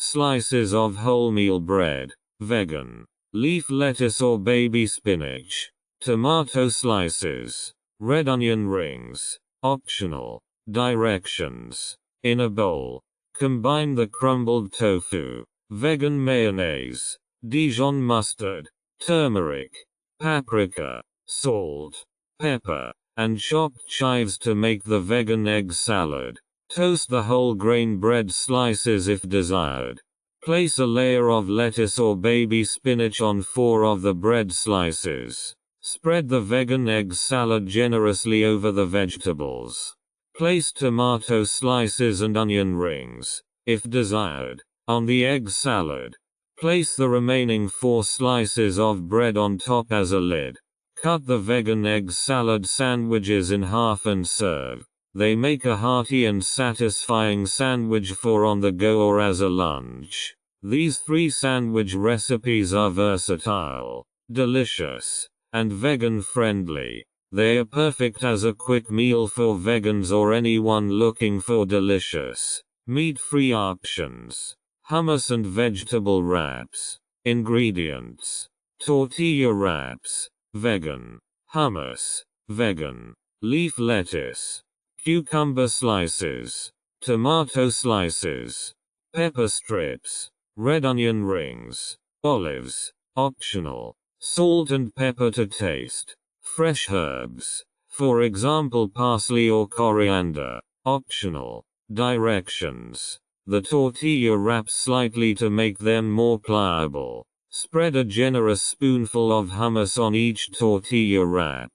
slices of wholemeal bread, vegan. Leaf lettuce or baby spinach. Tomato slices. Red onion rings, optional. Directions: in a bowl, combine the crumbled tofu, vegan mayonnaise, Dijon mustard, turmeric, paprika, salt, pepper, and chopped chives to make the vegan egg salad. Toast the whole grain bread slices if desired. Place a layer of lettuce or baby spinach on 4 of the bread slices. Spread the vegan egg salad generously over the vegetables. Place tomato slices and onion rings, if desired, on the egg salad. Place the remaining 4 slices of bread on top as a lid. Cut the vegan egg salad sandwiches in half and serve. They make a hearty and satisfying sandwich for on the go or as a lunch. These 3 sandwich recipes are versatile, delicious, and vegan friendly. They are perfect as a quick meal for vegans or anyone looking for delicious, meat-free options. Hummus and vegetable wraps. Ingredients: tortilla wraps, vegan. Hummus, vegan. Leaf lettuce. Cucumber slices. Tomato slices. Pepper strips. Red onion rings. Olives, optional. Salt and pepper to taste. Fresh herbs, for example parsley or coriander, optional. Directions: the tortilla wraps slightly to make them more pliable. Spread a generous spoonful of hummus on each tortilla wrap.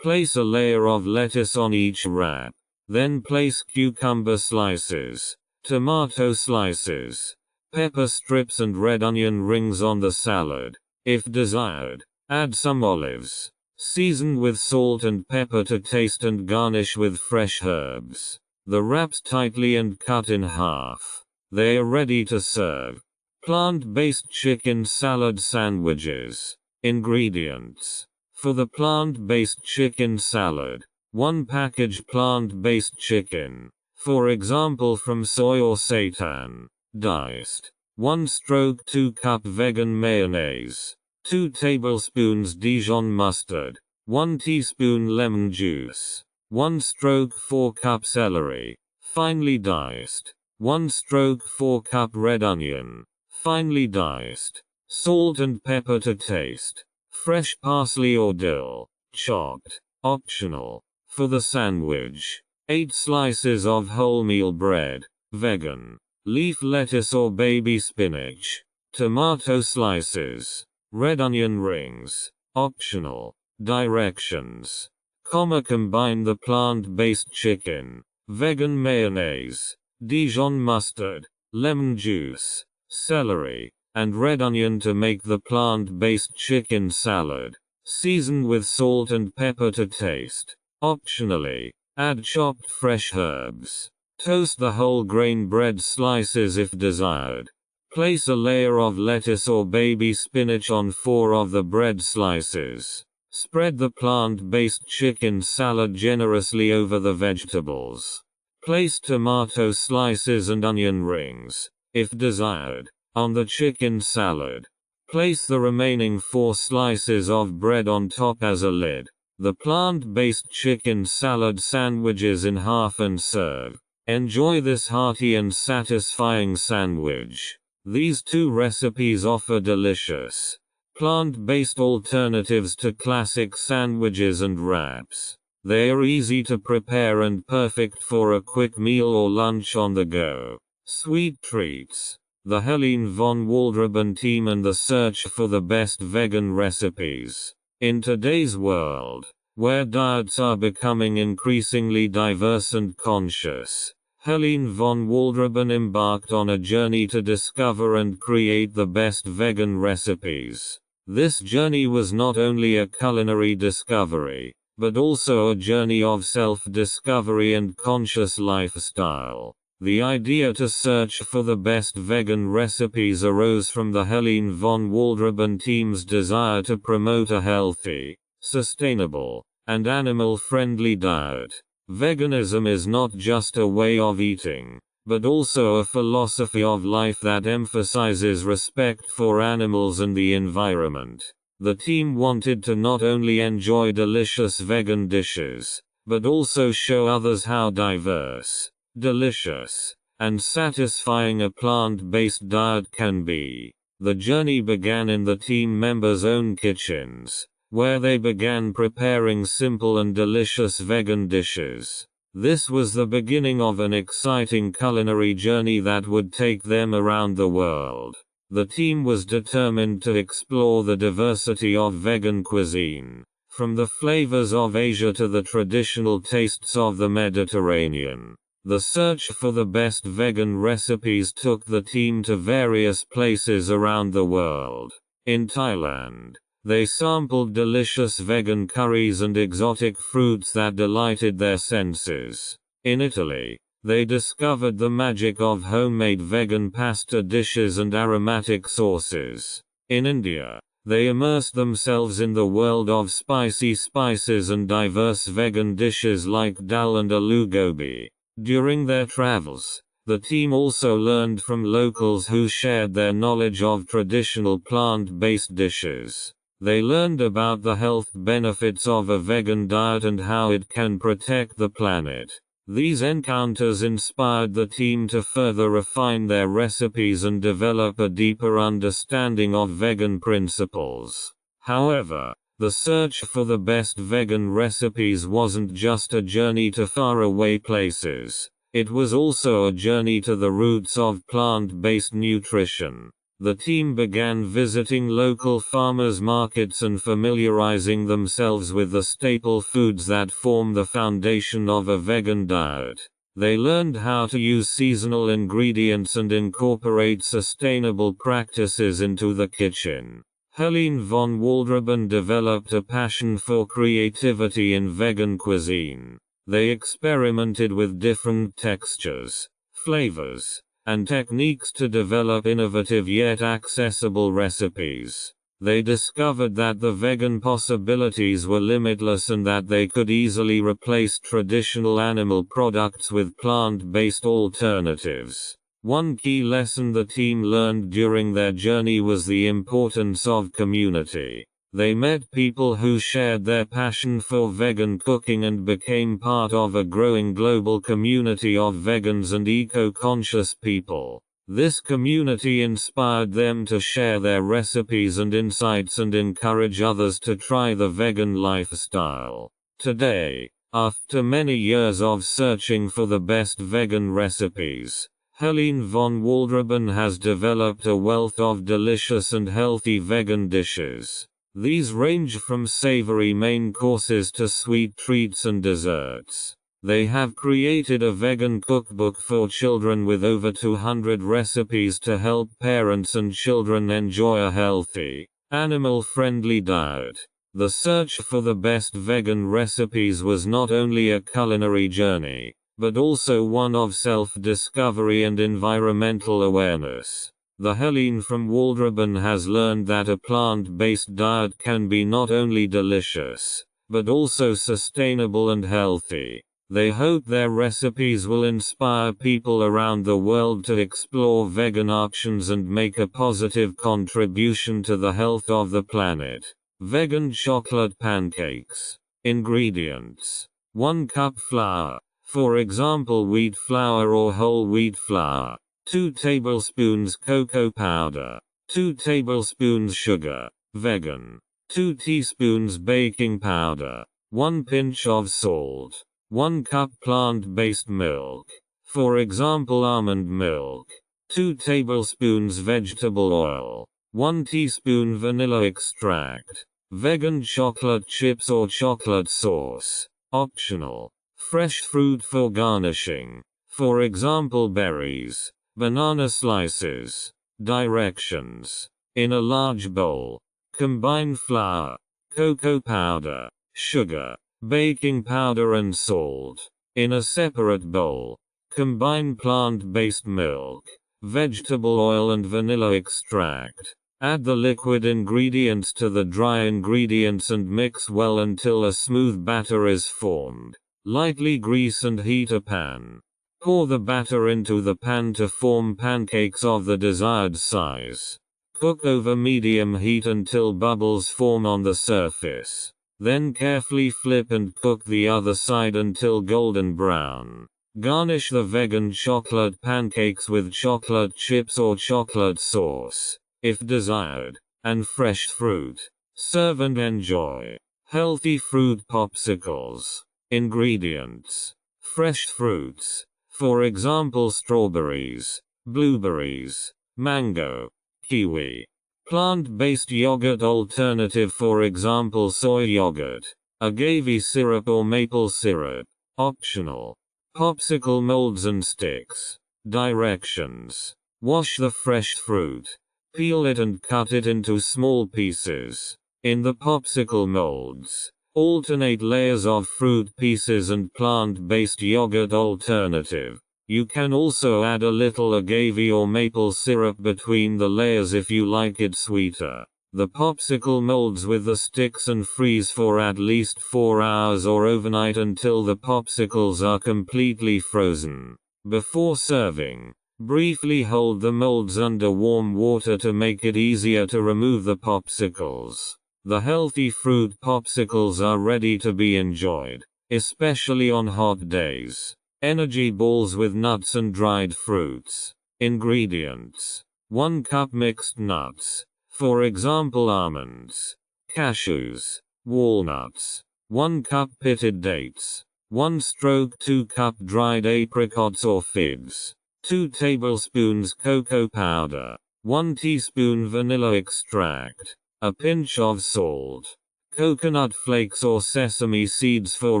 Place a layer of lettuce on each wrap. Then place cucumber slices, tomato slices, pepper strips and red onion rings on the salad. If desired, add some olives. Season with salt and pepper to taste and garnish with fresh herbs. The wraps tightly and cut in half. They are ready to serve. Plant-based chicken salad sandwiches. Ingredients: for the plant-based chicken salad, 1 package plant-based chicken, for example from soy or seitan, diced. 1/2 cup vegan mayonnaise. 2 tablespoons Dijon mustard. 1 teaspoon lemon juice. 1/4 cup celery, finely diced. 1/4 cup red onion, finely diced. Salt and pepper to taste. Fresh parsley or dill, chopped, optional. For the sandwich, 8 slices of wholemeal bread, vegan. Leaf lettuce or baby spinach. Tomato slices. Red onion rings. Optional. Directions. Combine the plant-based chicken, vegan mayonnaise, Dijon mustard, lemon juice, celery, and red onion to make the plant-based chicken salad. Season with salt and pepper to taste. Optionally, add chopped fresh herbs. Toast the whole grain bread slices if desired. Place a layer of lettuce or baby spinach on 4 of the bread slices. Spread the plant-based chicken salad generously over the vegetables. Place tomato slices and onion rings, if desired, on the chicken salad. Place the remaining 4 slices of bread on top as a lid. The plant-based chicken salad sandwiches in half and serve. Enjoy this hearty and satisfying sandwich. These 2 recipes offer delicious, plant-based alternatives to classic sandwiches and wraps. They are easy to prepare and perfect for a quick meal or lunch on the go. Sweet treats. The Helene von Waldreben team and the search for the best vegan recipes. In today's world, where diets are becoming increasingly diverse and conscious, Helene von Waldreben embarked on a journey to discover and create the best vegan recipes. This journey was not only a culinary discovery, but also a journey of self-discovery and conscious lifestyle. The idea to search for the best vegan recipes arose from the Helene von Waldreben team's desire to promote a healthy, sustainable, and animal-friendly diet. Veganism is not just a way of eating, but also a philosophy of life that emphasizes respect for animals and the environment. The team wanted to not only enjoy delicious vegan dishes, but also show others how diverse, delicious, and satisfying a plant-based diet can be. The journey began in the team members' own kitchens, where they began preparing simple and delicious vegan dishes. This was the beginning of an exciting culinary journey that would take them around the world. The team was determined to explore the diversity of vegan cuisine, from the flavors of Asia to the traditional tastes of the Mediterranean. The search for the best vegan recipes took the team to various places around the world. In Thailand, they sampled delicious vegan curries and exotic fruits that delighted their senses. In Italy, they discovered the magic of homemade vegan pasta dishes and aromatic sauces. In India, they immersed themselves in the world of spicy spices and diverse vegan dishes like dal and aloo gobi. During their travels, the team also learned from locals who shared their knowledge of traditional plant-based dishes. They learned about the health benefits of a vegan diet and how it can protect the planet. These encounters inspired the team to further refine their recipes and develop a deeper understanding of vegan principles. However, the search for the best vegan recipes wasn't just a journey to faraway places. It was also a journey to the roots of plant-based nutrition. The team began visiting local farmers' markets and familiarizing themselves with the staple foods that form the foundation of a vegan diet. They learned how to use seasonal ingredients and incorporate sustainable practices into the kitchen. Helene von Waldreben developed a passion for creativity in vegan cuisine. They experimented with different textures, flavors, and techniques to develop innovative yet accessible recipes. They discovered that the vegan possibilities were limitless and that they could easily replace traditional animal products with plant-based alternatives. One key lesson the team learned during their journey was the importance of community. They met people who shared their passion for vegan cooking and became part of a growing global community of vegans and eco-conscious people. This community inspired them to share their recipes and insights and encourage others to try the vegan lifestyle. Today, after many years of searching for the best vegan recipes, Helene von Waldreben has developed a wealth of delicious and healthy vegan dishes. These range from savory main courses to sweet treats and desserts. They have created a vegan cookbook for children with over 200 recipes to help parents and children enjoy a healthy, animal-friendly diet. The search for the best vegan recipes was not only a culinary journey, but also one of self-discovery and environmental awareness. The Helene from Waldreben has learned that a plant-based diet can be not only delicious, but also sustainable and healthy. They hope their recipes will inspire people around the world to explore vegan options and make a positive contribution to the health of the planet. Vegan chocolate pancakes. Ingredients: 1 cup flour, for example wheat flour or whole wheat flour, 2 tablespoons cocoa powder, 2 tablespoons sugar, vegan, 2 teaspoons baking powder, 1 pinch of salt, 1 cup plant-based milk, for example almond milk, 2 tablespoons vegetable oil, 1 teaspoon vanilla extract, vegan chocolate chips or chocolate sauce, optional, fresh fruit for garnishing, for example berries, banana slices. Directions: in a large bowl, combine flour, cocoa powder, sugar, baking powder and salt. In a separate bowl, combine plant-based milk, vegetable oil and vanilla extract. Add the liquid ingredients to the dry ingredients and mix well until a smooth batter is formed. Lightly grease and heat a pan. Pour the batter into the pan to form pancakes of the desired size. Cook over medium heat until bubbles form on the surface. Then carefully flip and cook the other side until golden brown. Garnish the vegan chocolate pancakes with chocolate chips or chocolate sauce, if desired, and fresh fruit. Serve and enjoy. Healthy fruit popsicles. Ingredients: fresh fruits, for example strawberries, blueberries, mango, kiwi. Plant-based yogurt alternative, for example soy yogurt, agave syrup or maple syrup, optional. Popsicle molds and sticks. Directions: wash the fresh fruit, peel it and cut it into small pieces. In the popsicle molds, alternate layers of fruit pieces and plant-based yogurt alternative. You can also add a little agave or maple syrup between the layers if you like it sweeter. The popsicle molds with the sticks and freeze for at least 4 hours or overnight until the popsicles are completely frozen. Before serving, briefly hold the molds under warm water to make it easier to remove the popsicles. The healthy fruit popsicles are ready to be enjoyed, especially on hot days. Energy balls with nuts and dried fruits. Ingredients: 1 cup mixed nuts, for example almonds, cashews, walnuts, 1 cup pitted dates, 2 cup dried apricots or figs, 2 tablespoons cocoa powder, 1 teaspoon vanilla extract, a pinch of salt, coconut flakes or sesame seeds for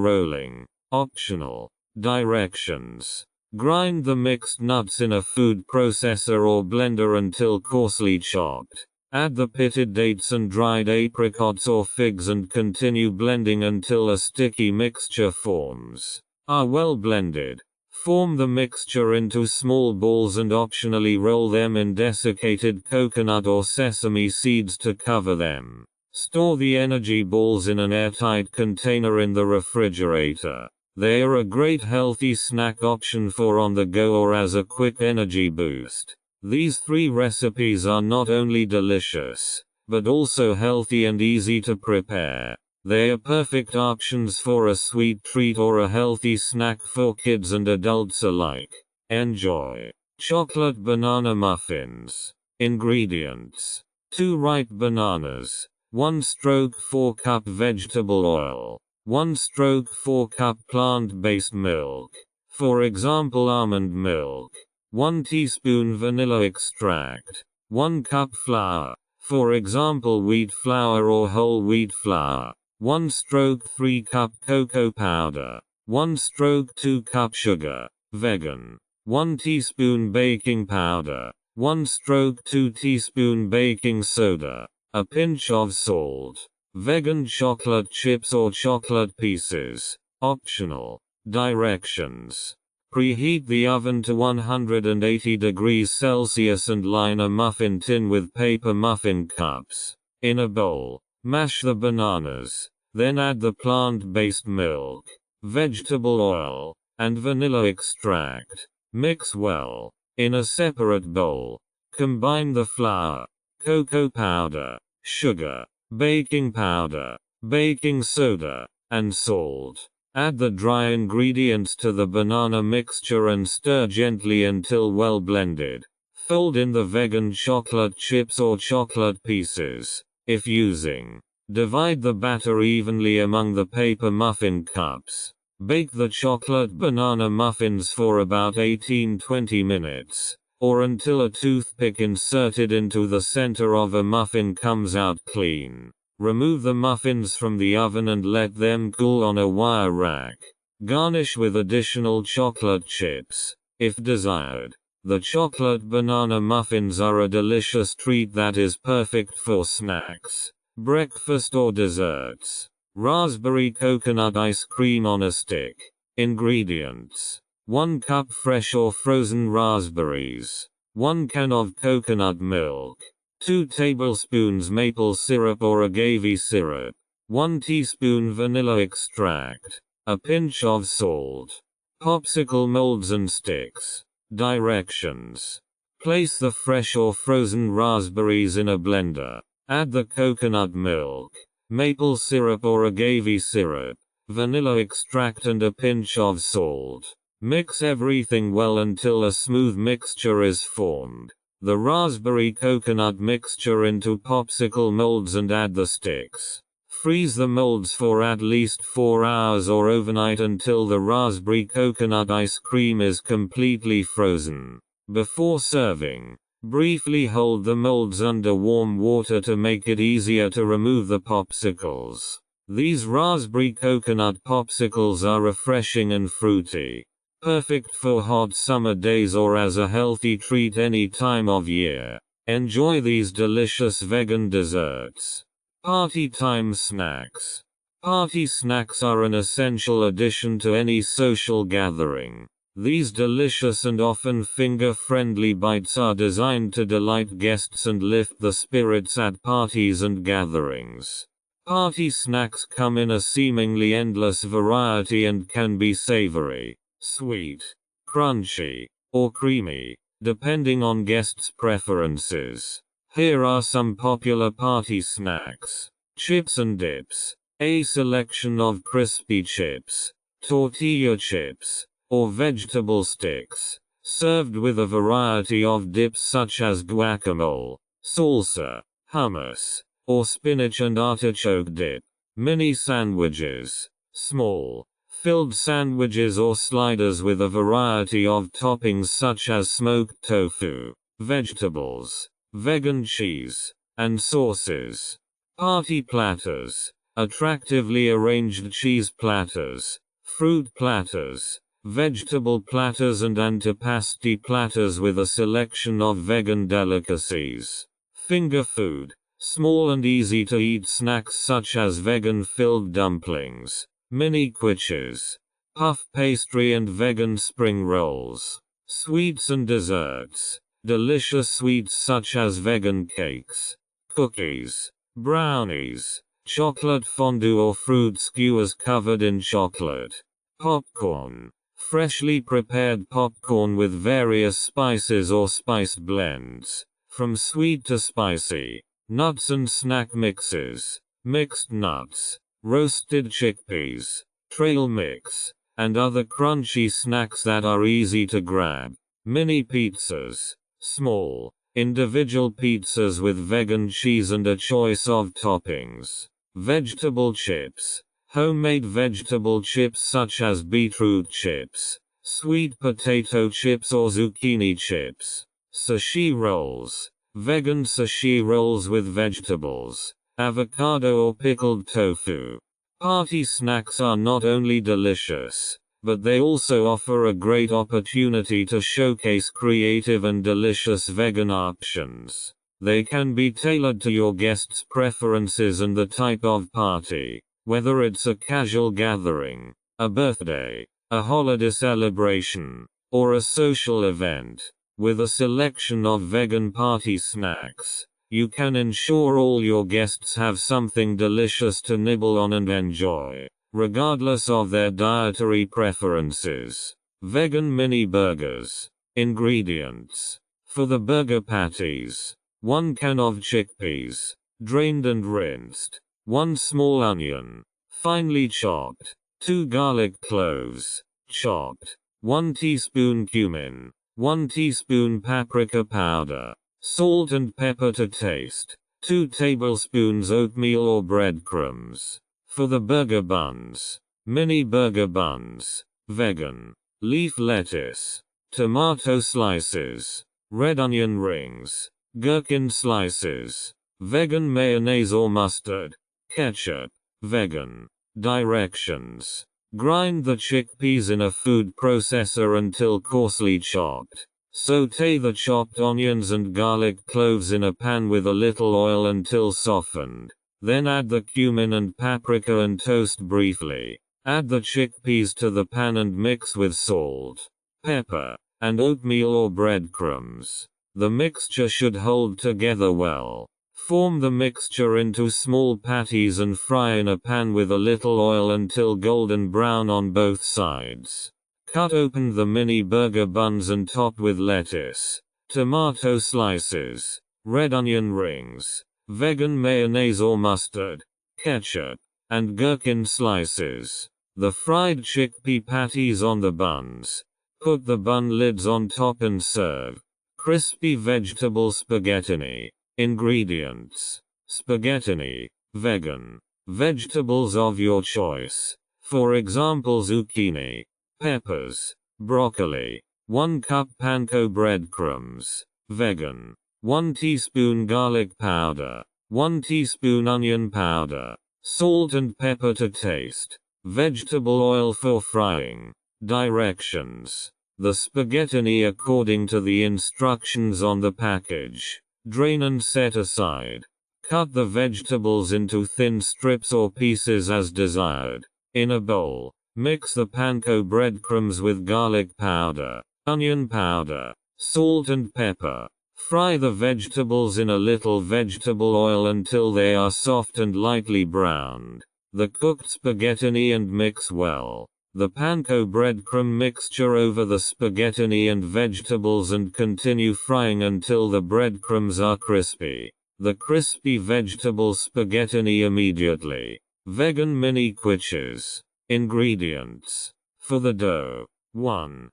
rolling, optional. Directions: grind the mixed nuts in a food processor or blender until coarsely chopped. Add the pitted dates and dried apricots or figs and continue blending until a sticky mixture forms. Are well blended. Form the mixture into small balls and optionally roll them in desiccated coconut or sesame seeds to cover them. Store the energy balls in an airtight container in the refrigerator. They are a great healthy snack option for on the go or as a quick energy boost. These 3 recipes are not only delicious, but also healthy and easy to prepare. They are perfect options for a sweet treat or a healthy snack for kids and adults alike. Enjoy. Chocolate banana muffins. Ingredients: 2 ripe bananas, 1/4 cup vegetable oil, 1/4 cup plant-based milk, for example almond milk, 1 teaspoon vanilla extract, 1 cup flour, for example wheat flour or whole wheat flour, 1/3 cup cocoa powder, 1/2 cup sugar, vegan, 1 teaspoon baking powder, 1/2 teaspoon baking soda, a pinch of salt, vegan chocolate chips or chocolate pieces, optional. Directions. Preheat the oven to 180 degrees Celsius and line a muffin tin with paper muffin cups. In a bowl, mash the bananas, then add the plant-based milk, vegetable oil, and vanilla extract. Mix well. In a separate bowl, combine the flour, cocoa powder, sugar, baking powder, baking soda, and salt. Add the dry ingredients to the banana mixture and stir gently until well blended. Fold in the vegan chocolate chips or chocolate pieces, if using. Divide the batter evenly among the paper muffin cups. Bake the chocolate banana muffins for about 18-20 minutes, or until a toothpick inserted into the center of a muffin comes out clean. Remove the muffins from the oven and let them cool on a wire rack. Garnish with additional chocolate chips, if desired. The chocolate banana muffins are a delicious treat that is perfect for snacks, breakfast or desserts. Raspberry coconut ice cream on a stick. Ingredients: 1 cup fresh or frozen raspberries, 1 can of coconut milk, 2 tablespoons maple syrup or agave syrup, 1 teaspoon vanilla extract, a pinch of salt. Popsicle molds and sticks. Directions. Place the fresh or frozen raspberries in a blender. Add the coconut milk, maple syrup or agave syrup, vanilla extract and a pinch of salt. Mix everything well until a smooth mixture is formed. The raspberry coconut mixture into popsicle molds and add the sticks. Freeze the molds for at least 4 hours or overnight until the raspberry coconut ice cream is completely frozen. Before serving, briefly hold the molds under warm water to make it easier to remove the popsicles. These raspberry coconut popsicles are refreshing and fruity, perfect for hot summer days or as a healthy treat any time of year. Enjoy these delicious vegan desserts. Party time snacks. Party snacks are an essential addition to any social gathering. These delicious and often finger-friendly bites are designed to delight guests and lift the spirits at parties and gatherings. Party snacks come in a seemingly endless variety and can be savory, sweet, crunchy, or creamy, depending on guests' preferences. Here are some popular party snacks. Chips and dips. A selection of crispy chips, tortilla chips, or vegetable sticks, served with a variety of dips such as guacamole, salsa, hummus, or spinach and artichoke dip. Mini sandwiches. Small, filled sandwiches or sliders with a variety of toppings such as smoked tofu, vegetables, vegan cheese, and sauces. Party platters. Attractively arranged cheese platters, fruit platters, vegetable platters and antipasti platters with a selection of vegan delicacies. Finger food. Small and easy to eat snacks such as vegan filled dumplings, mini quiches, puff pastry and vegan spring rolls. Sweets and desserts. Delicious sweets such as vegan cakes, cookies, brownies, chocolate fondue or fruit skewers covered in chocolate. Popcorn. Freshly prepared popcorn with various spices or spice blends, from sweet to spicy. Nuts and snack mixes. Mixed nuts, roasted chickpeas, trail mix, and other crunchy snacks that are easy to grab. Mini pizzas. Small, individual pizzas with vegan cheese and a choice of toppings. Vegetable chips. Homemade vegetable chips such as beetroot chips, sweet potato chips or zucchini chips. Sushi rolls. Vegan sushi rolls with vegetables, avocado or pickled tofu. Party snacks are not only delicious, but they also offer a great opportunity to showcase creative and delicious vegan options. They can be tailored to your guests' preferences and the type of party, whether it's a casual gathering, a birthday, a holiday celebration, or a social event. With a selection of vegan party snacks, you can ensure all your guests have something delicious to nibble on and enjoy, regardless of their dietary preferences. Vegan mini burgers. Ingredients. For the burger patties: 1 can of chickpeas, drained and rinsed, 1 small onion, finely chopped, 2 garlic cloves, chopped, 1 teaspoon cumin, 1 teaspoon paprika powder, salt and pepper to taste, 2 tablespoons oatmeal or breadcrumbs. For the burger buns: mini burger buns, vegan, leaf lettuce, tomato slices, red onion rings, gherkin slices, vegan mayonnaise or mustard, ketchup, vegan. Directions: grind the chickpeas in a food processor until coarsely chopped. Sauté the chopped onions and garlic cloves in a pan with a little oil until softened. Then add the cumin and paprika and toast briefly. Add the chickpeas to the pan and mix with salt, pepper, and oatmeal or breadcrumbs. The mixture should hold together well. Form the mixture into small patties and fry in a pan with a little oil until golden brown on both sides. Cut open the mini burger buns and top with lettuce, tomato slices, red onion rings, vegan mayonnaise or mustard, ketchup, and gherkin slices. The fried chickpea patties on the buns. Put the bun lids on top and serve. Crispy vegetable spaghetti. Ingredients: spaghetti, vegan, vegetables of your choice, for example zucchini, peppers, broccoli, 1 cup panko breadcrumbs, vegan, 1 teaspoon garlic powder, 1 teaspoon onion powder, salt and pepper to taste, vegetable oil for frying. Directions: the spaghetti according to the instructions on the package. Drain and set aside. Cut the vegetables into thin strips or pieces as desired. In a bowl, mix the panko breadcrumbs with garlic powder, onion powder, salt and pepper. Fry the vegetables in a little vegetable oil until they are soft and lightly browned. The cooked spaghetti and mix well. The panko breadcrumb mixture over the spaghetti and vegetables and continue frying until the breadcrumbs are crispy. The crispy vegetable spaghetti immediately. Vegan mini quiches. Ingredients: for the dough: 1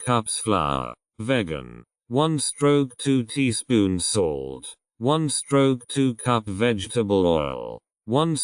cups flour, vegan, 1 teaspoon salt, 1 cup vegetable oil, 1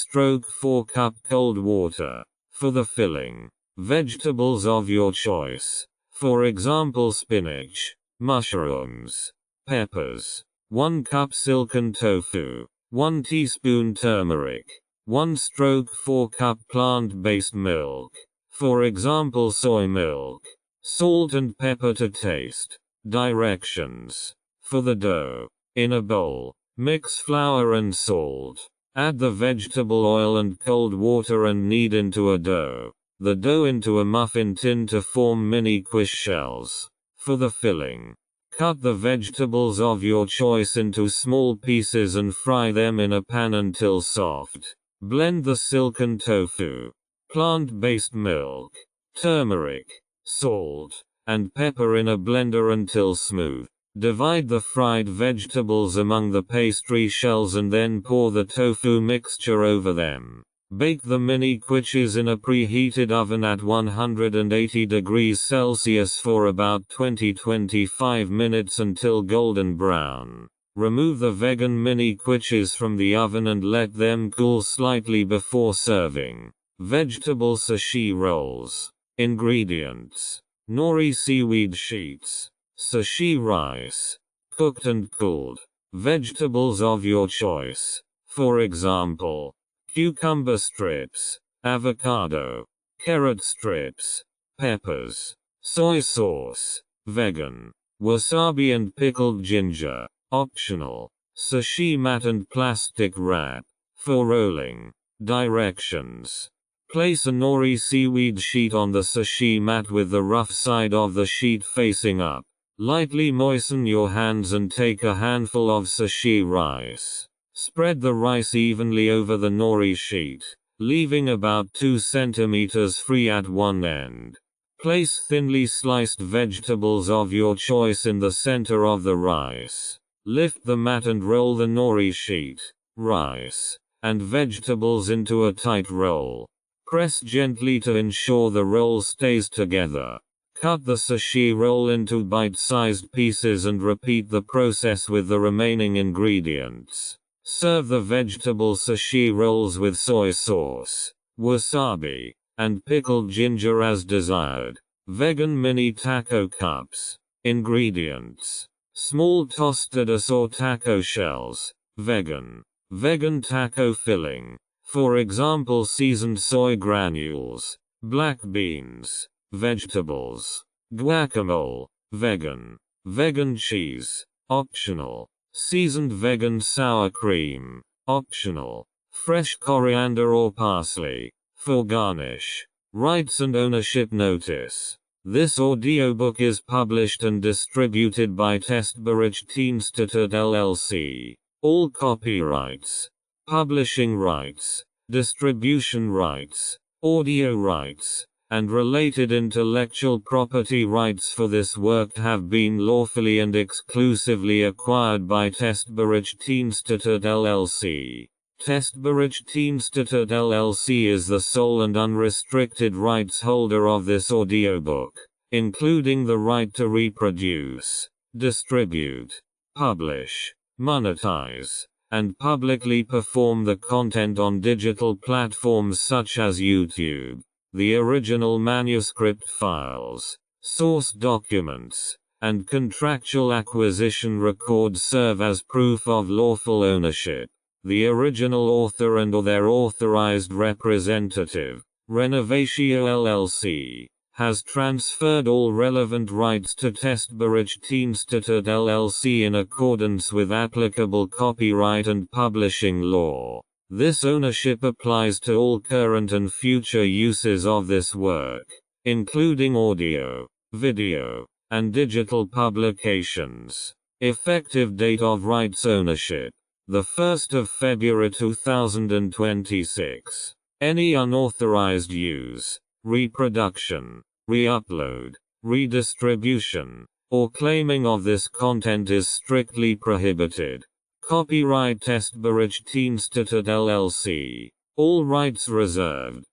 cup cold water. For the filling: vegetables of your choice, for example spinach, mushrooms, peppers, 1 cup silken tofu, 1 teaspoon turmeric, 1/4 cup plant-based milk, for example soy milk, salt and pepper to taste. Directions: for the dough: in a bowl, mix flour and salt. Add the vegetable oil and cold water and knead into a dough. The dough into a muffin tin to form mini quiche shells. For the filling: cut the vegetables of your choice into small pieces and fry them in a pan until soft. Blend the silken tofu, plant-based milk, turmeric, salt, and pepper in a blender until smooth. Divide the fried vegetables among the pastry shells and then pour the tofu mixture over them. Bake the mini quiches in a preheated oven at 180 degrees Celsius for about 20-25 minutes until golden brown. Remove the vegan mini quiches from the oven and let them cool slightly before serving. Vegetable sushi rolls. Ingredients: nori seaweed sheets, sushi rice, cooked and cooled, vegetables of your choice, for example, cucumber strips, avocado, carrot strips, peppers, soy sauce, vegan, wasabi and pickled ginger, optional, sushi mat and plastic wrap, for rolling. Directions: place a nori seaweed sheet on the sushi mat with the rough side of the sheet facing up. Lightly moisten your hands and take a handful of sushi rice. Spread the rice evenly over the nori sheet, leaving about 2 centimeters free at one end. Place thinly sliced vegetables of your choice in the center of the rice. Lift the mat and roll the nori sheet, rice, and vegetables into a tight roll. Press gently to ensure the roll stays together. Cut the sushi roll into bite-sized pieces and repeat the process with the remaining ingredients. Serve the vegetable sushi rolls with soy sauce, wasabi, and pickled ginger as desired. Vegan mini taco cups. Ingredients: small tostadas or taco shells, vegan. Vegan taco filling, for example seasoned soy granules, black beans, vegetables, guacamole, vegan. Vegan cheese, optional. Seasoned vegan sour cream, optional. Fresh coriander or parsley, for garnish. Rights and ownership notice. This audiobook is published and distributed by Testberichtdienste LLC. All copyrights, publishing rights, distribution rights, audio rights, and related intellectual property rights for this work have been lawfully and exclusively acquired by Testberichtdienste LLC. Testberichtdienste LLC is the sole and unrestricted rights holder of this audiobook, including the right to reproduce, distribute, publish, monetize, and publicly perform the content on digital platforms such as YouTube. The original manuscript files, source documents, and contractual acquisition records serve as proof of lawful ownership. The original author and/or their authorized representative, Renovatio LLC, has transferred all relevant rights to Testberichtdienste LLC in accordance with applicable copyright and publishing law. This ownership applies to all current and future uses of this work, including audio, video, and digital publications. Effective date of rights ownership: the 1st of February 2026. Any unauthorized use, reproduction, re-upload, redistribution, or claiming of this content is strictly prohibited. Copyright Testberichtdienste LLC. All rights reserved.